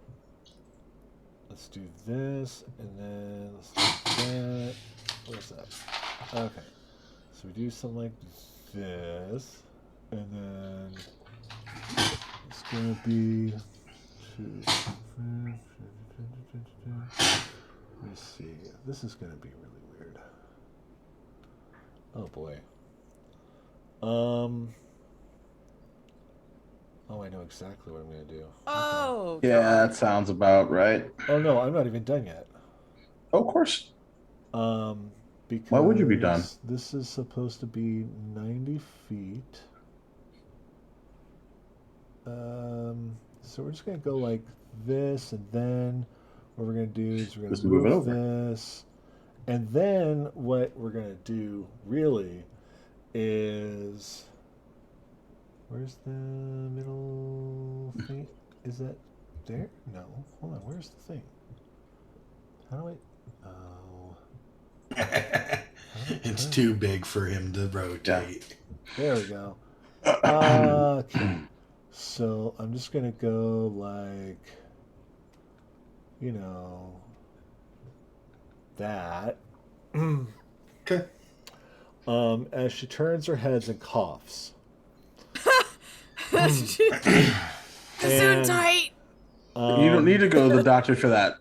let's do this and then let's do that. Where's that? Okay. So we do something like this, and then it's gonna be let me see. This is gonna be really weird. Oh boy. Oh, I know exactly what I'm gonna do. Oh. Yeah, God. that sounds about right. Oh no, I'm not even done yet. Oh, of course. Because Why would you be done? This is supposed to be 90 feet. So we're just gonna go like this, and then what we're gonna do is we're Just gonna move it move over. this, and then what we're gonna do really is, where's the middle thing? Is that there? No, hold on. Where's the thing? How do I? Oh. It's too big for him to rotate. There we go. Okay. So I'm just gonna go like, you know, that. Okay. As she turns her head and coughs. Soon tight. You don't need to go to the doctor for that.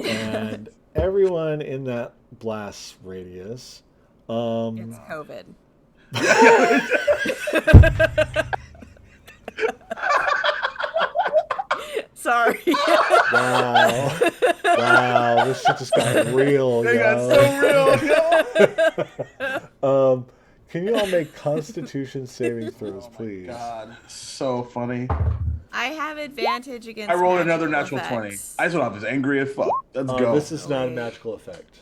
And everyone in that blast radius. It's COVID. Sorry. Wow. Wow, this shit just got real. They got yo. so real. Can you all make Constitution saving throws, Oh my please? God, so funny. I have advantage against. I rolled another magical natural 20. effects. I was angry as fuck. Let's go. This is not a Really? magical effect.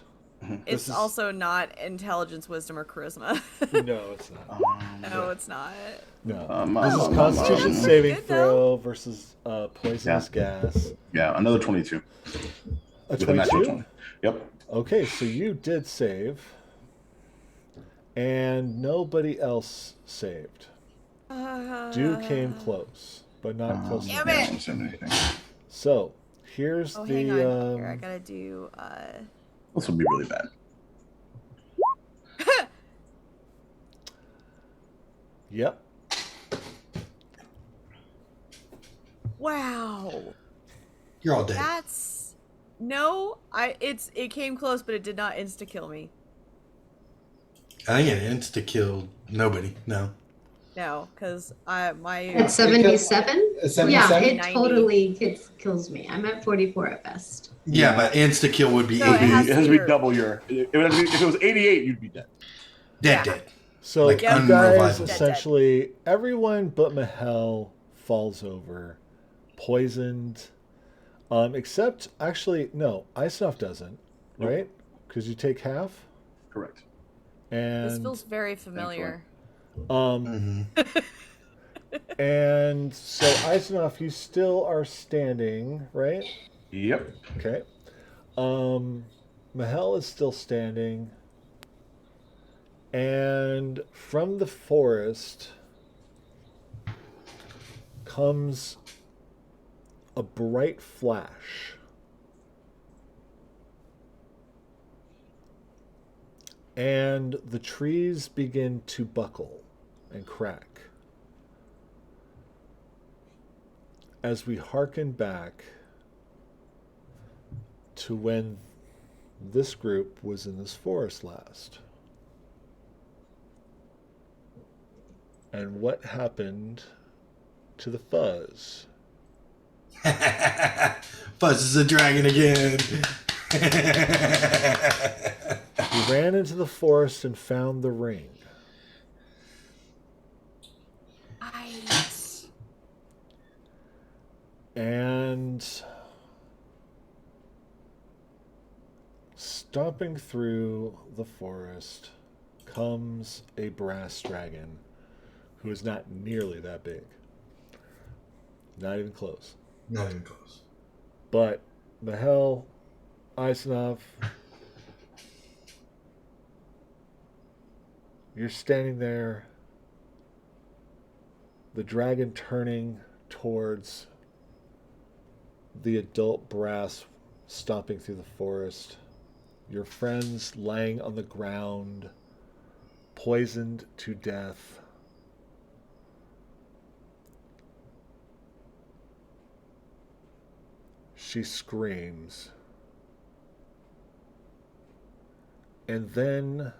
It's is- also not intelligence, wisdom, or charisma. No, it's not. No, it's not. No. This is Constitution saving Good, though. throw versus poisonous gas. Yeah, another 22. A With a natural 22? 20. Yep. Okay, so you did save. And nobody else saved. Dew came close, but not close Damn enough. it! So here's Oh, the. hang on. Here, I gotta do. This will be really bad. Yep. Wow. You're all dead. That's no. It came close, but it did not insta kill me. I think it insta killed nobody. No. No, because At my 77? 77? Yeah, it 90. totally kills me. I'm at 44 at best. Yeah, but insta kill would be So it 80. has It has to be your- double your. If it was 88, you'd be dead. Dead, Yeah. dead. So Like you guys unrevivable. essentially everyone but Mahel falls over, poisoned. Except actually no, Isoff doesn't, Nope. right? Because you take half. Correct. And this feels very familiar. um Mm-hmm. and so Isoff, you still are standing, right? Yep. Okay. Mahel is still standing. And from the forest comes a bright flash. And the trees begin to buckle and crack. As we hearken back to when this group was in this forest last. And what happened to the fuzz? Fuzz is a dragon again. We ran into the forest and found the ring. Ice. And stomping through the forest comes a brass dragon who is not nearly that big. Not even close. Not even close. But Mahel, Isanov, you're standing there, the dragon turning towards the adult brass stomping through the forest, your friends laying on the ground, poisoned to death. She screams. And then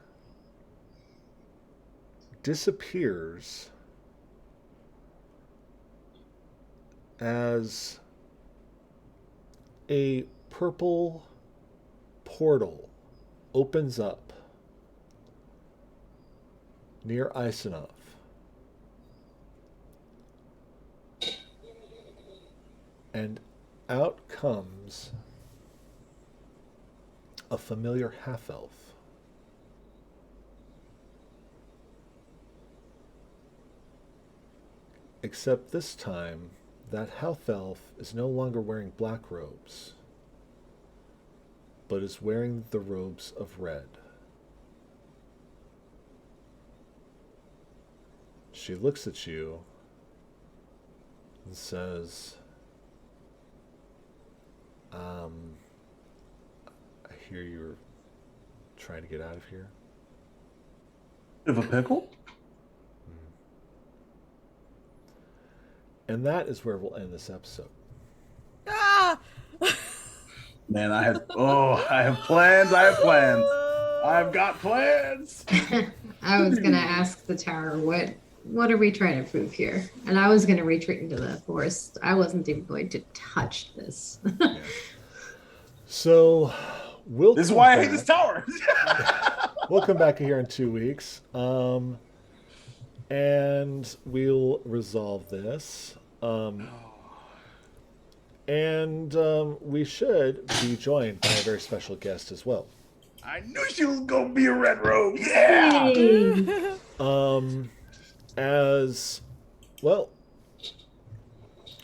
disappears as a purple portal opens up near Isanov. And out comes a familiar half-elf. Except this time, that half-elf is no longer wearing black robes, but is wearing the robes of red. She looks at you and says, I hear you're trying to get out of here. Of a pickle? And that is where we'll end this episode. Ah! Man, I have plans. I've got plans. I was gonna ask the tower what are we trying to prove here, and I was gonna retreat into the forest. I wasn't even going to touch this. Yeah. So we'll. This is come why I hate back. this tower. We'll come back here in 2 weeks, and we'll resolve this. And we should be joined by a very special guest as well. I knew she was gonna be a red robe. Yeah. Hey. As well,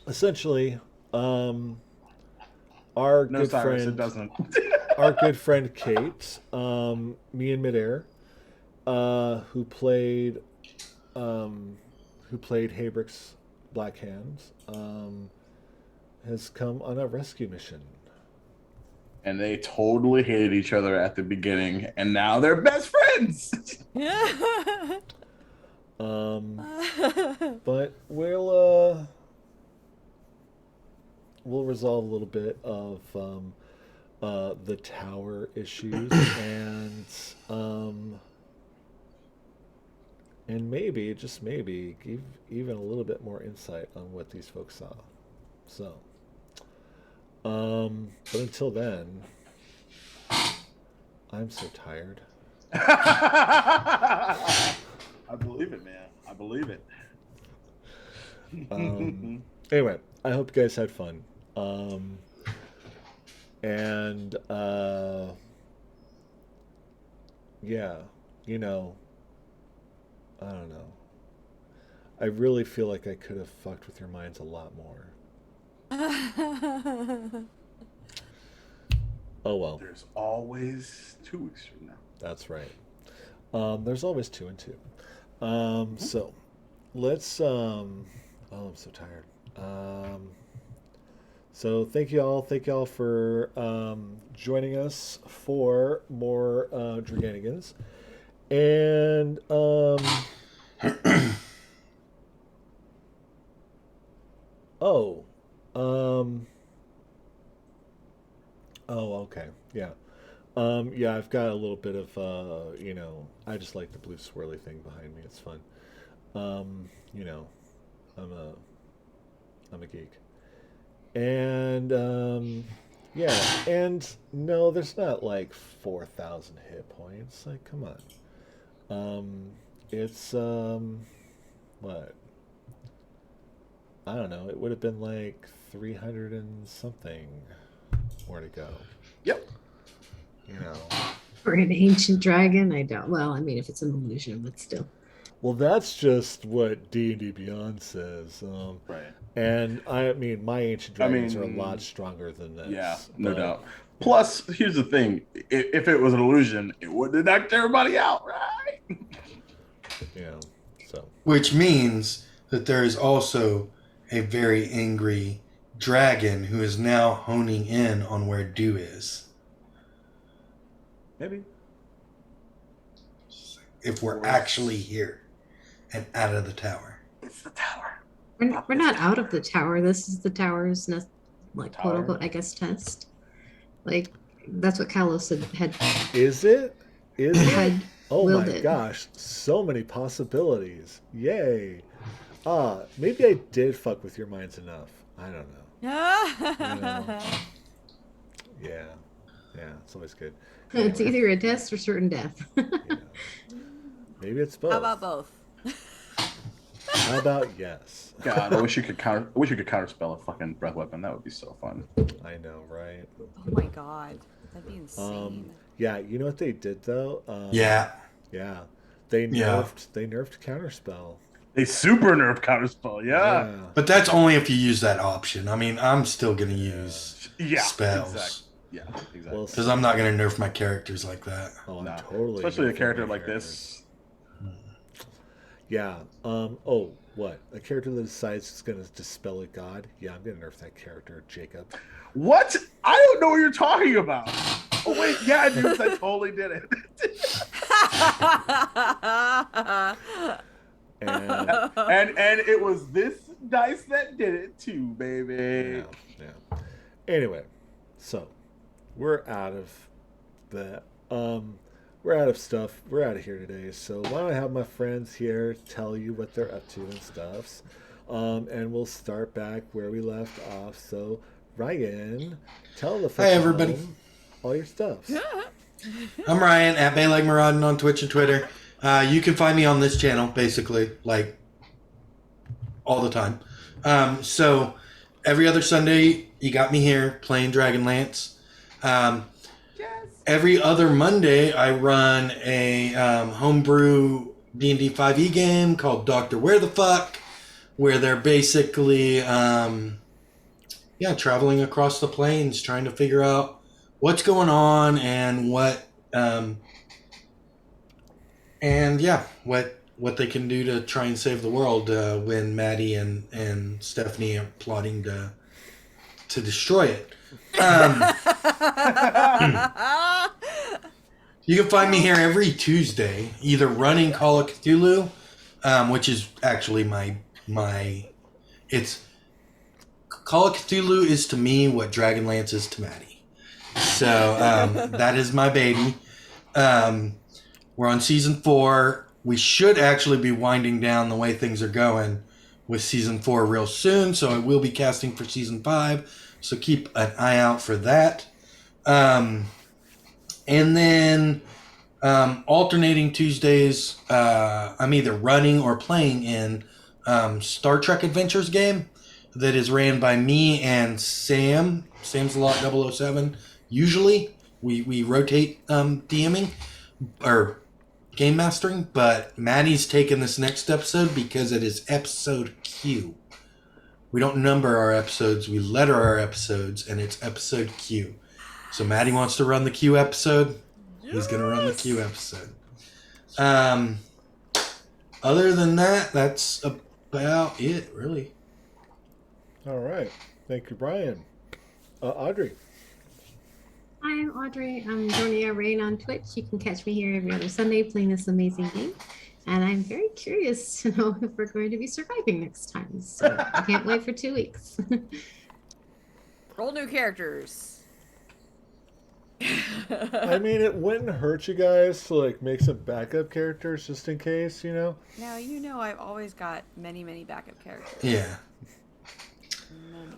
essentially, our No, good Cyrus, it friend, doesn't. our good friend Kate, me in midair, who played who played Haybrick's Black Hands, has come on a rescue mission. And they totally hated each other at the beginning, and now they're best friends. But we'll resolve a little bit of the tower issues and maybe, just maybe, give even a little bit more insight on what these folks saw. So, but until then, I'm so tired. I believe it, man. I believe it. Anyway, I hope you guys had fun. Yeah, you know, I don't know. I really feel like I could have fucked with your minds a lot more. Oh well. There's always 2 weeks from now. That's right. There's always 2 and 2. So let's oh, I'm so tired. So thank you all for joining us for more Dragonigans. And okay. Yeah. Yeah, I've got a little bit of, I just like the blue swirly thing behind me. It's fun. You know, I'm a geek. And, yeah, and no, there's not like 4,000 hit points. Like, come on. It's, what? I don't know. It would have been like 300 and something more to go. Yep. You know. For an ancient dragon, I don't. Well, I mean, if it's an illusion, but still. Well, that's just what D&D Beyond says. Right. And I mean, my ancient dragons are a lot stronger than this. Yeah, no doubt. Plus, here's the thing: if it was an illusion, it would have knocked everybody out, right? You know, so. Which means that there is also a very angry dragon who is now honing in on where Dew is. Maybe. If we're actually here and out of the tower. It's the tower. We're not out of the tower. This is the tower's, like, Tower. quote unquote, I guess, test. Like, that's what Kalos had. Is it? Is it? Had Oh willed my it. gosh, so many possibilities. Yay. Maybe I did fuck with your minds enough. I don't know. Yeah. Yeah, it's always good. It's Anyway, either a test or certain death. yeah. Maybe it's both. How about both? How about yes? God, I wish you could counterspell a fucking breath weapon. That would be so fun. I know, right? Oh my god. That'd be insane. Yeah, you know what they did though? Yeah. Yeah. They Yeah. nerfed counterspell. They super nerf counterspell, yeah. But that's only if you use that option. I mean, I'm still going to use spells. Exactly. Yeah, exactly. Well, Because I'm not going to nerf my characters like that. Oh, I'm No. totally. Especially a nerfing character my like this. Yeah. Oh, what? A character that decides it's gonna dispel a god? Yeah, I'm gonna nerf that character, Jacob. What? I don't know what you're talking about. Oh wait, yeah, dude, I totally did it. and it was this dice that did it too, baby. Yeah. Anyway, so we're out of that. We're out of stuff. We're out of here today. So why don't I have my friends here tell you what they're up to and stuffs, and we'll start back where we left off. So Ryan, tell the Hi, everybody. all your stuffs. I'm Ryan at BayLegMaraudin on Twitch and Twitter. You can find me on this channel, basically, like, all the time. So every other Sunday, you got me here playing Dragonlance. Every other Monday, I run a homebrew D&D 5e game called Dr. Where the Fuck, where they're basically, traveling across the plains, trying to figure out what's going what what they can do to try and save the world when Maddie and Stephanie are plotting to destroy it. You can find me here every Tuesday, either running Call of Cthulhu, which is actually it's Call of Cthulhu is to me what Dragonlance is to Maddie. So that is my baby. We're on season 4. We should actually be winding down the way things are going with season 4 real soon. So I will be casting for season 5. So keep an eye out for that. And then alternating Tuesdays, I'm either running or playing in Star Trek Adventures game that is ran by me and Sam. Sam's a lot 007. Usually we rotate DMing or game mastering, but Maddie's taken this next episode because it is episode Q. We don't number our episodes, we letter our episodes, and it's episode Q. So Maddie wants to run the Q episode. Yes! He's going to run the Q episode. Other than that, that's about it, really. All right. Thank you, Brian. Audrey. I'm Audrey. I'm Dornia Rain on Twitch. You can catch me here every other Sunday playing this amazing game. And I'm very curious to know if we're going to be surviving next time. So I can't wait for 2 weeks. Roll new characters. I mean, it wouldn't hurt you guys to like make some backup characters just in case, you know? Now, you know I've always got many, many backup characters. Yeah.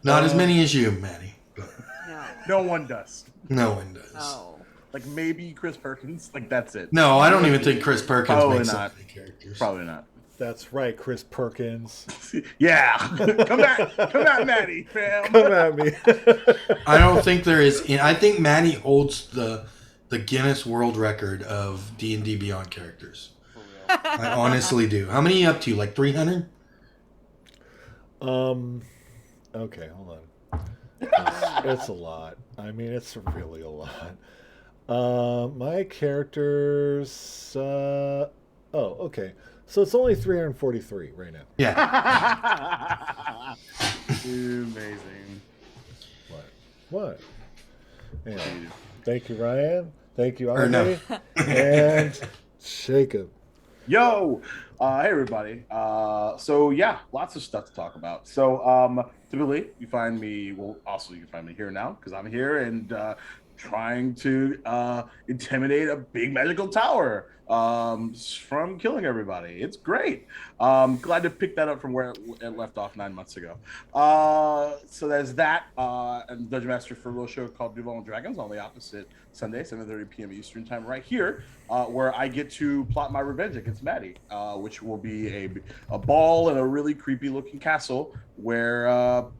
Not as many as you, Maddie. But No. No one does. no one does. Oh. Like maybe Chris Perkins. Like that's it. No, I don't even think Chris Perkins Probably makes not. so many characters. Probably not. That's right, Chris Perkins. Yeah. Come at Maddie, fam. Come at me. I don't think there is. I think Maddie holds the Guinness World Record of D&D Beyond characters. I honestly do. How many are you up to? Like 300? Okay, hold on. It's a lot. I mean, it's really a lot. My characters. Okay. So it's only 343 right now. Yeah. Amazing. What? Anyway, thank you, Ryan. Thank you, Or no. Audrey. And Jacob. Yo, hey everybody. So yeah, lots of stuff to talk about. So typically you find me. Well, also you can find me here now because I'm here and trying to intimidate a big magical tower from killing everybody. It's great. Glad to pick that up from where it left off 9 months ago. So there's that. And Dungeon Master for a little show called Duval and Dragons on the opposite Sunday, 7:30 p.m. Eastern time, right here, where I get to plot my revenge against Maddie, which will be a ball in a really creepy looking castle where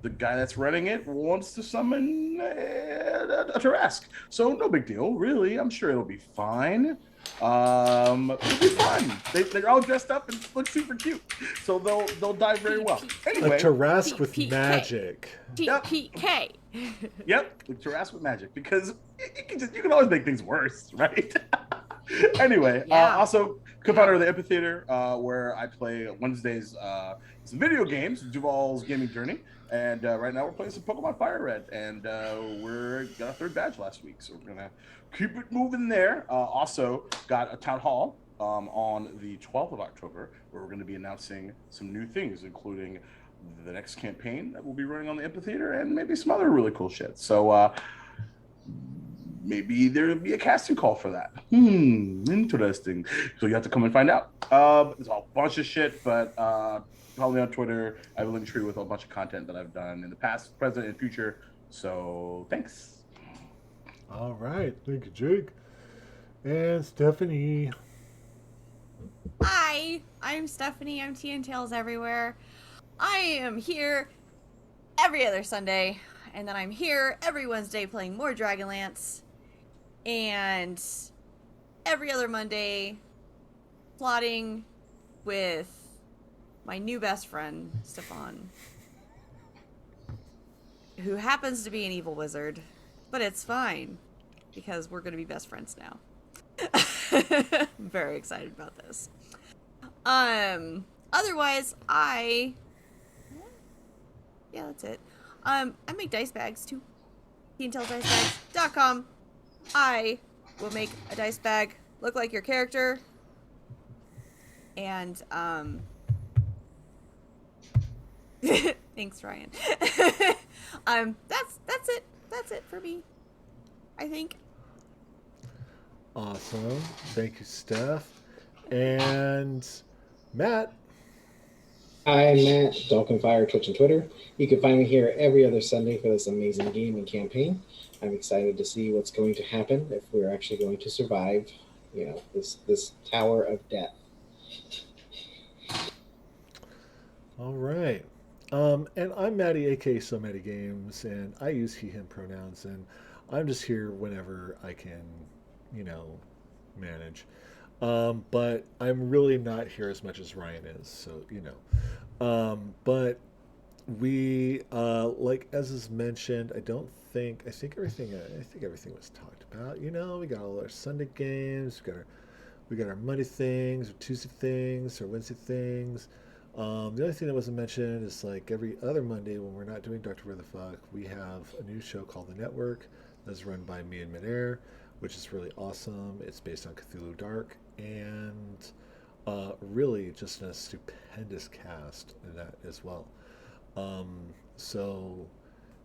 the guy that's running it wants to summon a Tarrasque. So no big deal, really. I'm sure it'll be fine. It'll be fun. They're all dressed up and look super cute, so they'll die very well. Anyway, A Tarrasque with PK. magic. TPK. Yep, Tarrasque with magic because you can always make things worse, right? Anyway, Yeah. also co-founder of the Amphitheater, where I play Wednesdays some video games, Duval's Gaming Journey, and right now we're playing some Pokemon Fire Red, and we're got a 3rd badge last week, so we're gonna keep it moving there. Also got a town hall on the 12th of October, where we're going to be announcing some new things, including the next campaign that we'll be running on the Amphitheater and maybe some other really cool shit. So maybe there'll be a casting call for that. Interesting. So you have to come and find out. There's a bunch of shit, but follow me on Twitter. I have a link tree with a bunch of content that I've done in the past, present, and future. So thanks. All right. Thank you, Jake. And Stephanie. Hi, I'm Stephanie. I'm Tea and Tales everywhere. I am here every other Sunday, and then I'm here every Wednesday playing more Dragonlance, and every other Monday plotting with my new best friend, Stefan, who happens to be an evil wizard, but it's fine because we're going to be best friends now. I'm very excited about this. Otherwise, yeah, that's it. I make dice bags too. TNTellsDiceBags.com. I will make a dice bag look like your character. And thanks, Ryan. That's it. That's it for me, I think. Awesome. Thank you, Steph. And Matt. I'm Matt, Fire, Twitch, and Twitter. You can find me here every other Sunday for this amazing game and campaign. I'm excited to see what's going to happen, if we're actually going to survive, this tower of death. All right. And I'm Maddie, aka So Many Games, and I use he, him pronouns, and I'm just here whenever I can, manage. But I'm really not here as much as Ryan is, so but we, like as is mentioned, I think everything was talked about. We got all our Sunday games, we got our Monday things, or Tuesday things, or Wednesday things. The only thing that wasn't mentioned is like every other Monday when we're not doing Dr. Where the Fuck, we have a new show called The Network that's run by me and Midair, which is really awesome. It's based on Cthulhu Dark, and really just a stupendous cast in that as well. So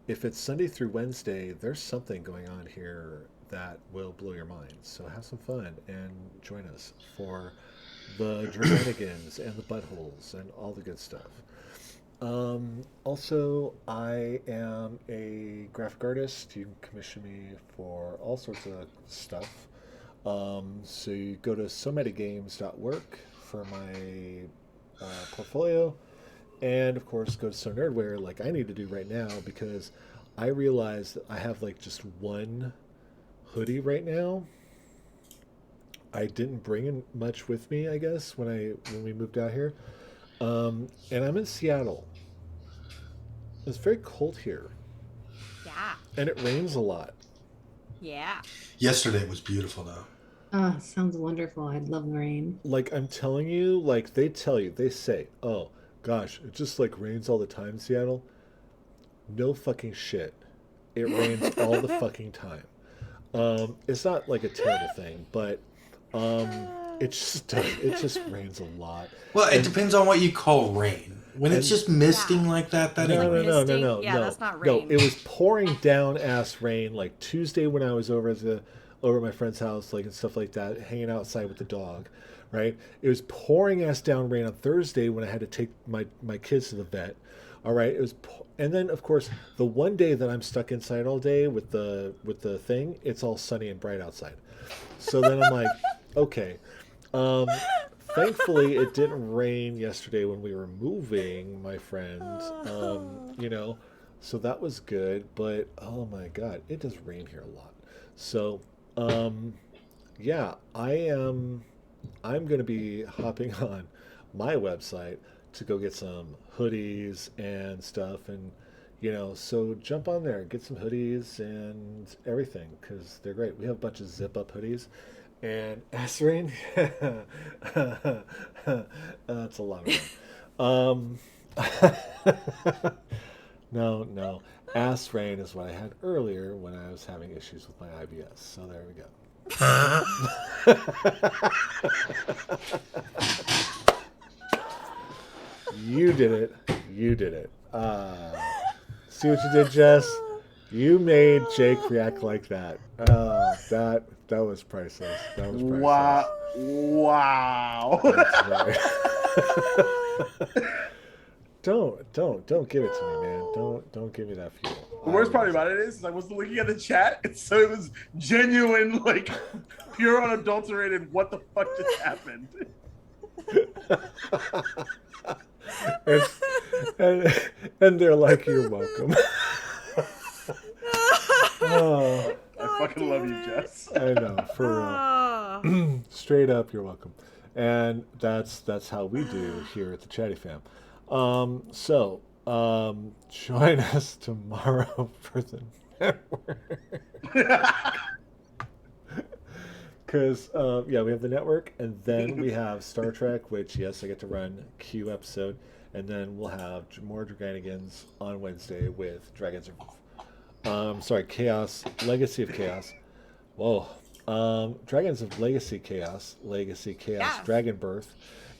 if it's Sunday through Wednesday, there's something going on here that will blow your mind. So have some fun and join us for the Dragonlance and the buttholes and all the good stuff. Also, I am a graphic artist. You can commission me for all sorts of stuff. So you go to somanygames.work for my portfolio, and of course go to So Nerdware like I need to do right now, because I realize that I have like just one hoodie right now. I didn't bring in much with me, I guess, when we moved out here. And I'm in Seattle. It's very cold here. Yeah. And it rains a lot. Yeah. Yesterday was beautiful, though. Oh, sounds wonderful. I'd love rain. Like, I'm telling you, like, they say, oh, gosh, it just, like, rains all the time in Seattle. No fucking shit. It rains all the fucking time. It's not, like, a terrible thing, but it just rains a lot. Well, it depends on what you call rain. When it's just misting like that No. Yeah, that's not rain. No, it was pouring down ass rain like Tuesday when I was over at my friend's house, like, and stuff like that, hanging outside with the dog, right? It was pouring ass down rain on Thursday when I had to take my kids to the vet. All right, and then of course the one day that I'm stuck inside all day with the thing, it's all sunny and bright outside. So then I'm like, okay. Thankfully, it didn't rain yesterday when we were moving, my friend. So that was good. But oh my god, it does rain here a lot. So, yeah, I'm gonna be hopping on my website to go get some hoodies and stuff, and so jump on there, get some hoodies and everything, because they're great. We have a bunch of zip up hoodies. And ass rain, that's a lot of rain. No, ass rain is what I had earlier when I was having issues with my IBS. So there we go. You did it. See what you did, Jess? You made Jake react like that. That was priceless. Wow. That's right. Don't give it to me, man. Don't give me that fuel. The worst part about it is I was looking at the chat, and so it was genuine, like pure unadulterated. What the fuck just happened? and they're like, you're welcome. Oh, I fucking love you, Jess. I know, for real. Straight up, you're welcome. And that's how we do here at the Chatty Fam. So join us tomorrow for the network. Because yeah, we have the network, and then we have Star Trek, which yes, I get to run Q episode, and then we'll have more Dragonigans on Wednesday with Chaos, Legacy of Chaos. Whoa, Dragons of Legacy Chaos, Yeah. Dragonbirth,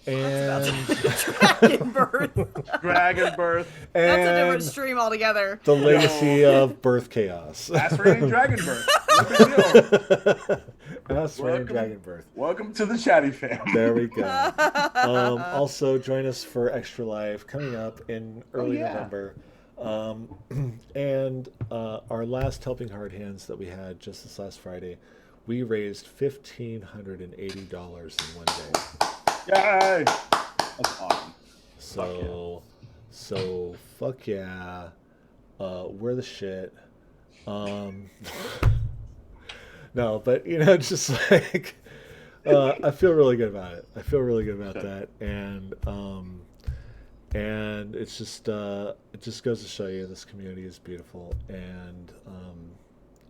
and Dragonbirth. Dragonbirth. That's a different and stream altogether. the Legacy of Birth Chaos. Last reigning Dragonbirth. No big deal. Last reigning Welcome. Dragonbirth. Welcome to the chatty fam. There we go. Also, join us for Extra Life coming up in early yeah. November. And our last Helping Hard Hands that we had just this last Friday, we raised $1,580 in one day. Yay! That's awesome. So fuck yeah. We're the shit. No, but just like I feel really good about it. I feel really good about that, and it's just it just goes to show you this community is beautiful, and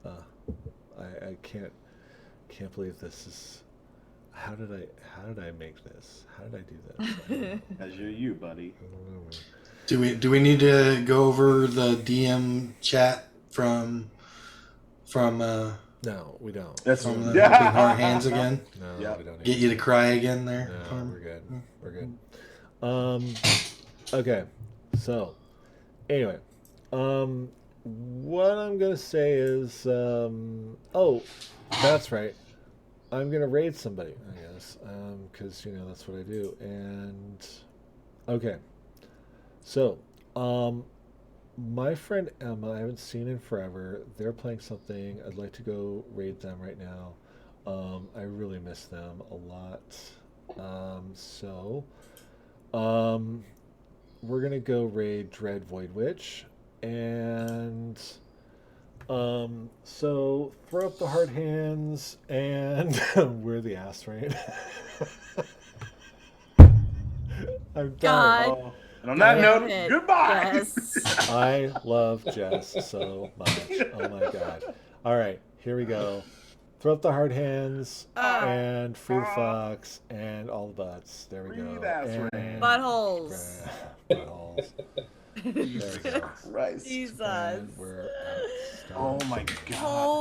I can't believe this is. How did I make this? How did I do this? As you're you, buddy. I don't know, man. Do we need to go over the DM chat from No, we don't. That's from the yeah. Helping Hard Hands again? No, Yeah. we don't. Get you to cry again there? No, Carm? we're good. We're good. Okay. So, anyway, what I'm gonna say is, oh, that's right. I'm gonna raid somebody, I guess, because that's what I do. And okay, so, my friend Emma, I haven't seen in forever. They're playing something. I'd like to go raid them right now. I really miss them a lot. So, we're gonna go raid Dread Void Witch, and so throw up the hard hands, and we're the ass, right? I'm done. God. Oh, and on that Damn note, it. goodbye. Yes. I love Jess so much. Oh my god. All right, here we go. Throw up the hard hands and free the fox and all the butts. There we Free go. the ass And ring. Buttholes. Buttholes. There we go. Christ. Jesus. And we're out. Stop. Oh my god. Oh